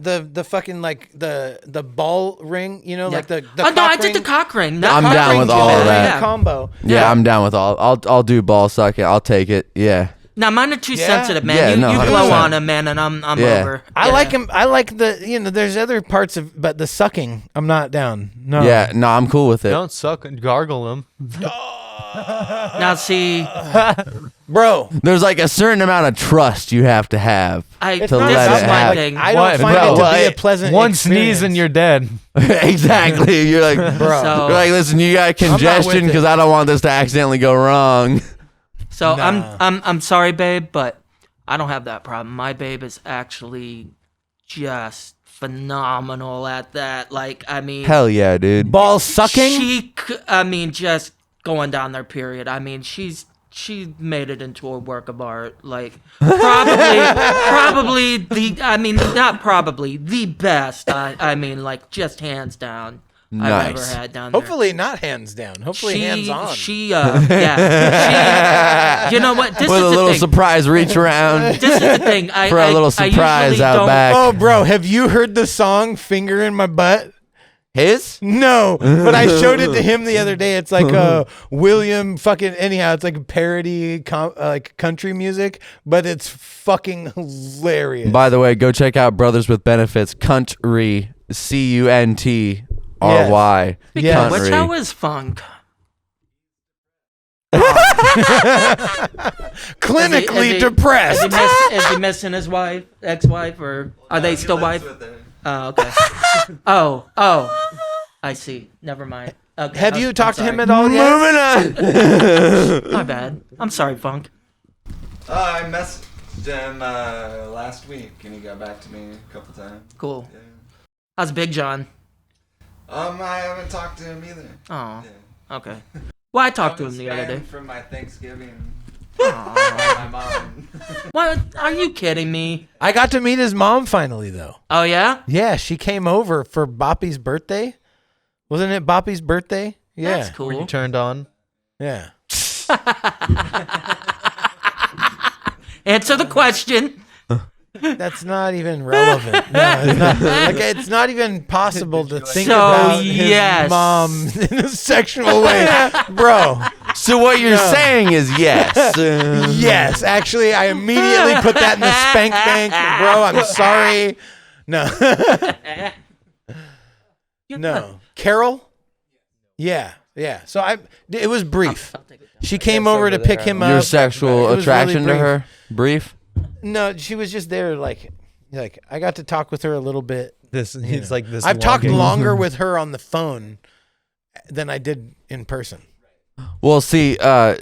the fucking like the ball ring, you know, Yeah. like the oh cock no, I ring. did the cock ring. I'm Cock down ring's with all of good, that. Yeah. combo. Yeah, I'm down with all. I'll do ball sucking. I'll take it. Yeah. Now mine are too Yeah. sensitive, man. Yeah, you no, you blow 100%. on them, man, and I'm Yeah. over. I Yeah. like him. I like the there's other parts of, but the sucking, I'm not down. No. Yeah. No, I'm cool with it. Don't suck and gargle them. Now see, Bro. There's like a certain amount of trust you have to have. It's To not let about it my, happen. like, thing. I don't What? find Bro, it to be what? a pleasant One sneeze and you're dead. Exactly. You're like, Bro. So- you're like, listen, you got with congestion it. because I don't want this to accidentally go wrong. so Nah. I'm sorry, babe, but I don't have that problem. My babe is actually just phenomenal at that. Like, I mean, Hell yeah, dude. ball sucking. I mean, just going down there. Period. I mean, she made it into a work of art. Like, probably the. I mean, not probably the best. I mean, like, just hands down. I've ever Nice. had down there. Hopefully not hands down. Hopefully hands on. Yeah. You know what? This With is a the little thing. surprise reach around. This is the thing. I, For a I- little I surprise usually out don't- back. Oh, bro, have you heard the song "Finger in My Butt"? His? No, but I showed it to him the other day. It's like William fucking anyhow. It's like a parody like country music, but it's fucking hilarious. By the way, go check out Brothers with Benefits Country, CUNTRY. Yes. Country. Which how is funk? Clinically Is he depressed. is he missing his wife, ex-wife, or are they still wife? Oh, okay. oh, I see. Never mind. Okay, Have I'm- you I'm talked to him sorry. at all yet? Moving on. My bad. I'm sorry, Funk. I messaged him last week, and he got back to me a couple times. Cool. Yeah. How's Big John? I haven't talked to him either. Oh, Yeah. okay. Well, I talked to him the other day. From my Thanksgiving. Aw. My mom. What? Are you kidding me? I got to meet his mom finally, though. Oh yeah? Yeah, she came over for Boppy's birthday. Wasn't it Boppy's birthday? Yeah. That's cool. Were you turned on? Yeah. Answer the question. That's not even relevant. No, it's not. Like, it's not even possible to think So, about yes. his mom in a sexual way, bro. So what you're saying is yes. Yes, actually, I immediately put that in the spank bank, bro. I'm sorry. No, no. Carol? Yeah. So it was brief. She came over to pick him up. Your sexual It was attraction really to her? Brief? No, she was just there. Like I got to talk with her a little bit. He's like this. I've talked walking- longer with her on the phone than I did in person. Well, see, I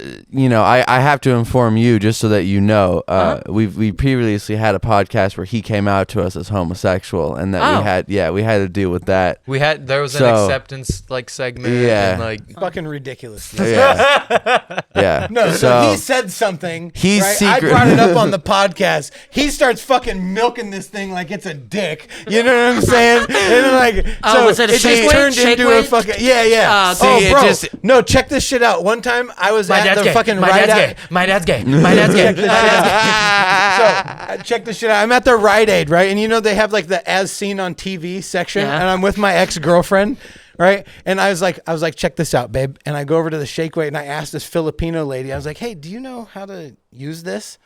have to inform you just so that you know. We previously had a podcast where he came out to us as homosexual, and that we had to deal with that. There was an So- acceptance like segment. Yeah. And, like Fucking ridiculous. Yeah, yeah. No, so he said something. He's right? secret- I brought it up on the podcast. He starts fucking milking this thing like it's a dick. You know what I'm saying? And like, Oh, so was it a just shake weight? turned Shake into a weight? fucking yeah. See, it bro, just- no, check this shit out. One time I was My at dad's the gay. fucking My Rite dad's Aid. gay. My dad's gay. My dad's gay. So check this shit out. I'm at the Rite Aid, right? And you know they have like the as seen on TV section, Yeah. and I'm with my ex-girlfriend, right? And I was like, check this out, babe. And I go over to the shake weight and I asked this Filipino lady, I was like, hey, do you know how to use this?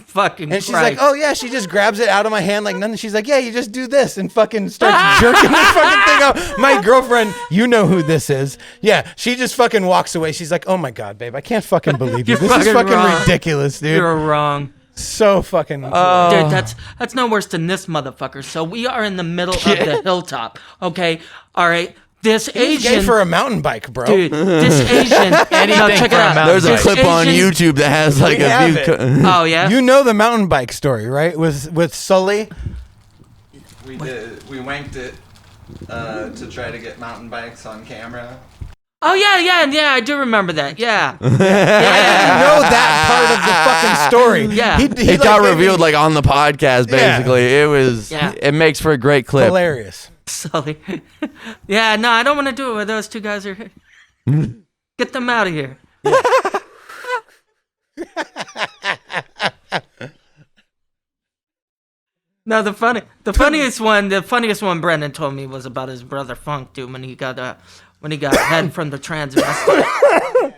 Fucking And she's like, oh yeah, she just grabs it out of my hand like nothing. She's like, yeah, you just do this and fucking starts jerking the fucking thing out. My girlfriend, you know who this is. Yeah, she just fucking walks away. She's like, oh my God, babe, I can't fucking believe you. You're This is fucking fucking wrong. ridiculous, dude. You're wrong. So fucking Dude, that's no worse than this motherfucker. So we are in the middle of the hilltop. Okay, all right. This He's gay Asian for a mountain bike, bro. dude, this Asian. No, Anything check for it a out. mountain There's a bike. clip on Asian- YouTube that has like We a have view. it. Oh yeah. You know the mountain bike story, right? With Sully. We did. We wanked it to try to get mountain bikes on camera. Oh yeah. I do remember that. Yeah. I didn't know that part of the fucking story. Yeah. It got revealed like on the podcast. Basically, it was. Yeah. It makes for a great clip. hilarious. Sully. Yeah. No, I don't want to do it where those two guys are. Get them out of here. No, the funniest one Brendan told me was about his brother Funk, dude, when he got head from the transvestite.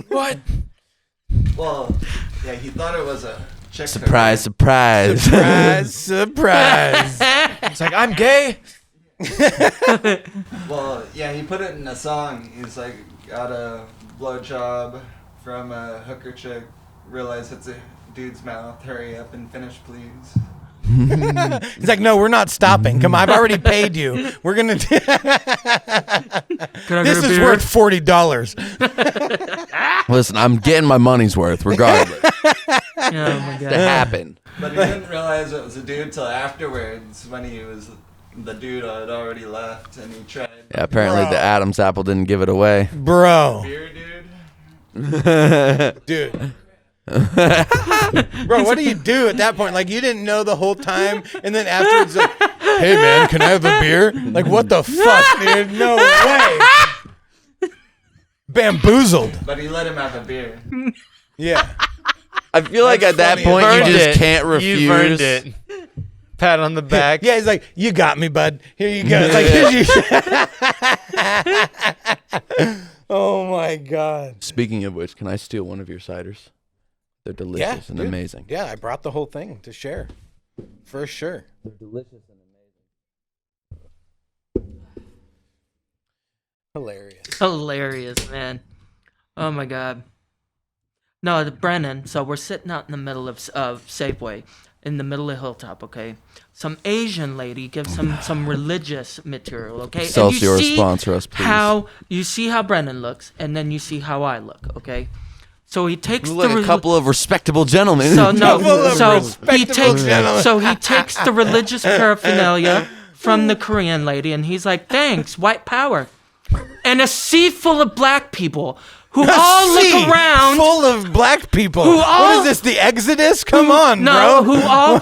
What? Well, yeah, he thought it was a chick. Surprise! Surprise! Surprise. It's like, I'm gay. Well, yeah, he put it in a song. He's like, got a blowjob from a hooker chick. Realize it's a dude's mouth. Hurry up and finish, please. He's like, no, we're not stopping. Come on, I've already paid you. We're gonna. Can I get This a is beer? worth $40. Listen, I'm getting my money's worth, regardless. Oh my to god. happen. But he didn't realize it was a dude till afterwards when the dude had already left and he tried. Yeah, apparently the Adam's apple didn't give it away. Bro. Beer, dude. Dude. Bro, what do you do at that point? Like, you didn't know the whole time, and then afterwards, like, hey man, can I have a beer? Like, what the fuck, dude? No way. Bamboozled. But he let him have a beer. Yeah. I feel like That's at that funny. point you Earned just it. can't refuse. You've earned it. Pat on the back. Yeah, he's like, you got me, bud. Here you go. Like, here's you. Oh my God. Speaking of which, can I steal one of your ciders? They're delicious and dude. amazing. Yeah, I brought the whole thing to share. For sure. They're delicious and amazing. Hilarious. Hilarious, man. Oh my god. No, Brennan. So we're sitting out in the middle of Safeway, in the middle of Hilltop. Okay, some Asian lady gives some religious material. Okay, Excelsior, and you see sponsor us, please. How you see how Brennan looks, and then you see how I look. Okay, so he takes Look, the a couple of respectable gentlemen. So no, Couple of so he respectable takes gentlemen. the religious paraphernalia from the Korean lady, and he's like, "Thanks, white power," and a sea full of black people who all Sea look around. full of black people. Who What all- is this? The Exodus? Come on, No, bro. who all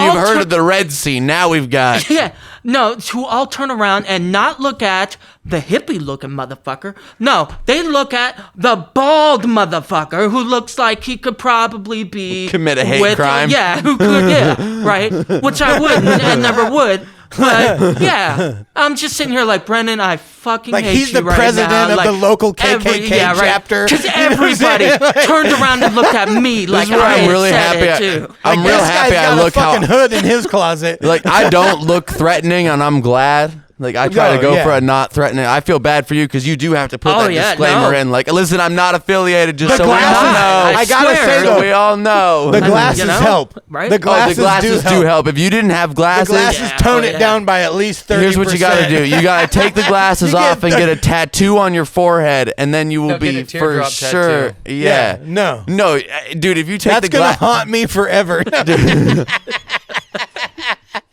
You've heard turn- of the Red Sea. Now we've got. Yeah, no, who all turn around and not look at the hippie-looking motherfucker. No, they look at the bald motherfucker who looks like he could probably be Commit a hate crime. Yeah, who could? Yeah, right. Which I wouldn't and never would. But yeah, I'm just sitting here like, Brennan, I fucking Like, hate he's you the right president now. of Like, the local KKK chapter. Because You know what I'm saying? everybody turned around and looked at me like where I I'm had really said happy. it too. I'm real This happy. guy's I got look a fucking how. hood in his closet. Like, I don't look threatening, and I'm glad. Like, I try to No, go yeah. for a not threatening. I feel bad for you because you do have to put Oh, that yeah, disclaimer no. in. Like, listen, I'm not affiliated, just so we all glasses- know. I gotta swear. say, So though, we all know. the glasses know, help. right? The Oh, the glasses, the glasses do help. If you didn't have The glasses, glasses Yeah, tone oh, it yeah. down by at least 30%. here's what you got to do. You got to take the glasses You get off and get a tattoo on your forehead, and then you will No, get be a for teardrop sure. tattoo. Yeah. No. No, dude, if you take That's the going to glass, haunt me forever.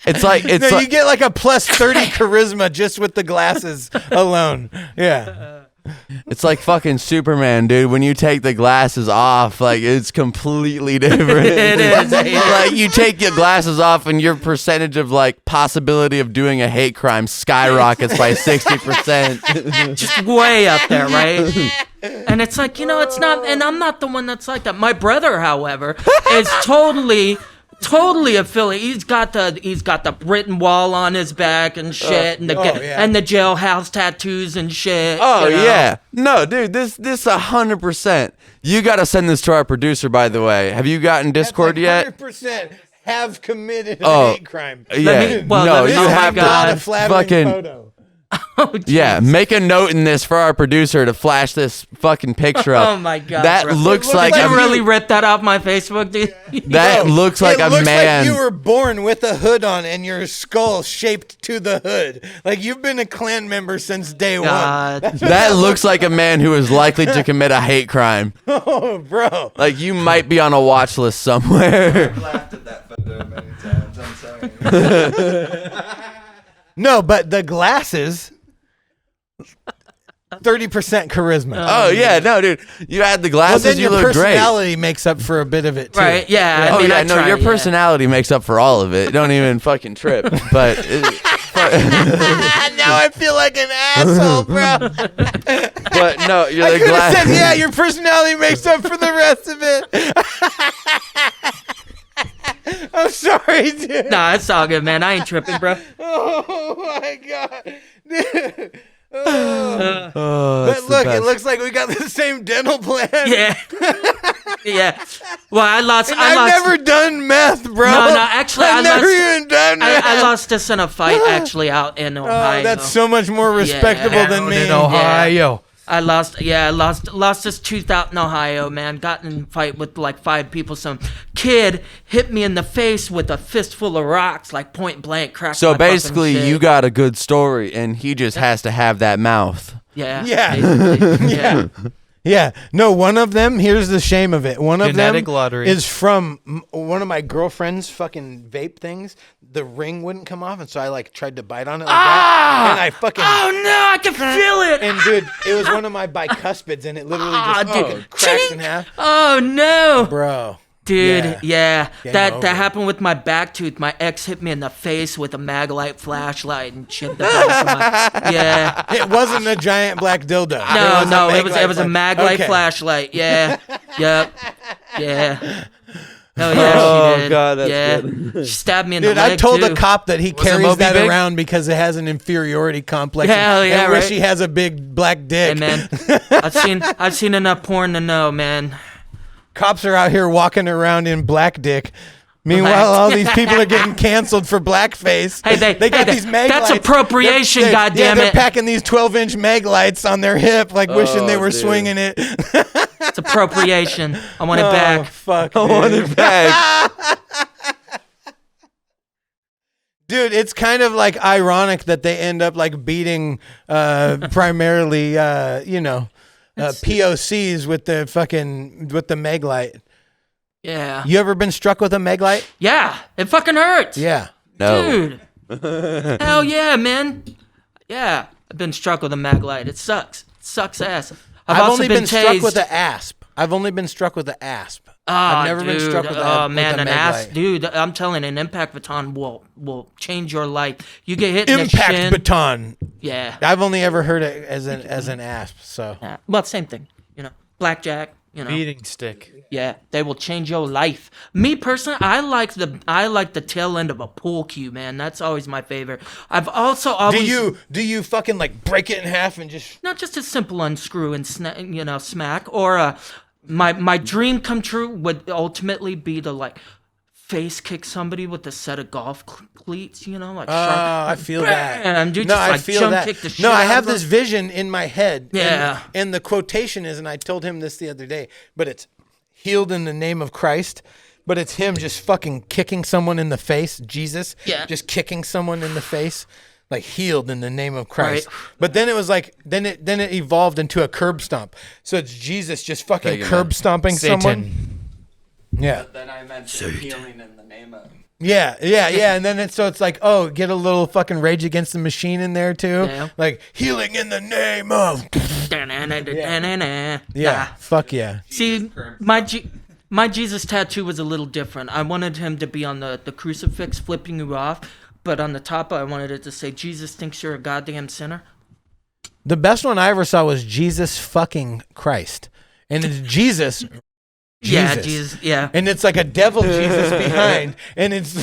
it's like No, you like get like a plus 30 charisma just with the glasses alone. Yeah. It's like fucking Superman, dude. When you take the glasses off, like it's completely different. It is. Like you take your glasses off, and your percentage of like possibility of doing a hate crime skyrockets by 60%. Just way up there, right? And it's like, it's not, and I'm not the one that's like that. My brother, however, is totally affiliated. He's got the Britain wall on his back and shit, and the jailhouse tattoos and shit. Oh yeah, no, dude, this 100%. You got to send this to our producer, by the way. Have you gotten Discord yet? 100% have committed a hate crime. Yeah, no, you have to fucking. Photo. Oh, yeah, make a note in this for our producer to flash this fucking picture up. Oh my god, that bro. looks Did like you really rip that off my Facebook, dude? That looks like a man. Like you were born with a hood on and your skull shaped to the hood. Like you've been a Klan member since day one. That looks like a man who is likely to commit a hate crime. Oh, bro. Like you might be on a watch list somewhere. I've laughed at that photo many times. I'm sorry. No, but the glasses, 30% charisma. Oh yeah, no, dude. You had the Well, glasses. then You your look great. personality makes up for a bit of it too. Right? Yeah. I Oh mean, yeah, I no, try, your yeah. personality makes up for all of it. Don't even fucking trip. But Now I feel like an asshole, bro. but no, you're I the could have said, glasses. yeah, your personality makes up for the rest of it. I'm sorry, dude. Nah, it's all good, man. I ain't tripping, bro. Oh my god, dude. Oh. Oh, But that's the look, best. it looks like we got the same dental plan. Yeah. Yeah. Well, I lost. And I've never done meth, bro. No, actually, I've I never lost. even done meth. I lost this in a fight actually out in Ohio. Oh, that's so much more respectable Yeah. than me. in Ohio. I lost this tooth out in Ohio, man. Got in a fight with like 5 people. Some kid hit me in the face with a fistful of rocks, like point blank, cracked So my fucking basically, shit. you got a good story, and he just has to have that mouth. Yeah. Yeah. basically, yeah. Yeah. No, one of them, here's the shame of it. One of Genetic them lottery. is from one of my girlfriend's fucking vape things. The ring wouldn't come off, and so I like tried to bite on it like that. And I fucking... Oh no, I can feel it. And dude, it was one of my bicuspids, and it literally just dude. cracked in half. Oh no. Bro. Dude, yeah. Game That over. happened with my back tooth. My ex hit me in the face with a Maglite flashlight and chipped the back of my... Yeah. It wasn't a giant black dildo. No, it was a Maglite Okay. flashlight. Yeah. Yep. Yeah. Oh yeah, Oh, she did. God, that's yeah. good. She stabbed me in Dude, the leg I told too. a cop that he carries Moby that big? around because it has an inferiority complex. Hell and yeah, wish right? he has a big black dick. Hey man, I've seen enough porn to know, man. Cops are out here walking around in black dick. Meanwhile, all these people are getting canceled for blackface. Hey, they got hey, these mag that's lights. appropriation, They're- goddammit. They're packing these 12-inch mag lights on their hip, like wishing they were dude. swinging it. It's appropriation. I want it Oh, back. fuck, I want dude. it back. Dude, it's kind of like ironic that they end up like beating primarily, POCs with the mag light. Yeah. You ever been struck with a mag light? Yeah. It fucking hurts. Yeah. No. Dude. Hell yeah, man. Yeah. I've been struck with a Maglite. It sucks. It sucks ass. I've also only been struck tased. with an asp. I've only been struck with an asp. Ah, I've never been dude. struck with Oh a man, with a an ass, mag light. dude. I'm telling you, an impact baton will change your life. You get hit in the Impact shin. baton. Yeah. I've only ever heard it as an asp. So Yeah. Well, same thing. Blackjack. Beating stick. Yeah, they will change your life. Me personally, I like the tail end of a pool cue, man. That's always my favorite. I've also always do you fucking like break it in half and just not just a simple unscrew and smack, or my dream come true would ultimately be to like face kick somebody with a set of golf cleats, like I feel that. Bam, dude, No, just I like feel jump that. kick the shit No, I out have of this them. vision in my head. Yeah. And the quotation is, and I told him this the other day, but it's healed in the name of Christ. But it's him just fucking kicking someone in the face, Jesus. Yeah. Just kicking someone in the face. Like healed in the name of Christ. Right. But then it was like then it evolved into a curb stomp. So it's Jesus just fucking Take it, curb man. stomping Satan. someone. Yeah. Then I mentioned healing in the name of. Yeah, and then it's like, oh, get a little fucking Rage Against the Machine in there too, Yeah. like healing in the name of. Yeah. Fuck yeah. See, my Jesus tattoo was a little different. I wanted him to be on the crucifix flipping you off, but on the top I wanted it to say, Jesus thinks you're a goddamn sinner. The best one I ever saw was Jesus fucking Christ. And it's Jesus. Yeah, Jesus, yeah. And it's like a devil Jesus behind. And it's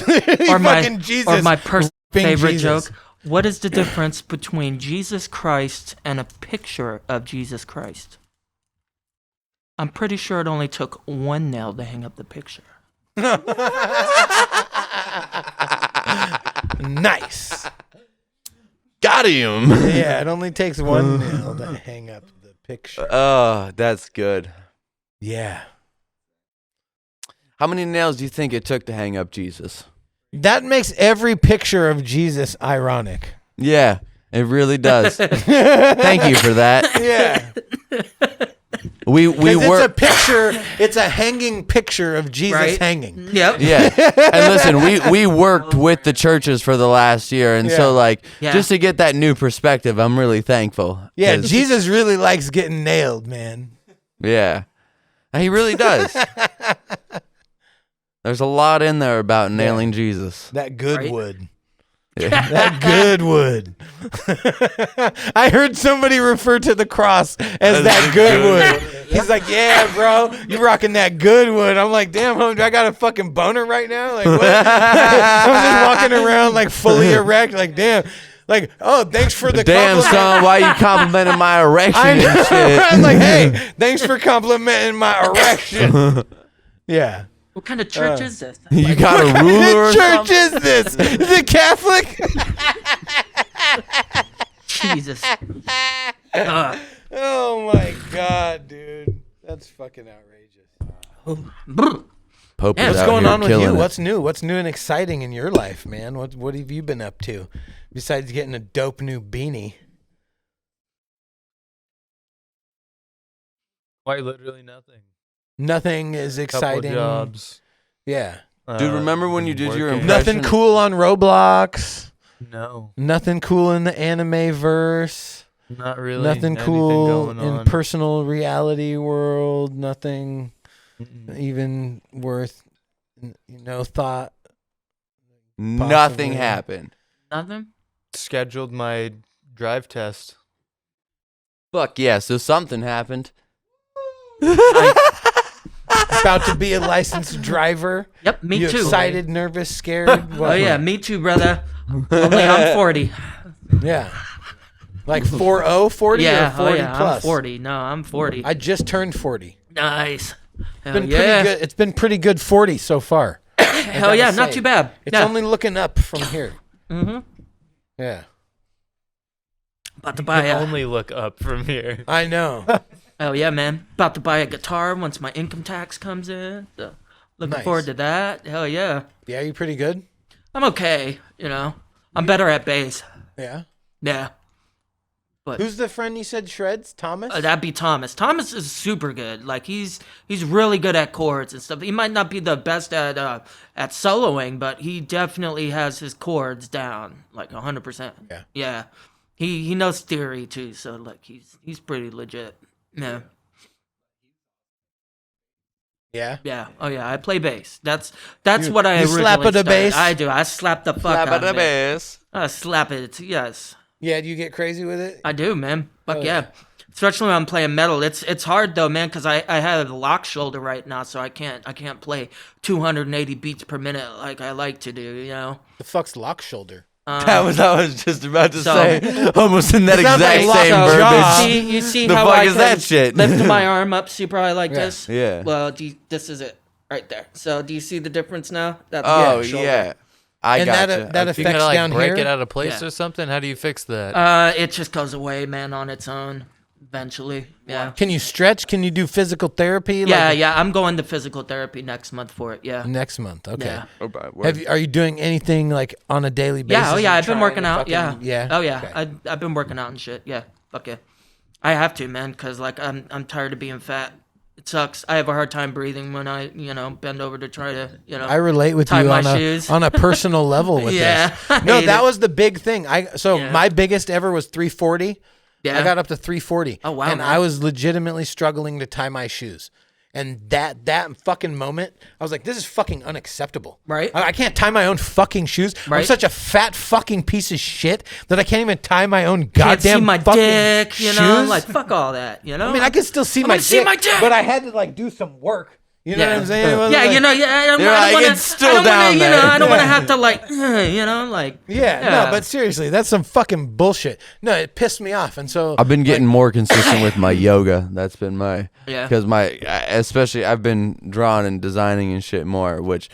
Or fucking Jesus. Or my favorite Jesus. joke. What is the difference between Jesus Christ and a picture of Jesus Christ? I'm pretty sure it only took one nail to hang up the picture. Nice. Got him. Yeah, it only takes one nail to hang up the picture. Oh, that's good. Yeah. How many nails do you think it took to hang up Jesus? That makes every picture of Jesus ironic. Yeah, it really does. Thank you for that. Yeah. We It's were a picture. It's a hanging picture of Jesus Right? hanging. Yep. yeah. And listen, we worked with the churches for the last year, and Yeah. so like Yeah. just to get that new perspective, I'm really thankful. Yeah, 'Cause- Jesus really likes getting nailed, man. Yeah, he really does. There's a lot in there about nailing Jesus. That good Right? wood. Yeah. That good wood. I heard somebody refer to the cross as that good wood. He's like, yeah, bro, you rocking that good wood. I'm like, damn, homie, do I got a fucking boner right now? Like, what? I'm just walking around like fully erect. Like, damn. Like, oh, thanks for the Damn, compliment. son, why you complimenting my erection I know. and shit? I'm like, hey, thanks for complimenting my erection. Yeah. What kind of church is this? You got a ruler or What church something? is this? Is it Catholic? Jesus. Oh my god, dude. That's fucking outrageous. Pope Yeah, is What's out going here on with killing you? it. What's new? What's new and exciting in your life, man? What have you been up to besides getting a dope new beanie? Quite literally nothing. Nothing is Couple exciting. jobs. Yeah. Dude, remember when you been did your working. impression? Nothing cool on Roblox. No, Nothing cool in the anime verse. not really. Nothing anything cool going in on. personal reality world. Nothing even worth, thought. Nothing Possibly. happened. Nothing? Scheduled my drive test. Fuck yeah, so something happened. About to be a licensed driver. Yep, me You too. excited, nervous, scared? Oh yeah, me too, brother. Only I'm 40. Yeah. Like 40 Yeah, or 40 oh yeah, plus? I'm 40. No, I'm 40. I just turned 40. Nice. Hell Been yeah. pretty good. It's been pretty good 40 so far. Hell yeah, gotta not say. too bad. It's yeah. only looking up from here. Mm-hmm. Yeah. About to buy a. Only look up from here. I know. Oh yeah, man. About to buy a guitar once my income tax comes in. So looking Nice. forward to that. Hell yeah. Yeah, you pretty good? I'm okay. I'm better at bass. Yeah. Yeah. Who's the friend you said shreds? Thomas? That'd be Thomas. Thomas is super good. Like he's really good at chords and stuff. He might not be the best at soloing, but he definitely has his chords down like 100%. Yeah. Yeah. He knows theory too, so like he's pretty legit. Yeah. Yeah. Yeah. Oh yeah. I play bass. That's You- what I you originally slap at the started. bass? I do. I slap the fuck Slap out at the of it. bass. I slap it. Yes. Yeah, do you get crazy with it? I do, man. Fuck Oh, yeah. yeah. Especially when I'm playing metal. It's hard though, man, because I have a lock shoulder right now, so I can't play 280 beats per minute like I like to do. The fuck's lock shoulder? That was I was just about to So- say. Almost in that It sounds exact like same lots of jaw. verbiage. You see The how fuck I is can that shit? lift my arm up super high like Yeah. this? Yeah. Well, this is it right there. So do you see the difference now? That's Oh shoulder. yeah. I And got that You affects gotta like down break here? it out of place Yeah. or something. How do you fix that? It just goes away, man, on its own. Eventually, yeah. Can you stretch? Can you do physical therapy? Yeah, like yeah. I'm going to physical therapy next month for it. Yeah. Next month. Okay. Yeah. Are you doing anything like on a daily basis? Yeah, oh yeah, and I've been trying working to out. fucking- Yeah. Yeah. Oh yeah, Okay. I've been working out and shit. Yeah. Fuck yeah. I have to, man, because like I'm tired of being fat. It sucks. I have a hard time breathing when I bend over to try to I relate with tie you my on a shoes. on a personal level with Yeah, this. I No, hate that it. was the big thing. Yeah. My biggest ever was 340. Yeah. I got up to 340. Oh, wow, And man. I was legitimately struggling to tie my shoes. And that fucking moment, I was like, this is fucking unacceptable. Right. I can't tie my own fucking shoes. I'm Right. such a fat fucking piece of shit that I can't even tie my own Can't goddamn see my fucking dick, you shoes. know? Like, fuck all that, you know? I mean, I can still see I my wanna see my dick. but I had to like do some work. You know what I'm saying? It wasn't Yeah, like- I don't, You're I don't like, wanna, it's still I don't down wanna, there. I don't wanna Yeah. have to like, like. Yeah, no, but seriously, that's some fucking bullshit. No, it pissed me off, and so I've been getting more consistent with my yoga. That's been my Yeah. because especially I've been drawing and designing and shit more, which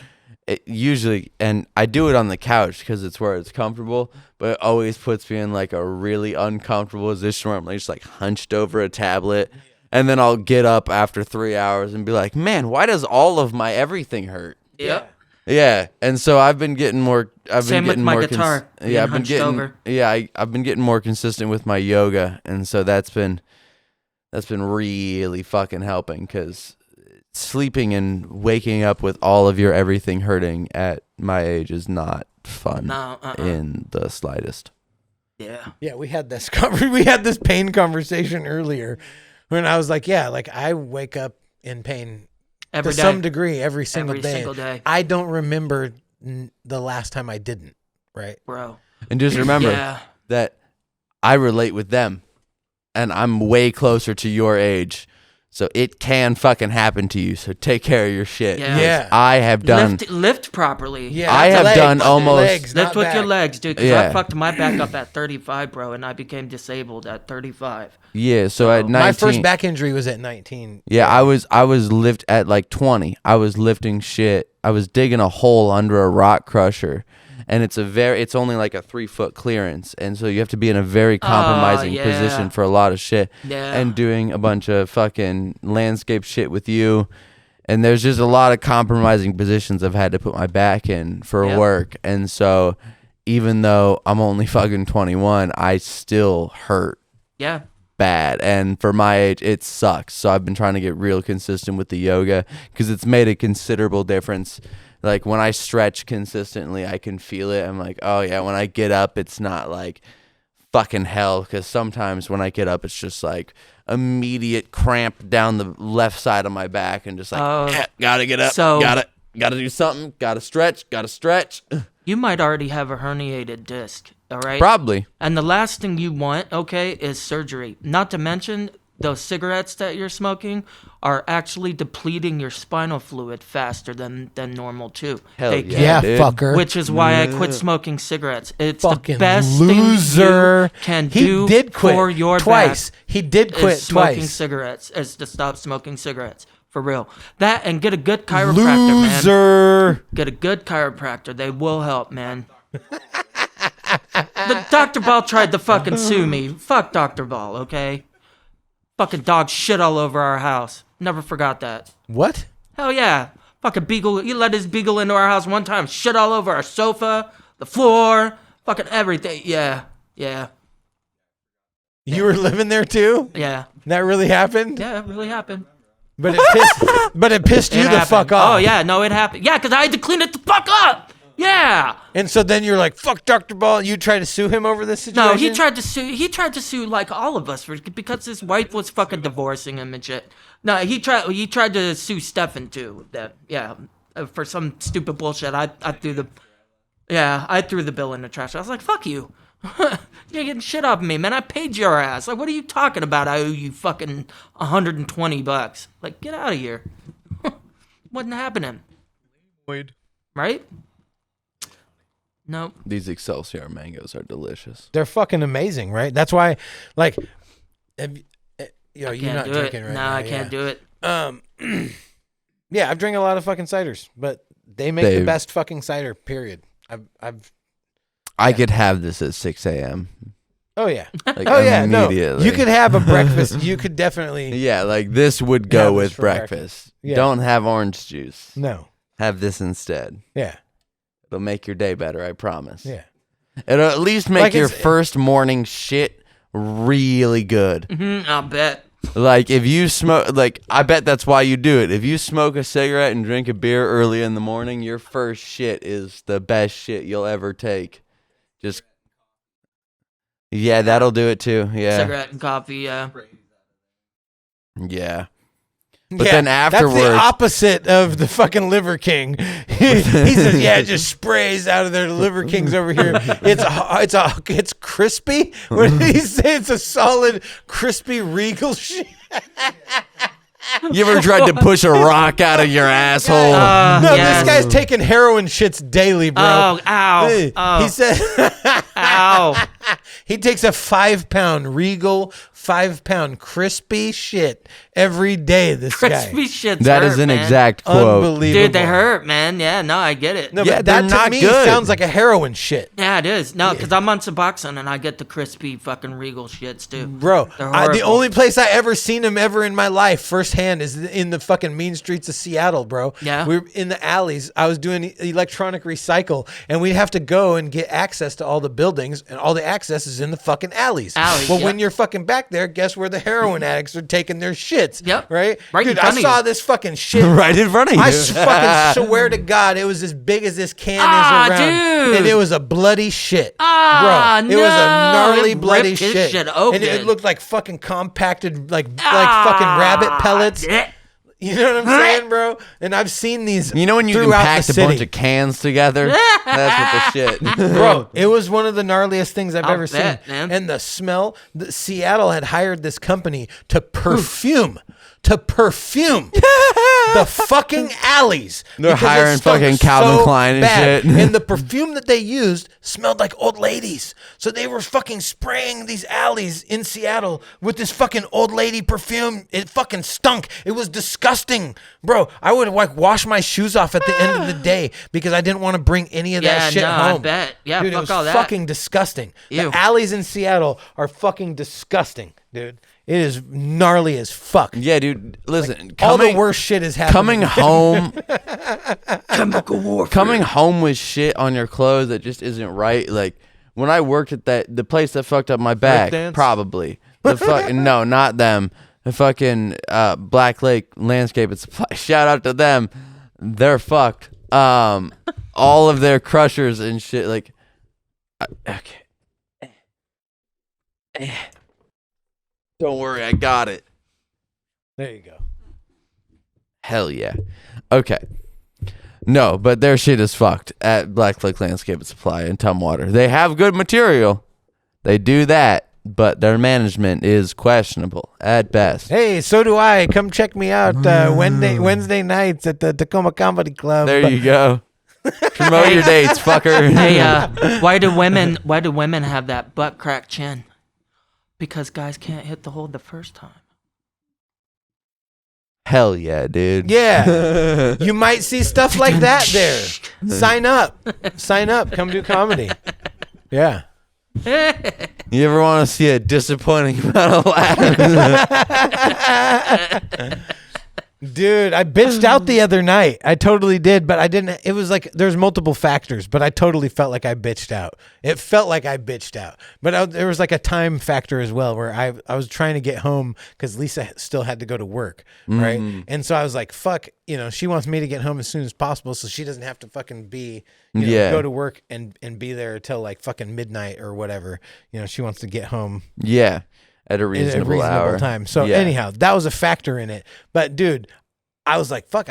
it usually and I do it on the couch because it's where it's comfortable, but it always puts me in like a really uncomfortable position where I'm like just like hunched over a tablet, and then I'll get up after 3 hours and be like, man, why does all of my everything hurt? Yep. Yeah, and so I've been getting more. Same with my guitar, being I've been hunched getting. over. Yeah, I've been getting more consistent with my yoga, and so that's been really fucking helping because sleeping and waking up with all of your everything hurting at my age is not fun No, in the slightest. Yeah. yeah, we had this we had this pain conversation earlier when I was like, yeah, like I wake up in pain Every to day. some degree every single Every day. single day. I don't remember the last time I didn't. Right. Bro. And just remember Yeah. that I relate with them, and I'm way closer to your age. So it can fucking happen to you. So take care of your shit. Yeah. 'Cause Yeah. I have done. Lift properly. Yeah, I have legs, done almost- legs, Lift not with your back. legs, dude. Because Yeah. I fucked my back up at 35, bro, and I became disabled at 35. Yeah. So at 19, My first back injury was at 19. Yeah, I was lift at like 20. I was lifting shit. I was digging a hole under a rock crusher, and it's only like a 3-foot clearance, and so you have to be in a very compromising yeah. position for a lot of shit. Yeah. And doing a bunch of fucking landscape shit with you, and there's just a lot of compromising positions I've had to put my back in for Yep. work, and so even though I'm only fucking 21, I still hurt Yeah. bad, and for my age it sucks. So I've been trying to get real consistent with the yoga because it's made a considerable difference. Like when I stretch consistently, I can feel it. I'm like, oh yeah, when I get up it's not like fucking hell, because sometimes when I get up it's just like immediate cramp down the left side of my back and just like gotta get up, So- gotta do something, gotta stretch. You might already have a herniated disc, all right? Probably. And the last thing you want, okay, is surgery. Not to mention, those cigarettes that you're smoking are actually depleting your spinal fluid faster than normal, too. Hell They yeah. can. Yeah, dude. fucker. Which is why I quit smoking cigarettes. It's fucking the best loser. thing you can He do did quit for your twice. back. He did quit is smoking twice. cigarettes. Is to stop smoking cigarettes. For real. That and get a good chiropractor, man. Loser. Get a good chiropractor. They will help, man. The Dr. Ball tried to fucking sue me. Fuck Dr. Ball, okay? Fucking dog shit all over our house. Never forgot that. What? Hell yeah. Fucking beagle. He let his beagle into our house one time. Shit all over our sofa, the floor, fucking everything. Yeah. Yeah. You were living there too? Yeah. That really happened? Yeah, it really happened. But it pissed you It the happened. fuck off. Oh, yeah. No, it happened. Yeah, because I had to clean it the fuck up. Yeah. And so then you're like, fuck Dr. Ball. You try to sue him over this situation? No, he tried to sue. He tried to sue like all of us because his wife was fucking divorcing him and shit. No, he tried to sue Stefan too. That for some stupid bullshit. I threw the bill in the trash. I was like, fuck you. You're getting shit off of me, man. I paid your ass. Like, what are you talking about? I owe you fucking $120. Like, get out of here. Wasn't happening. Right? Nope. These Excelsior mangoes are delicious. They're fucking amazing, right? That's why, like, you're Can't not do drinking it. right No, now. I can't do it. Yeah, I've drank a lot of fucking ciders, but they make the best fucking cider, period. I could have this at 6 a.m. Oh, yeah. Like, Oh, yeah, no. immediately. You could have a breakfast. You could definitely. Yeah, like this would Have go this with for breakfast. breakfast. Yeah. Don't have orange juice. No. Have this instead. Yeah. It'll make your day better, I promise. Yeah. It'll at least make Like your it's- first morning shit really good. I'll bet. Like if you smoke, like I bet that's why you do it. If you smoke a cigarette and drink a beer early in the morning, your first shit is the best shit you'll ever take. Just Yeah, that'll do it too. Yeah. Cigarette and coffee, yeah. Yeah. But then afterwards, that's the opposite of the fucking Liver King. He says, "Yeah, it just sprays out of there. The Liver King's over here. It's crispy. What did he say? It's a solid, crispy, regal shit." you ever tried to push a rock out of your asshole? No, yes. this guy's taking heroin shits daily, bro. Oh, ow. Hey, Oh. He said, Ow. he takes a 5-pound regal, 5-pound crispy shit every day. This Crispy guy. shits That hurt, is an man. exact quote. Unbelievable. Dude, they hurt, man. Yeah, no, I get it. No, Yeah, but they're that not to me good. sounds like a heroin shit. Yeah, it is. No, because I'm on Suboxone and I get the crispy fucking regal shits too. Bro, They're the horrible. only place I ever seen him ever in my life firsthand is in the fucking mean streets of Seattle, bro. Yeah. We were in the alleys. I was doing electronic recycle, and we'd have to go and get access to all the buildings, and all the access is in the fucking alleys. Well, when yep. you're fucking back there, guess where the heroin addicts are taking their shits? Yep. Right? Right in Dude, I front of saw you. this fucking shit. Right in front of you. I fucking swear to God, it was as big as this can Ah, is around, dude. and it was a bloody shit. Ah, bro, it was a no. gnarly, It bloody ripped his shit, shit and open. it looked like fucking compacted, like fucking rabbit pellets. Yeah. You know what I'm saying, bro? And I've seen these. You know when you throughout compact the a bunch city. of cans together? That's what the shit. Bro, it was one of the gnarliest things I've I'll ever bet, seen. man. And the smell, Seattle had hired this company to perfume the fucking alleys. They're because it hiring stunk fucking Calvin Klein and bad. shit. And the perfume that they used smelled like old ladies. So they were fucking spraying these alleys in Seattle with this fucking old lady perfume. It fucking stunk. It was disgusting. Bro, I would like wash my shoes off at the end of the day because I didn't want to bring any of that shit I home. bet. Yeah, Dude, fuck it was all that. fucking disgusting. Ew. The alleys in Seattle are fucking disgusting, dude. It is gnarly as fuck. Yeah, dude. Listen, All the worst shit is happening. coming home, Chemical warfare. coming home with shit on your clothes that just isn't right. Like when I worked at the place that fucked up my back, Breakdance? probably no, not them. The fucking Black Lake Landscape and Supply. Shout out to them. They're fucked. All of their crushers and shit. Like, okay. Don't worry, I got it. There you go. Hell yeah. Okay. No, but their shit is fucked at Black Lake Landscape and Supply in Tumwater. They have good material. They do that, but their management is questionable at best. Hey, so do I. Come check me out Wednesday nights at the Tacoma Comedy Club. There you go. Promote your dates, fucker. Hey, why do women have that butt crack chin? Because guys can't hit the hole the first time. Hell yeah, dude. Yeah. You might see stuff like that there. Sign up. Sign up. Come do comedy. Yeah. You ever want to see a disappointing amount of laughs? Dude, I bitched out the other night. I totally did, but I didn't. It was like there's multiple factors, but I totally felt like I bitched out. It felt like I bitched out, but there was like a time factor as well where I was trying to get home because Lisa still had to go to work, right? And so I was like, fuck, she wants me to get home as soon as possible so she doesn't have to fucking go to work and be there till like fucking midnight or whatever. She wants to get home. Yeah. At a reasonable hour. time. So Yeah. anyhow, that was a factor in it. But dude, I was like, fuck,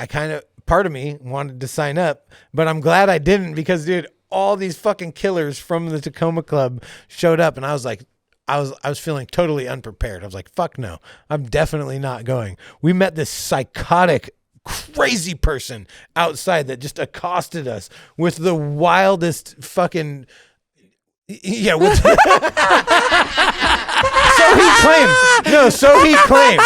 part of me wanted to sign up, but I'm glad I didn't because dude, all these fucking killers from the Tacoma Club showed up and I was like, I was feeling totally unprepared. I was like, fuck no, I'm definitely not going. We met this psychotic crazy person outside that just accosted us with the wildest fucking with So he claimed.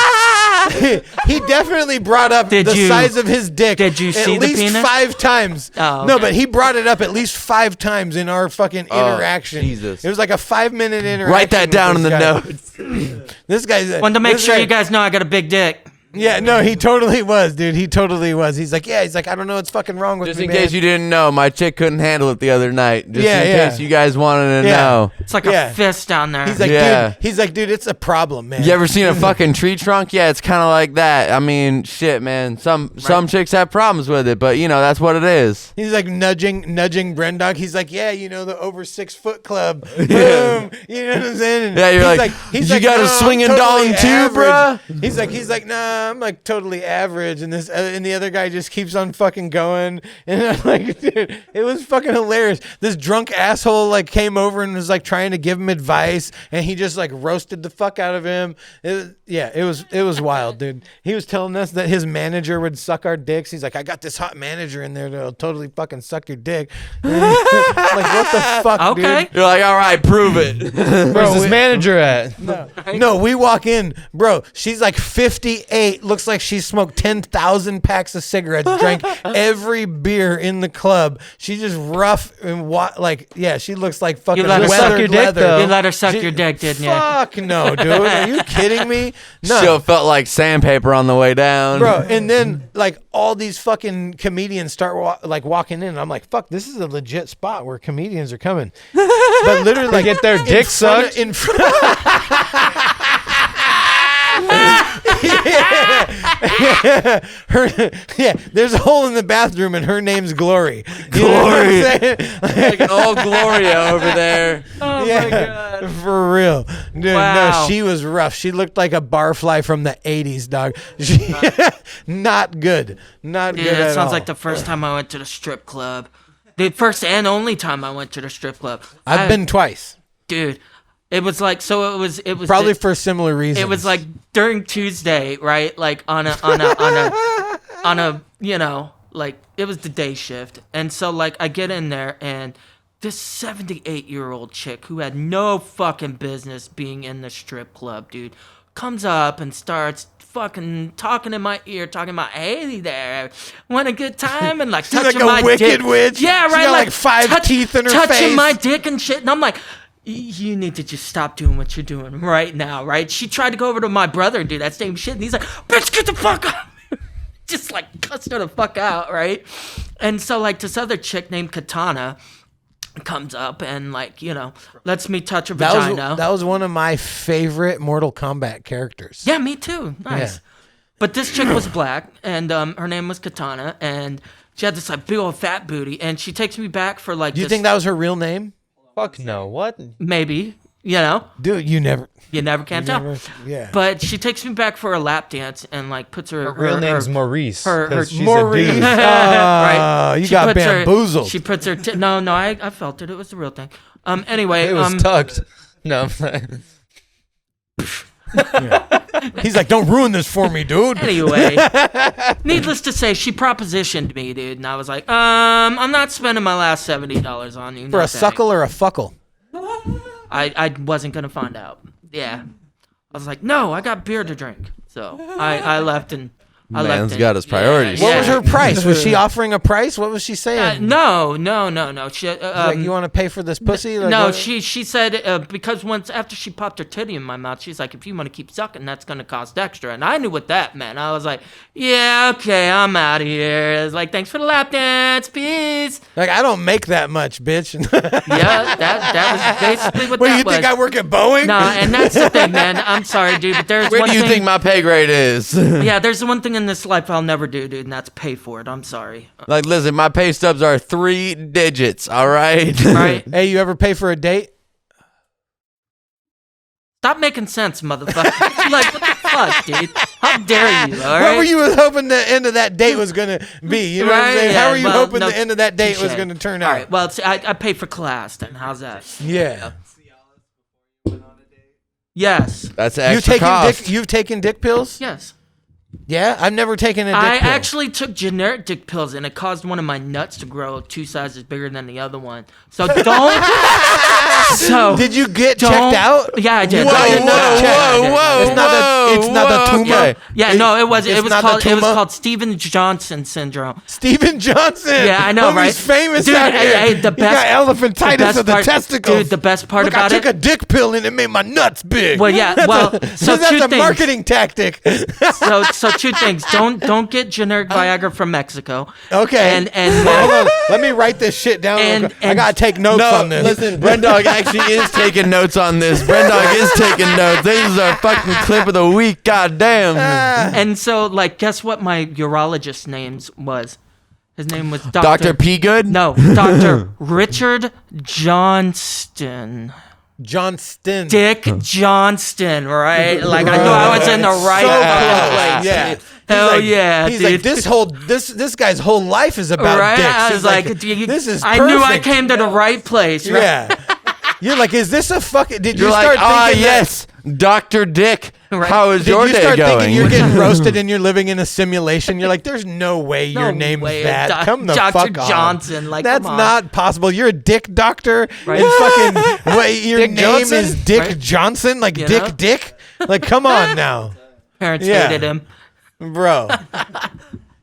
He definitely brought up size of his dick. Did you see at the least penis? 5 times? Oh, No, okay. but he brought it up at least 5 times in our fucking interaction. Jesus. It was like a 5-minute interaction. Write that with down in this the guy. notes. This guy's Wanted to make this sure guy- you guys know I got a big dick. Yeah, no, he totally was, dude. He totally was. He's like, I don't know what's fucking wrong with Just me, in man. case you didn't know, my chick couldn't handle it the other night. Just Yeah, in yeah. case you guys wanted to Yeah. know. It's like Yeah. a fist down there. He's like, Yeah. dude, it's a problem, man. You ever seen a fucking tree trunk? Yeah, it's kind of like that. I mean, shit, man. Some chicks have problems with it, but that's what it is. He's like nudging Brendog. He's like, the over 6 foot club. Boom. You know what I'm saying? Yeah, you're he's like, he's you got a "No, I'm swinging totally dong too, average." bruh? He's like, nah, I'm like totally average. And and the other guy just keeps on fucking going. And I'm like, dude, it was fucking hilarious. This drunk asshole like came over and was like trying to give him advice, and he just like roasted the fuck out of him. It was wild, dude. He was telling us that his manager would suck our dicks. He's like, I got this hot manager in there that'll totally fucking suck your dick. Like, what the fuck, Okay. dude? You're like, all right, prove it. Where's this manager at? No, we walk in, bro. She's like 58. Looks like she smoked 10,000 packs of cigarettes. Drank every beer in the club. She's just rough and she looks like fucking You let her weathered suck your dick, leather. though. You let her suck your dick, didn't you? Fuck no, dude. Are you kidding me? No. Still felt like sandpaper on the way down. Bro, and then like all these fucking comedians start walking in. I'm like, fuck, this is a legit spot where comedians are coming. But literally, They get their dick sucked? in front. There's a hole in the bathroom and her name's Glory. You know what I'm saying? Like an old Gloria over there. Oh my god. For real. Dude, Wow. no, she was rough. She looked like a barfly from the 80s, dog. Not good. Not Dude, good that at sounds all. like the first time I went to the strip club. The first and only time I went to the strip club. I've been twice. Dude, it was like, so it was Probably for similar reasons. it was like during Tuesday, right? Like on a like it was the day shift. And so like I get in there and this 78-year-old chick who had no fucking business being in the strip club, dude, comes up and starts fucking talking in my ear, talking about, hey there, want a good time, and like She's touching like a my wicked dick. witch. Yeah, She right. got, like, 5 teeth in her touching face. my dick and shit, and I'm like, you need to just stop doing what you're doing right now, right? She tried to go over to my brother and do that same shit, and he's like, bitch, get the fuck out. Just like cussed her the fuck out, right? And so like this other chick named Katana comes up and like, lets me touch her vagina. that was one of my favorite Mortal Kombat characters. Yeah, me too. Nice. Yeah. But this chick was black, and her name was Katana, and she had this like big old fat booty, and she takes me back for like. Do you think that was her real name? Fuck no. What? maybe Dude, you never. you never can tell. Yeah. But she takes me back for a lap dance and like puts her. Her real name's Maurice. her- 'cause her- she's Maurice. a dude. Right. You She got puts her- bamboozled. She puts her. No, I felt it. It was the real thing. Anyway, It was tucked. No. He's like, don't ruin this for me, dude. Anyway, needless to say, she propositioned me, dude, and I was like, I'm not spending my last $70 on you. For no a suckle or a fuckle? I wasn't gonna find out. Yeah, I was like, no, I got beer to drink. So I left and I left. Man's and- got his priorities. What Yeah. was her price? Was she offering a price? What was she saying? No. She Like, you want to pay for this pussy? Like, no, what- she said because once after she popped her titty in my mouth, she's like, if you want to keep sucking, that's gonna cost extra. And I knew what that meant. I was like, yeah, okay, I'm out of here. I was like, thanks for the lap dance, peace. Like, I don't make that much, bitch. Yeah, that was basically what What do that you was. think? I work at Boeing? No, and that's the thing, man. I'm sorry, dude, but there's Where one do you thing. think my pay grade is? Yeah, there's one thing in this life I'll never do, dude, and that's pay for it. I'm sorry. Like, listen, my pay stubs are 3 digits, all right? Right? Hey, you ever pay for a date? Stop making sense, motherfucker. Like, what the fuck, dude? How dare you, all right? What were you hoping the end of that date was going to be? You know what I'm Right, saying? yeah, How were you well, hoping no, the end of that date was touche. going to turn All out? right, well, I pay for class, then. How's that? Yeah. Yes. That's You extra taken cost. dick? You've taken dick pills? Yes. Yeah, I've never taken a dick I pill. actually took generic dick pills, and it caused one of my nuts to grow 2 sizes bigger than the other one. So don't. So Did you get don't- checked out? Yeah, I did. Whoa, I did. whoa, Yeah, I did. whoa, It's not a- it's not a whoa, tumor. okay. Yeah, no, it was. It's It was not the called. It was tumor? called Steven Johnson syndrome. Steven Johnson. Yeah, I know, Homie's right? famous Dude, out here. hey, the He got best- elephantitis best of the part- testicles. dude, the best part Look, about I took it- a dick pill and it made my nuts big. Well, yeah, well, so that's two a things. marketing tactic. So So two things. Don't get generic Viagra from Mexico. Okay. And Hold on. Let me write this shit down. real And- quick. I and- gotta take notes on this. Listen, Brendog actually is taking notes on this. Brendog is taking notes. This is our fucking clip of the week. God damn. and so like, guess what my urologist's name was? His name was Dr. P. Good? No, Dr. Richard Johnston. Johnston. Dick Johnston, right? Like I knew I was in the right fucking place. Yeah. Hell He's like, yeah, He's dude. like this guy's whole life is about Right? dicks. I He's was like, dude, this is I knew I perfect. came to the right place. Right? Yeah. You're like, is this a fucking? Did You're you like, start thinking? yes, Dr. Dick. Right. How is Did your you day start going? thinking you're getting roasted and you're living in a simulation? You're like, there's no way your No name's way, that. Come the Dr. fuck on. Johnson, like, that's come on. not possible. You're a dick doctor. Right. And fucking wait, your Dick name Johnson? is Dick Right. Johnson, like You Dick know? Dick. Like, come on now, Parents Yeah. hated him. bro.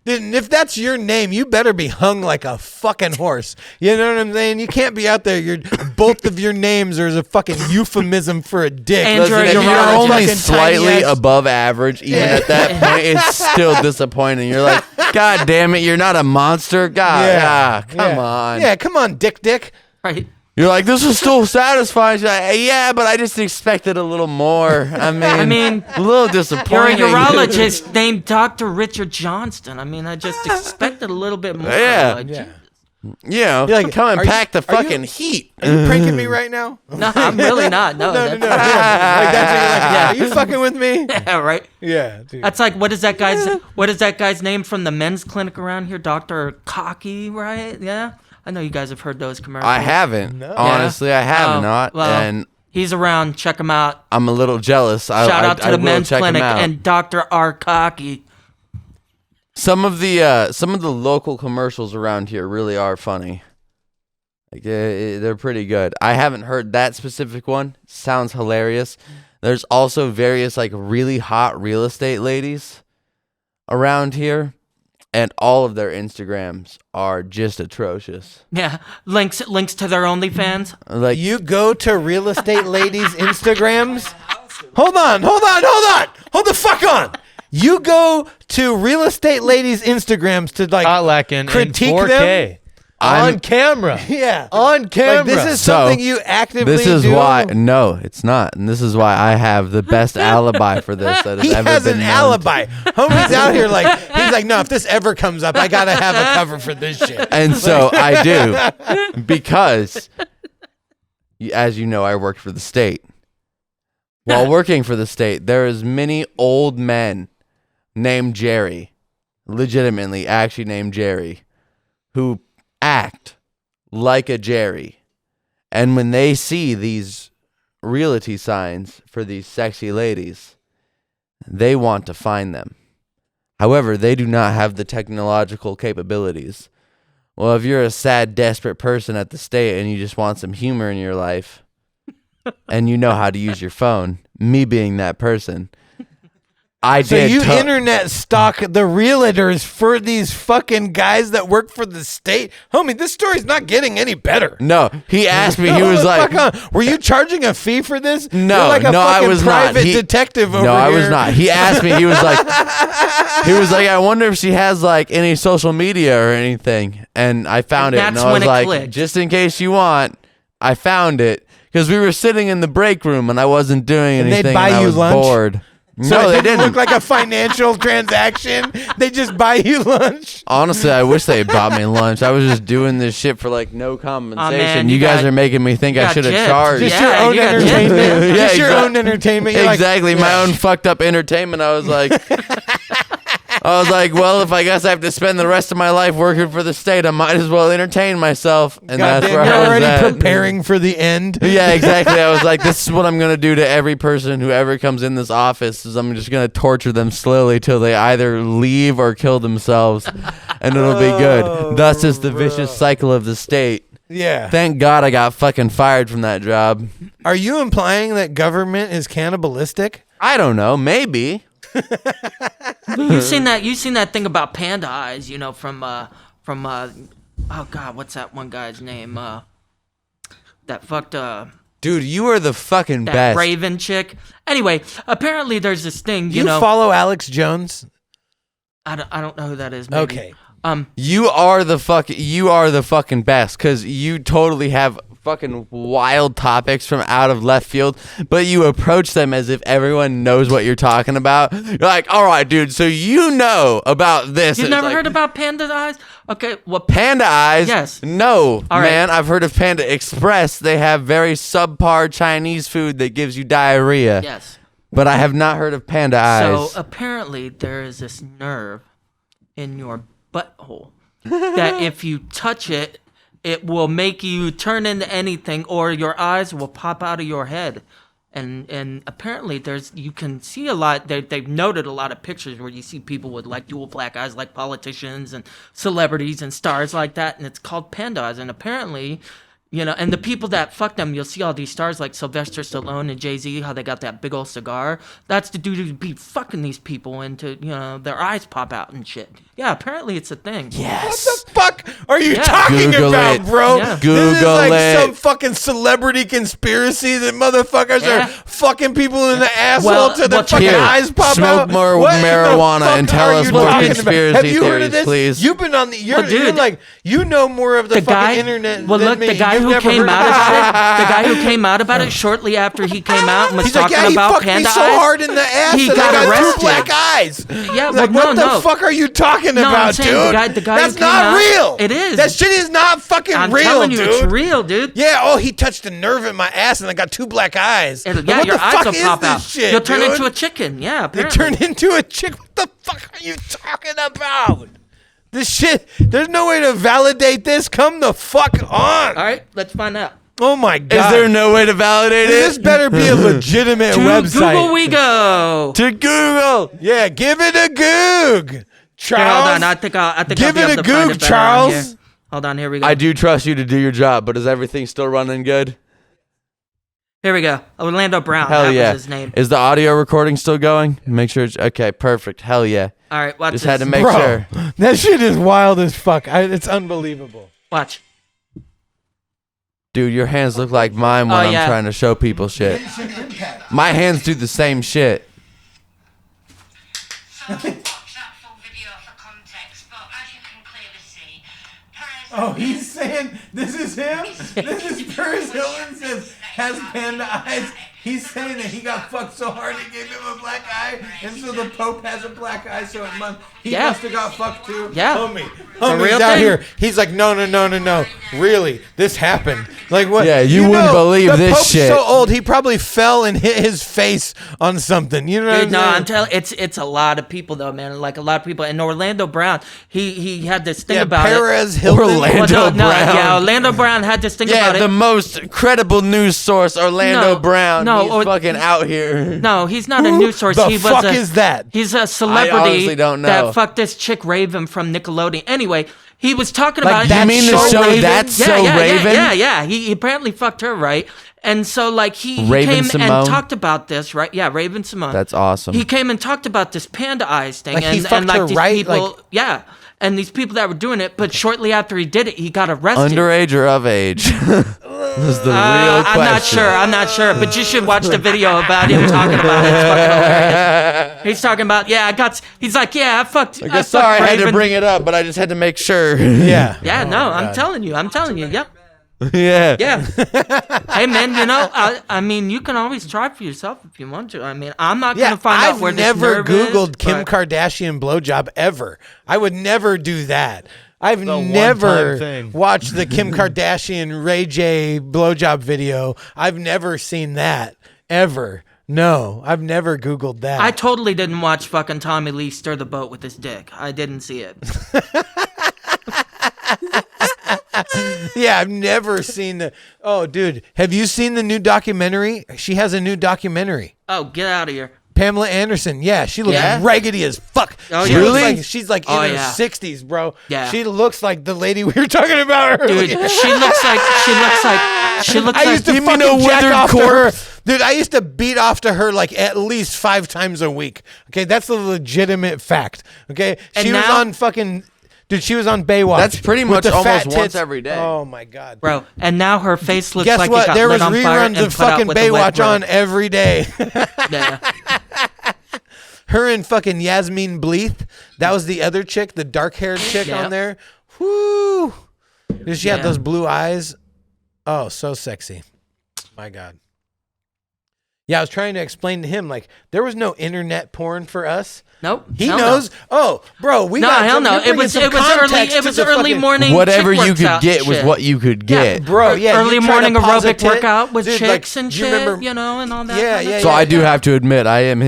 Then if that's your name, you better be hung like a fucking horse. You know what I'm saying? You can't be out there. Both of your names are a fucking euphemism for a dick. And Listen, Andrew, if you're you're right. only Fucking slightly tiny ass- above average, even at that point, it's still disappointing. You're like, God damn it, you're not a monster. God, come on. Yeah, come on, Dick. Right. You're like, this is still satisfying. You're like, yeah, but I just expected a little more. I mean, a little You're a disappointing. urologist named Dr. Richard Johnston. I mean, I just expected a little bit more. Yeah. Like, Yeah. You know, You're like, come and are you- pack the are you- fucking heat. Are you pranking me right now? No, I'm really not. No, No. that's, Like that's like, Yeah. are you fucking with me? Yeah, right. Yeah, dude. That's like what is that guy's name from the men's clinic around here? Dr. Cocky, right? Yeah. I know you guys have heard those commercials. I haven't. No. Honestly, I have Oh, not. well, and he's around. Check him out. I'm a little jealous. Shout out to I the will men's check him clinic out. and Dr. R. Cocky. Some of the local commercials around here really are funny. Like they're pretty good. I haven't heard that specific one. Sounds hilarious. There's also various like really hot real estate ladies around here, and all of their Instagrams are just atrocious. Yeah, links to their OnlyFans. Like You go to real estate ladies' Instagrams. Hold on. Hold the fuck on. You go to real estate ladies' Instagrams to like Hot lacking in critique 4K. them. On camera. Yeah. On camera. Like, this is So, something you actively this is do. why no, it's not, and this is why I have the best alibi for this that has He ever has been an known. alibi. Homie's out here like he's like, no, if this ever comes up, I gotta have a cover for this shit. And so I do, because, as you know, I worked for the state. While working for the state, there is many old men named Jerry, legitimately actually named Jerry, who act like a Jerry. And when they see these realty signs for these sexy ladies, they want to find them. However, they do not have the technological capabilities. Well, if you're a sad, desperate person at the state and you just want some humor in your life and you know how to use your phone, me being that person, I So did. you internet stalk the realtors for these fucking guys that work for the state? Homie, this story's not getting any better. No, he asked me, he Hold was the like, fuck on. Were you charging a fee for this? No, You're like a no, I fucking was not. private detective over No, I was here. not. He asked me. He was like, I wonder if she has like any social media or anything. And I found it, and That's I was when it like, clicked. just in case you want, I found it because we were sitting in the break room and I wasn't doing And they'd anything. buy and I you was lunch? bored. So No, it they didn't didn't. look like a financial transaction. They just buy you lunch. Honestly, I wish they bought me lunch. I was just doing this shit for like no compensation. man, you you guys got- are making me think I got should have gypped. charged. Just Yeah, your own you got entertainment. gypped. Yeah, Just your exact- own entertainment. You're like, Exactly, my yeah. own fucked up entertainment. I was like, well, if I guess I have to spend the rest of my life working for the state, I might as well entertain myself. And that's Goddamn, where you're I was already at. preparing for the end. Yeah, exactly. I was like, this is what I'm gonna do to every person who ever comes in this office. Is I'm just gonna torture them slowly till they either leave or kill themselves, and it'll be good. Thus is the vicious cycle of the state. Yeah. Thank God I got fucking fired from that job. Are you implying that government is cannibalistic? I don't know. Maybe. You seen that thing about panda eyes? You know, from oh god, what's that one guy's name? That fucked Dude, you are the fucking that best. Raven chick. Anyway, apparently there's this thing. You follow Alex Jones? I don't know who that is. Maybe. Okay. You are the fucking best, because you totally have fucking wild topics from out of left field, but you approach them as if everyone knows what you're talking about. You're like, all right, dude, so you know about this. You've It's never like, heard about Panda Eyes? Okay, well, Panda Eyes? Yes. No, All right. man. I've heard of Panda Express. They have very subpar Chinese food that gives you diarrhea. yes. But I have not heard of Panda Eyes. So apparently there is this nerve in your butthole that if you touch it, it will make you turn into anything, or your eyes will pop out of your head. And apparently you can see a lot. They've noted a lot of pictures where you see people with like dual black eyes, like politicians and celebrities and stars like that, and it's called panda eyes. And apparently, and the people that fuck them, you'll see all these stars like Sylvester Stallone and Jay-Z, how they got that big old cigar. That's the dude who be fucking these people into, their eyes pop out and shit. Yeah, apparently it's a thing. Yes. What the fuck are you Yeah. talking Google about, it. bro? Yeah. This is Google like it. some fucking celebrity conspiracy that motherfuckers Yeah. are fucking people in the asshole Well, till their well, check fucking it out. eyes pop Smoke out. more What in the marijuana fuck and tell are us you more talking about? conspiracy Have you heard theories, of this? please. You've been on the. You're dude. like you know more of the, The fucking guy, internet. well, than look, me. the guy You've who never came heard out of about it, the guy who came out about it shortly after he came out and was He's like, talking yeah, he about fucked me panda so eyes. hard in the ass He and got I got arrested. two black eyes. Yeah, Like, well, what no. the fuck are you talking No, I'm about, saying dude? the guy who That's came not out- real. It is. That shit is not fucking I'm real, telling you, dude. it's real, dude. Yeah, oh, he touched a nerve in my ass and I got two black eyes. Yeah, Like, what your the eyes fuck will is pop this out. shit, You'll turn dude? into a chicken. Yeah, You apparently. turn into a chick. What the fuck are you talking about? This shit, there's no way to validate this. Come the fuck on. All right, let's find out. Oh my God. Is there no way to validate This it? better be a legitimate To website. Google we go. To Google. Yeah, give it a goog. Charles. Here, hold on. I think I'll Give be it able a to find goog, it better on Charles. here. Hold on, here we go. I do trust you to do your job, but is everything still running good? Here we go. Orlando Brown. Hell that yeah. was his name. Is the audio recording still going? Make sure it's okay. Perfect. Hell yeah. All right, watch Just this. had to make Bro, sure. that shit is wild as fuck. It's unbelievable. Watch. Dude, your hands look like mine when Oh, I'm yeah. trying to show people shit. My hands do the same shit. So watch that full video for context, but as you can clearly see, Perez Oh, he's saying this is him? This is Paris Hilton says has panda eyes. He's saying that he got fucked so hard it gave him a black eye, and so the Pope has a black eye, so he Yeah. must have got fucked too. Yeah. Homie's real out thing. here. He's like, no. Really, this happened. Like what? Yeah, you wouldn't believe the this Pope's shit. so old, he probably fell and hit his face on something. You know what Dude, no, I'm I'm saying? telling it's a lot of people though, man. Like a lot of people. And Orlando Brown, he had this thing Yeah, about Perez it. Hilton. Orlando Brown. Yeah, Orlando Brown had this thing Yeah, about the it. most credible news source, Orlando No, Brown. no, He's or- fucking out here. No, he's not a Who news source. the he was fuck a, is that? He's a I celebrity honestly don't know. that fucked this chick Raven from Nickelodeon. Anyway, he was talking Like, about it. you and mean the so show Raven- That's yeah, So yeah, Raven? Yeah. He apparently fucked her, right? And so like he Raven came Simone? and talked about this, right? Yeah, Raven Simone. That's awesome. He came and talked about this panda eyes thing, Like, he and fucked like her, these right? people, Like- yeah, and these people that were doing it. But shortly after he did it, he got arrested. Underage or of age? Was the real question. I'm not sure, but you should watch the video about him talking about it. It's fucking hilarious. He's talking about, he's like, yeah, I fucked. I guess sorry I had to Raven. bring it up, but I just had to make sure. Yeah. Yeah, Oh no, my I'm God. telling you, yep. yeah. Yeah. Hey, man, I mean, you can always try for yourself if you want to. I mean, I'm not going Yeah, to find out I've where never this nerve Googled is, Kim but- Kardashian blowjob ever. I would never do that. I've one-time never thing. watched the Kim Kardashian Ray J blowjob video. I've never seen that ever. No, I've never Googled that. I totally didn't watch fucking Tommy Lee stir the boat with his dick. I didn't see it. Yeah, I've never seen the. Oh, dude, have you seen the new documentary? She has a new documentary. Oh, get out of here. Pamela Anderson. Yeah, she looks Yeah? raggedy as fuck. Oh, She yeah. looks Really? like she's like Oh, in her yeah. 60s, bro. Yeah. She looks like the lady we were talking about earlier. Dude, she looks like I used to You mean fucking a jack withered off to her. corpse? Dude, I used to beat off to her like at least 5 times a week. Okay, that's a legitimate fact. Okay, And she was now- on fucking. Dude, she was on Baywatch. That's pretty with much the fat almost once tits. every day. Oh my god. bro. And now her face looks Guess like what? it got There lit was on fire reruns and of put out fucking with a wet Baywatch on road. every day. Yeah. Her and fucking Yasmin Bleeth. That was the other chick, the dark-haired chick on there. Whoo! Did she have those blue eyes? Oh, so sexy. My God. Yeah, I was trying to explain to him, like, there was no internet porn for us. Nope. He knows. No. Oh, bro, we got hell no. It was early morning. Whatever chick you could get was what you could get. Bro, early morning aerobic workout with Dude, chicks like, and shit, and all that. Yeah. So I do have to admit, I am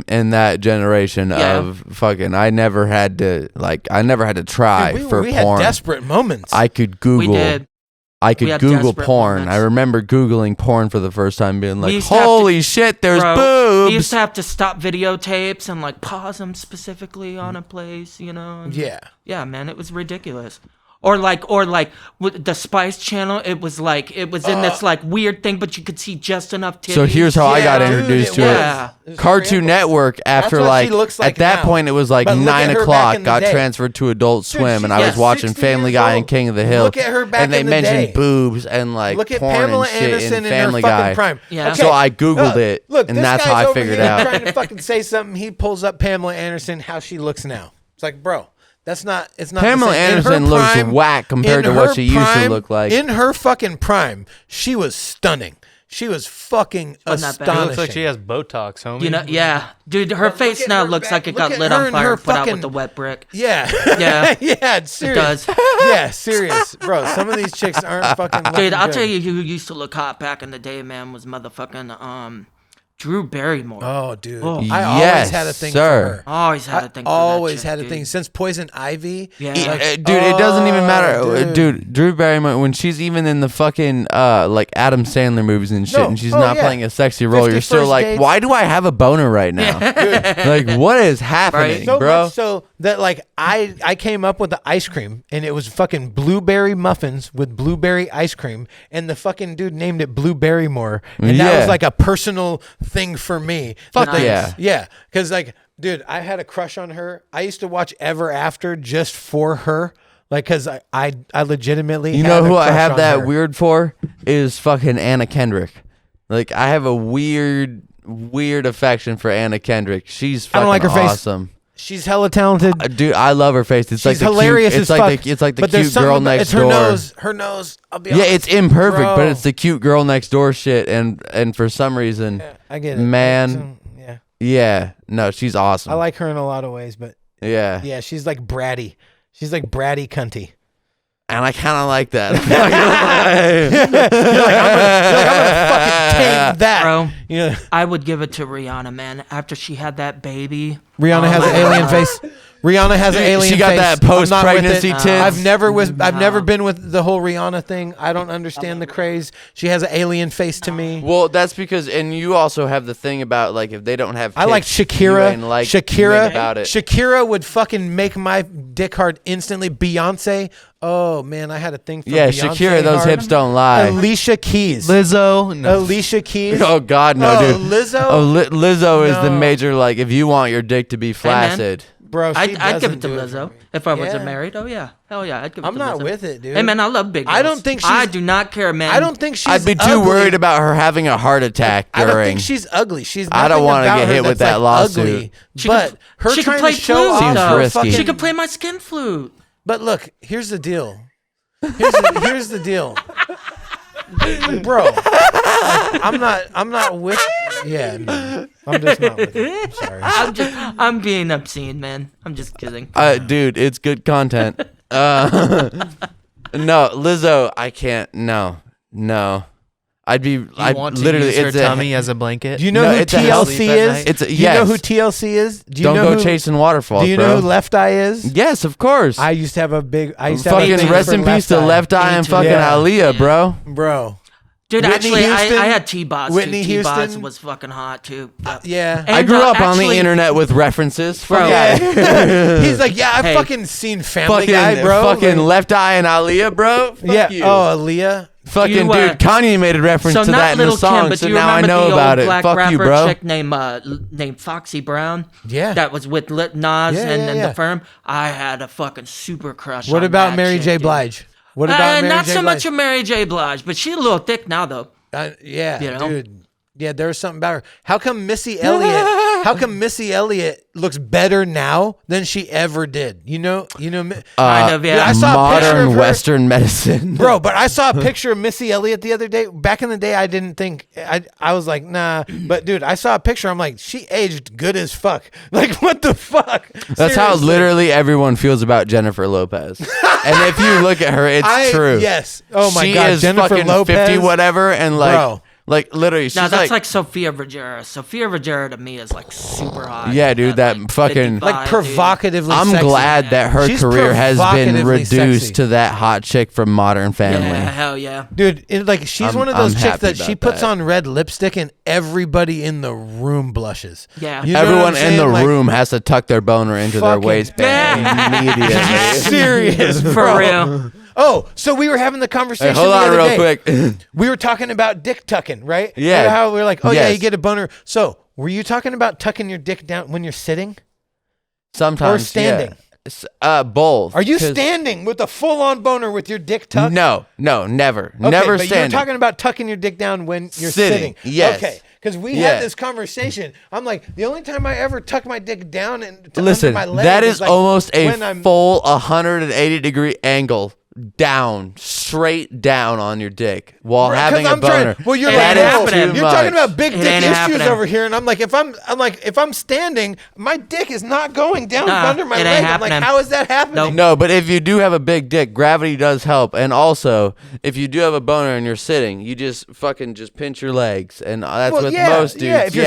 in that generation of fucking. I never had to try Dude, for we porn. had desperate moments. I could Google. We did. I could Google porn. Moments. I remember Googling porn for the first time, being like, used to have "Holy shit, there's boobs!" We used to have to stop videotapes and like pause them specifically on a place, and yeah, man, it was ridiculous. Or like with the Spice Channel, it was in this like weird thing, but you could see just enough titties. So here's how I got introduced to it. Cartoon Network, after at that point it was like 9 o'clock, got transferred to Adult Swim, and I was watching Family Guy and King of the Hill. Look at her back and they in the mentioned day. boobs and like Look at porn Pamela and shit Anderson in in her Family fucking Guy. prime. Yeah. Okay. So I Googled it, Look, and this that's guy's how I over figured here out. trying to fucking say something. He pulls up Pamela Anderson, how she looks now. It's like, bro. It's not. Pamela the same. Anderson looks whack compared to what she used to look like. In her fucking prime, she was stunning. She was fucking Wasn't that bad? It astonishing. looks like she has Botox, homie. Yeah, dude, her face at now her looks back. like it Look got at lit her on and fire her and put out fucking- with the wet brick. Yeah. Yeah. Yeah, it's serious. does. Yeah, serious. Bro, some of these chicks aren't fucking Dude, I'll good. tell you who used to look hot back in the day, man, was motherfucking Drew Barrymore. Oh, dude. Oh. I always Yes, had a thing sir. for her. Always had a thing for that Always chick, had a dude. thing. Since Poison Ivy. Yeah. Dude, it doesn't even matter. dude. Dude, Drew Barrymore, when she's even in the fucking like Adam Sandler movies and shit, No. and she's Oh, not yeah. playing a sexy role, 50 you're still First like, Dates. why do I have a boner right now? Like, what is happening, So bro? much so that like I came up with the ice cream, and it was fucking blueberry muffins with blueberry ice cream, and the fucking dude named it Blue Barrymore, and that Yeah. was like a personal thing for me. Fuck Like, yeah. yeah, because like, dude, I had a crush on her. I used to watch Ever After just for her, like, because I legitimately You had know a who I crush have on that her. weird for is fucking Anna Kendrick. Like, I have a weird affection for Anna Kendrick. She's fucking I don't like her face. awesome. She's hella talented. Dude, I love her face. It's She's like the hilarious cute, as it's like fuck. the, it's like the but there's cute something girl about- next it's her door. nose. Her nose. I'll be Yeah, honest. it's imperfect, Bro. but it's the cute girl next door shit, and for some reason, I get it, man. Yeah, Yeah, no, she's awesome. I like her in a lot of ways, but yeah, yeah, she's like bratty. She's like bratty cunty. and I kind of like that. I'm gonna fucking tame that. Bro, Yeah. I would give it to Rihanna, man. After she had that baby. Rihanna has my an alien God. face. Rihanna has an alien She got face. that I'm not with post-pregnancy it. tits. I've never been with the whole Rihanna thing. I don't understand the craze. She has an alien face to me. Well, that's because, and you also have the thing about like if they don't have. I like tits, you Shakira. ain't like Shakira anything about it. Shakira would fucking make my dick hard instantly. Beyonce. Oh man, I had a thing for Yeah, Beyonce Shakira, those hard. hips don't lie. Alicia Keys. Lizzo. No. Alicia Keys. Oh God, no, Oh, dude. Lizzo? Oh, Lizzo is the No. major. Like, if you want your dick to be man. flaccid, Bro, she I'd give doesn't it to do Lizzo for me. if I wasn't Yeah. married. Oh yeah, hell yeah, I'd give it I'm to not Lizzo. with it, dude. Hey man, I love big girls. I don't think I she's- do not care, man. I don't think she's I'd be too ugly. worried about her having a heart attack I don't during. think she's ugly. She's I don't want wanna to get hit with that lawsuit. Ugly, She but could- her she could trying play to show flute, off Seems her risky. fucking. She could play my skin flute. But look, here's the deal. Here's the deal, bro. I'm not with. Yeah, no, I'm just not with it. I'm sorry. I'm being obscene, man. I'm just kidding. Dude, it's good content. No, Lizzo, I can't. No. I'd be. You I'd want to literally. use her it's a- tummy as a blanket? Do you know No, who it's a healthy TLC bed is? night. It's a, Do you know who yes. TLC is? Do you Don't know go who, chasing waterfalls, Do you bro. know who Left Eye is? Yes, of course. I used to have a big. I used to have a Fucking thing rest for in peace to Eye. Left Eye and too. fucking Yeah. Aaliyah, bro. Bro. Dude, Whitney actually, Houston? I had T-Boz. Whitney T-Boz Houston? was fucking hot too. Yeah. I And, grew up on actually- the internet with references. Fuck Bro. yeah. He's like, yeah, I've Hey. fucking seen Family fucking Guy, bro. fucking Like, Left Eye and Aaliyah, bro. Fuck yeah. you. Oh, Aaliyah. fucking You, dude, Kanye made a reference So to not that in Little the song, Kim, but so do you now I remember know the about old it. black Fuck rapper you, bro. chick named Foxy Brown? Yeah. That was with Lil Nas Yeah, and yeah. The Firm. I had a fucking super crush. What on about that Mary chick, J. dude. Blige? What about Mary not J. so Blige? much of Mary J. Blige, but she's a little thick now though. Yeah, You know? dude. Yeah, there was something about her. How come Missy Elliott looks better now than she ever did? You know, Kind of, yeah. I saw a picture of modern her. Western medicine. Bro, but I saw a picture of Missy Elliott the other day. Back in the day, I didn't think I was like, nah. But dude, I saw a picture. I'm like, she aged good as fuck. Like, what the fuck? That's how Seriously. literally everyone feels about Jennifer Lopez. And if you look at her, it's true. Yes. Oh my she god, is Jennifer fucking Lopez, 50 whatever, and Bro. like literally, she's No, that's like Sofia Vergara. Sofia Vergara to me is like super hot. Yeah, dude, that like, fucking- 55, like dude. provocatively. I'm sexy. glad that her She's career has been provocatively reduced sexy. to that hot chick from Modern Family. Yeah, hell yeah. Dude, like she's I'm- one of those I'm chicks happy that she about puts that. on red lipstick and everybody in the room blushes. Yeah. You know what Everyone I'm in saying? the Like, room has to tuck their boner into their Fucking- waistband immediately. serious, For bro. real. Oh, so we were having the conversation. Hey, hold the on other real day. quick. We were talking about dick tucking, right? Yeah. You know how we were like, oh yeah, Yes. you get a boner. So were you talking about tucking your dick down when you're sitting? Sometimes Or standing? yeah. Both. Are you 'Cause- standing with a full-on boner with your dick tucked? No, never. Okay, Never but standing. you're talking about tucking your dick down when you're Sitting, sitting. yes. Okay, because we Yeah. had this conversation. I'm like, the only time I ever tuck my dick down and Listen, under my leg that is is like almost when a I'm- full 180-degree angle down, straight down on your dick while Bro, 'cause having a I'm trying- boner. well, you're It like, ain't oh, happening. you're much. talking about big It dick ain't issues happening. over here, and I'm like, if I'm standing, my dick is not going down Nah, under my it ain't leg. I'm like, happening. how is that happening? Nope. No, but if you do have a big dick, gravity does help. And also, if you do have a boner and you're sitting, you just fucking just pinch your legs, and that's Well, what yeah, most dudes. yeah. If you're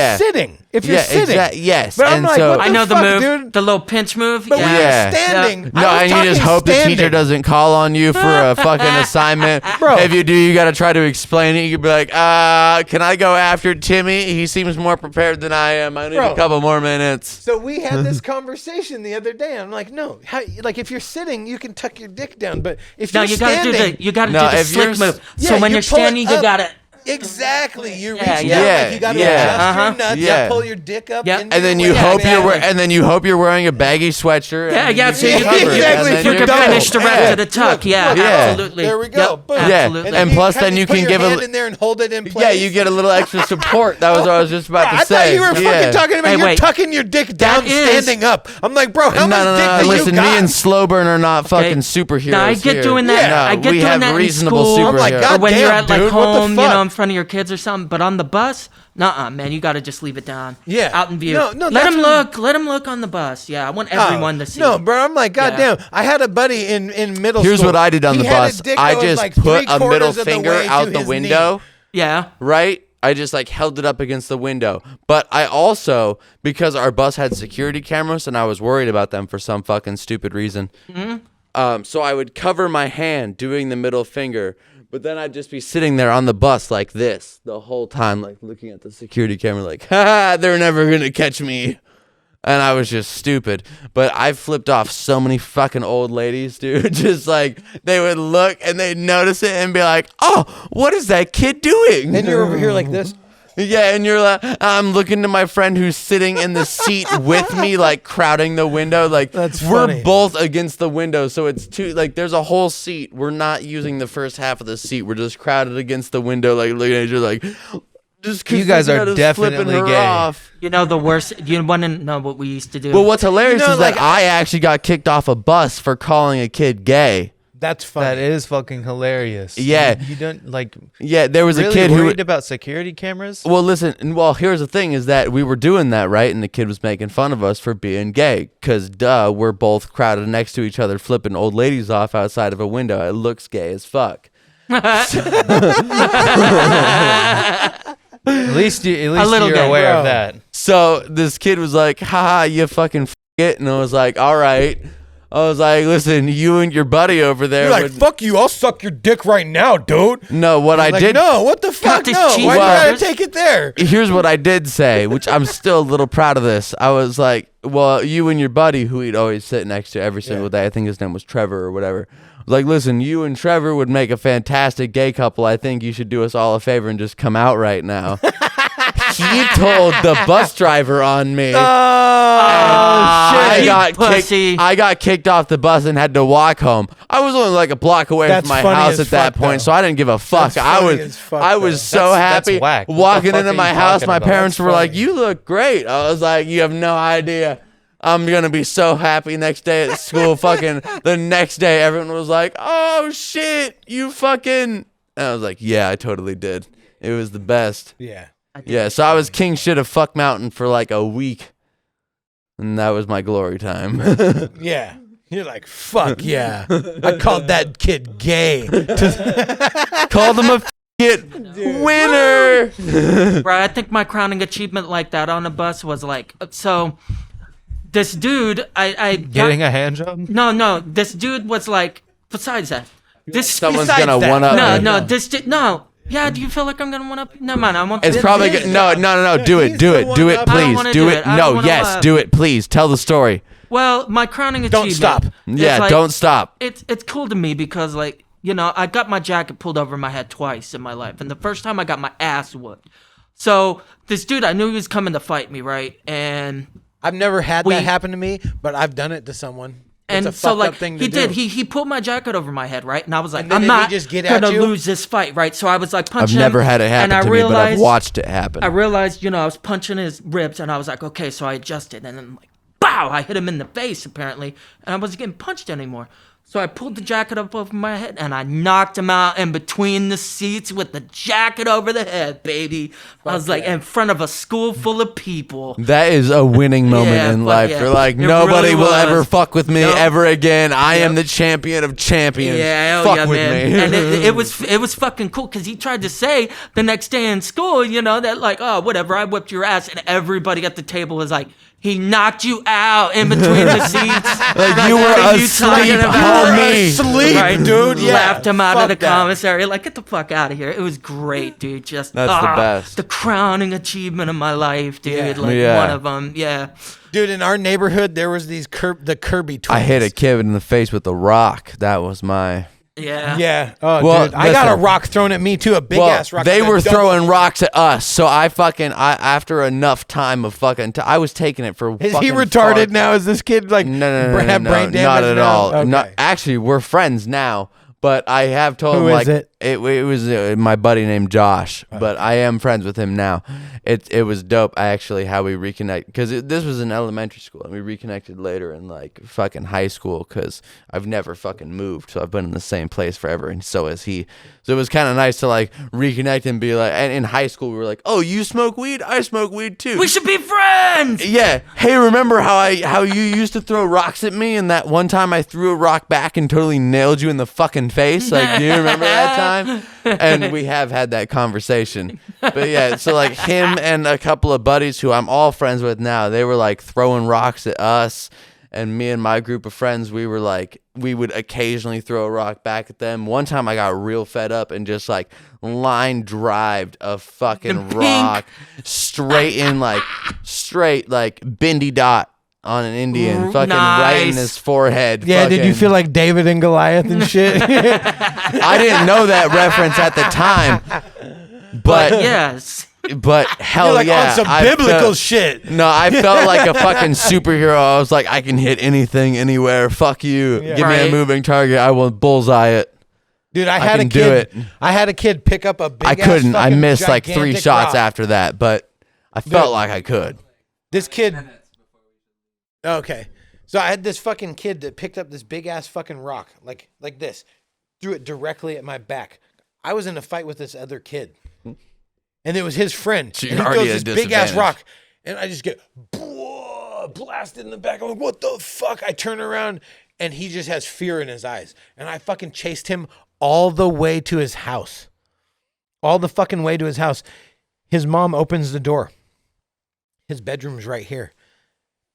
sitting, yes. But I'm and like, so, what I the know the fuck, move, dude? the little pinch move. But when Yeah. you're standing, No, I was and you just talking hope the teacher standing. doesn't call on you for a fucking assignment. Bro. If you do, you got to try to explain it. You could be like, can I go after Timmy? He seems more prepared than I am. I need Bro. a couple more minutes. So we had this conversation the other day. I'm like, no, like if you're sitting, you can tuck your dick down, but if No, you're you gotta standing, do the No, do the if you're slick s- move. Yeah, So when you you're pull it standing, you up. gotta. exactly, you reach Yeah, down, yeah. like you got to Yeah. adjust Uh-huh. your nuts, Yeah. you pull your dick up, Yeah. into And then your you waist. hope you're exactly. and then you hope you're wearing a baggy sweatshirt. Yeah, and yeah. you So can you cover it, exactly, and if then you you're can double. finish the rest Yeah. of the tuck. Yeah, Yeah. absolutely. There we go. Yep, Boom. Yeah. absolutely. And you plus kinda then you put can your give a hand li- in there and hold it in place. Yeah, you get a little extra support. That was what I was just about I to say. thought you were Yeah. fucking talking about Hey, you're wait. tucking your dick down, That is- standing up. I'm like, bro, how much dick do Listen, you got? me and Slowburn are not fucking superheroes. Now, I get here. doing that. No, I get we doing have that in reasonable school. superheroes. I'm like, Or God when you're damn, at like dude, what the home, you fuck? know, in front of your kids or something. But on the bus, nuh-uh, man, you got to just leave it down. Yeah. out in view. No, let that's them what- look. Let them look on the bus. Yeah, I want everyone to see. No, bro, I'm like, Yeah. goddamn. I had a buddy in middle Here's school. what I did on He the had a bus. dick I that was just like put a middle 3/4 of the finger way to out the his window. knee. Yeah. Right? I just like held it up against the window. But I also, because our bus had security cameras and I was worried about them for some fucking stupid reason. So I would cover my hand doing the middle finger, but then I'd just be sitting there on the bus like this the whole time, like looking at the security camera like, ha, they're never going to catch me. And I was just stupid. But I flipped off so many fucking old ladies, dude. Just like they would look and they'd notice it and be like, oh, what is that kid doing? Then you're over here like this. Yeah, and you're like, I'm looking to my friend who's sitting in the seat with me, like crowding the window. Like, That's we're funny. both against the window, so it's two. Like, there's a whole seat. We're not using the first half of the seat. We're just crowded against the window, like looking at you, like. Just 'cause You guys looking are at us definitely flipping her gay. off. You know the worst. You want to know what we used to do? Well, what's hilarious You know, is that like- I actually got kicked off a bus for calling a kid gay. That's funny. That is fucking hilarious. Yeah. You don't like Yeah, there was really a kid who. worried about security cameras? Well, listen. Well, here's the thing: is that we were doing that right, and the kid was making fun of us for being gay. Cause duh, we're both crowded next to each other, flipping old ladies off outside of a window. It looks gay as fuck. At least little you're gay, aware bro. of that. So this kid was like, "Haha, you fucking f it," and I was like, "All right." I was like, "Listen, you and your buddy over there." You're like, would- fuck you, I'll suck your dick right now, dude. No, what I Like, did. no, what the fuck? this No, cheese why do you Well- gotta take it there? Here's what I did say, which I'm still a little proud of this. I was like, well, you and your buddy, who he'd always sit next to every single day, I think his name was Trevor or whatever. I was like, listen, you and Trevor would make a fantastic gay couple. I think you should do us all a favor and just come out right now. he told the bus driver on me. Oh, shit. I got kicked off the bus and had to walk home. I was only like a block away That's from my funny house as at that fuck, point, though. so I didn't give a fuck. That's funny as fuck, I was though. so That's happy whack. What the walking fuck into are my you house. talking My about? parents That's were like, funny. "You look great." I was like, "You have no idea. I'm gonna be so happy next day at school." Fucking the next day, everyone was like, "Oh shit, you fucking." And I was like, "Yeah, I totally did. It was the best." Yeah. Yeah, so I was king shit of fuck mountain for like a week, and that was my glory time. Yeah. You're like, fuck yeah. I called that kid gay. Called him a winner. Bro, I think my crowning achievement like that on a bus was like, so this dude, Getting a hand job? No, this dude was like, besides that, Someone's Besides gonna that, one up. no, me. no, this dude, no. Yeah, do you feel like I'm gonna one up? No, man, I want. It's this- probably is, good. No. Do it. he's Do the it. one Do it, up. I don't please. wanna Do do it. it. I don't No. wanna Yes. laugh. Do it, please. Tell the story. Well, my crowning Don't achievement. stop. is Yeah. like- Don't stop. It's cool to me because like I got my jacket pulled over my head twice in my life, and the first time I got my ass whooped. So this dude, I knew he was coming to fight me, right? And I've never had We- that happen to me, but I've done it to someone. And it's a so fucked like up thing to he do. did, he pulled my jacket over my head, right? And I was like, And then I'm did he not just get at gonna you? lose this fight, right? So I was like I've punching. never had it happen and I to me, but I've realized- watched it happen. I realized, I was punching his ribs, and I was like, okay, so I adjusted, and then like, bow, I hit him in the face apparently, and I wasn't getting punched anymore. So I pulled the jacket up over my head, and I knocked him out in between the seats with the jacket over the head, baby. I was like, in front of a school full of people. That is a winning moment Yeah, in fuck life. yeah. You're like, It nobody really will ever was. fuck with me Nope. ever again. I am Yep. the champion of champions. Yeah, hell fuck yeah, with man. me. And it was fucking cool because he tried to say the next day in school, that like, oh, whatever, I whipped your ass, and everybody at the table was like, he knocked you out in between the seats. Like, you were what are you asleep, talking about? homie. Asleep, dude. Yeah. Laughed him out of Fuck the that. commissary. Like, get the fuck out of here. It was great, dude. Just That's the best. The crowning achievement of my life, dude. Yeah. Like Yeah. one of them. Yeah. Dude, in our neighborhood, there was the Kirby twins. I hit a kid in the face with a rock. That was my. Yeah. Yeah. Oh, Well, dude. I got a listen. rock thrown at me, too. A big ass rock. they like a were double- throwing rocks at us, so after enough time of I was taking it for. Is he fucking retarded far- now? Is this kid like No, have brain damage not at now? all. Okay. No, actually, we're friends now. But I have told Who him is like it? was my buddy named Josh. But I am friends with him now. It was dope. Actually, how we reconnect because this was in elementary school and we reconnected later in like fucking high school because I've never fucking moved, so I've been in the same place forever, and so has he. So it was kind of nice to like reconnect and be like. And in high school, we were like, "Oh, you smoke weed? I smoke weed too." We should be friends. Yeah. Hey, remember how you used to throw rocks at me, and that one time I threw a rock back and totally nailed you in the fucking face? Like, do you remember that time? And we have had that conversation. But yeah, so like him and a couple of buddies who I'm all friends with now, they were like throwing rocks at us. And me and my group of friends, we would occasionally throw a rock back at them. One time I got real fed up and just like line drived a fucking rock straight like Bindi Dot on an Indian, fucking right in Nice. his forehead. Yeah, did you fucking- feel like David and Goliath and shit? I didn't know that reference at the time. But Yes. hell You're like yeah. on some I biblical felt- shit. No, I felt like a fucking superhero. I was like, I can hit anything, anywhere. Fuck you. Yeah. Give me a Right. moving target. I will bullseye it. Dude, I had a can do kid. it. I had a kid pick up a big I couldn't. I fucking missed like 3 gigantic shots rock. after that, but I felt like I could. This kid. Okay. So I had this fucking kid that picked up this big ass fucking rock, like this, threw it directly at my back. I was in a fight with this other kid, and it was his friend. So and you're he already throws at this big ass disadvantage. rock, and I just get blasted in the back. I'm like, what the fuck? I turn around, and he just has fear in his eyes, and I fucking chased him all the way to his house, all the fucking way to his house. His mom opens the door. His bedroom's right here.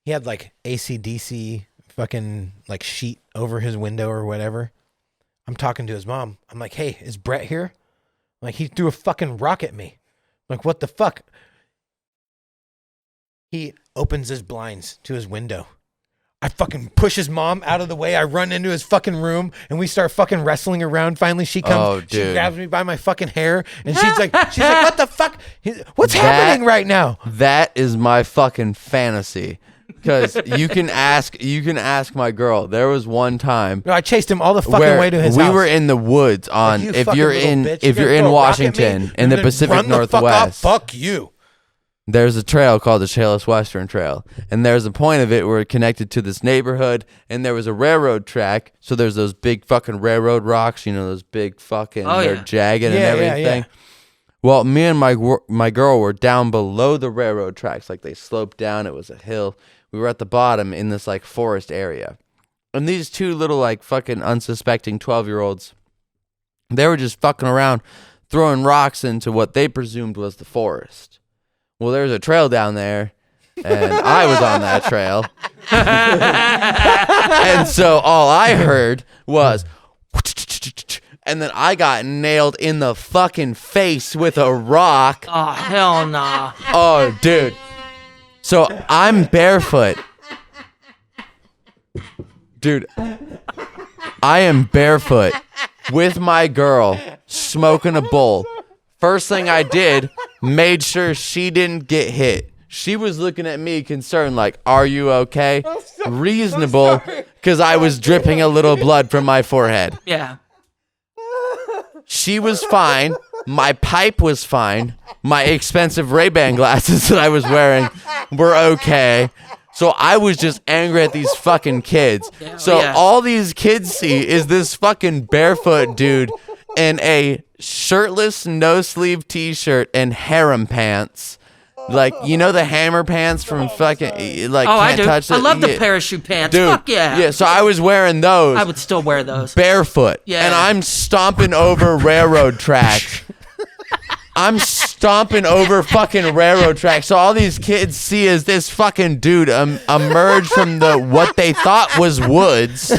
He had like AC/DC fucking like sheet over his window or whatever. I'm talking to his mom. I'm like, hey, is Brett here? Like, he threw a fucking rock at me. I'm like, what the fuck? He opens his blinds to his window. I fucking push his mom out of the way. I run into his fucking room and we start fucking wrestling around. Finally, she comes. Oh, She dude. grabs me by my fucking hair and she's like, what the fuck? What's happening right now? That is my fucking fantasy. Because you can ask my girl. There was one time. No, I chased him all the fucking way to his house. We were in the woods on. You If fucking you're little in bitch, if you're you're gonna in throw a rock at me? Washington in You're the gonna Pacific run the fuck off? Northwest, Fuck you. there's a trail called the Chehalis Western Trail, and there's a point of it where it connected to this neighborhood, and there was a railroad track. So there's those big fucking railroad rocks. You know those big fucking. They're jagged and everything. Yeah. Well, me and my girl were down below the railroad tracks, like they sloped down. It was a hill. We were at the bottom in this like forest area. And these two little like fucking unsuspecting 12-year-olds, they were just fucking around throwing rocks into what they presumed was the forest. Well, there's a trail down there, and I was on that trail. And so all I heard was, and then I got nailed in the fucking face with a rock. Oh, hell nah. Oh, dude. So I'm barefoot. Dude, I am barefoot with my girl smoking a bowl. First thing I did, made sure she didn't get hit. She was looking at me concerned like, are you okay? Reasonable, because I was dripping a little blood from my forehead. Yeah. She was fine. My pipe was fine. My expensive Ray-Ban glasses that I was wearing were okay. So I was just angry at these fucking kids. So all these kids see is this fucking barefoot dude in a shirtless, no-sleeve t-shirt and harem pants. Like, you know the hammer pants from fucking, like, Oh, I can't do. touch it? I love the Yeah. parachute pants. Dude, Fuck yeah. Yeah, so I was wearing those. I would still wear those. Barefoot. Yeah. And I'm stomping over railroad tracks. I'm stomping over fucking railroad tracks. So all these kids see is this fucking dude emerge from the what they thought was woods.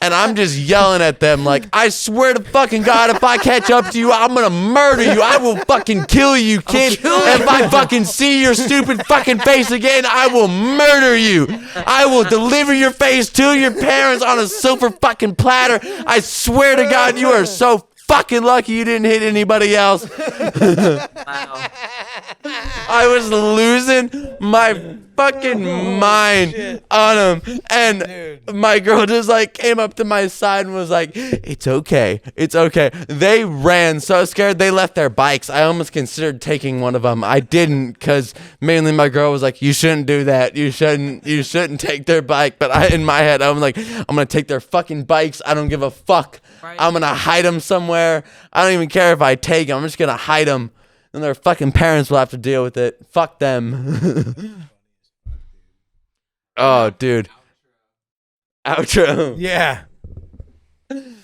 And I'm just yelling at them like, I swear to fucking God, if I catch up to you, I'm gonna murder you. I will fucking kill you, kid. If I fucking see your stupid fucking face again, I will murder you. I will deliver your face to your parents on a silver fucking platter. I swear to God, you are so fucking lucky you didn't hit anybody else. Wow. I was losing my fucking mind on him. And my girl just like came up to my side and was like, it's okay. It's okay. They ran so scared they left their bikes. I almost considered taking one of them. I didn't, because mainly my girl was like, you shouldn't do that. You shouldn't take their bike. But in my head, I was like, I'm going to take their fucking bikes. I don't give a fuck. Right. I'm going to hide them somewhere. I don't even care if I take them. I'm just going to hide them. And their fucking parents will have to deal with it. Fuck them. Oh, dude. Outro. Yeah.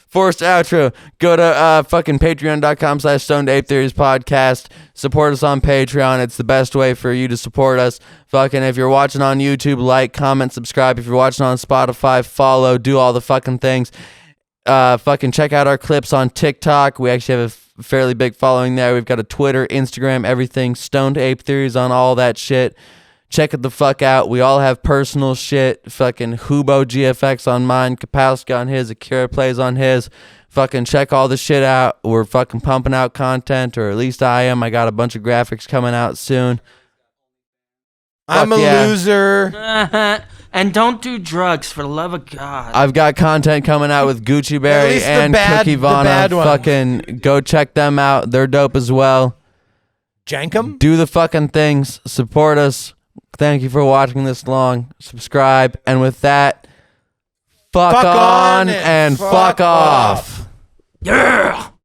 Forced outro. Go to fucking patreon.com/stoned theories podcast. Support us on Patreon. It's the best way for you to support us. Fucking if you're watching on YouTube, like, comment, subscribe. If you're watching on Spotify, follow, do all the fucking things. Fucking check out our clips on TikTok. We actually have a fairly big following there. We've got a Twitter, Instagram, everything. Stoned Ape Theories on all that shit. Check it the fuck out. We all have personal shit. Fucking Hubo GFX on mine. Kapowski on his. Akira Plays on his. Fucking check all the shit out. We're fucking pumping out content, or at least I am. I got a bunch of graphics coming out soon. I'm a loser. And don't do drugs, for the love of God. I've got content coming out with Gucci Berry least the and bad- Cookie the Vana. bad ones. Fucking go check them out. They're dope as well. Jankum? Do the fucking things. Support us. Thank you for watching this long. Subscribe. And with that, fuck on it. and fuck off.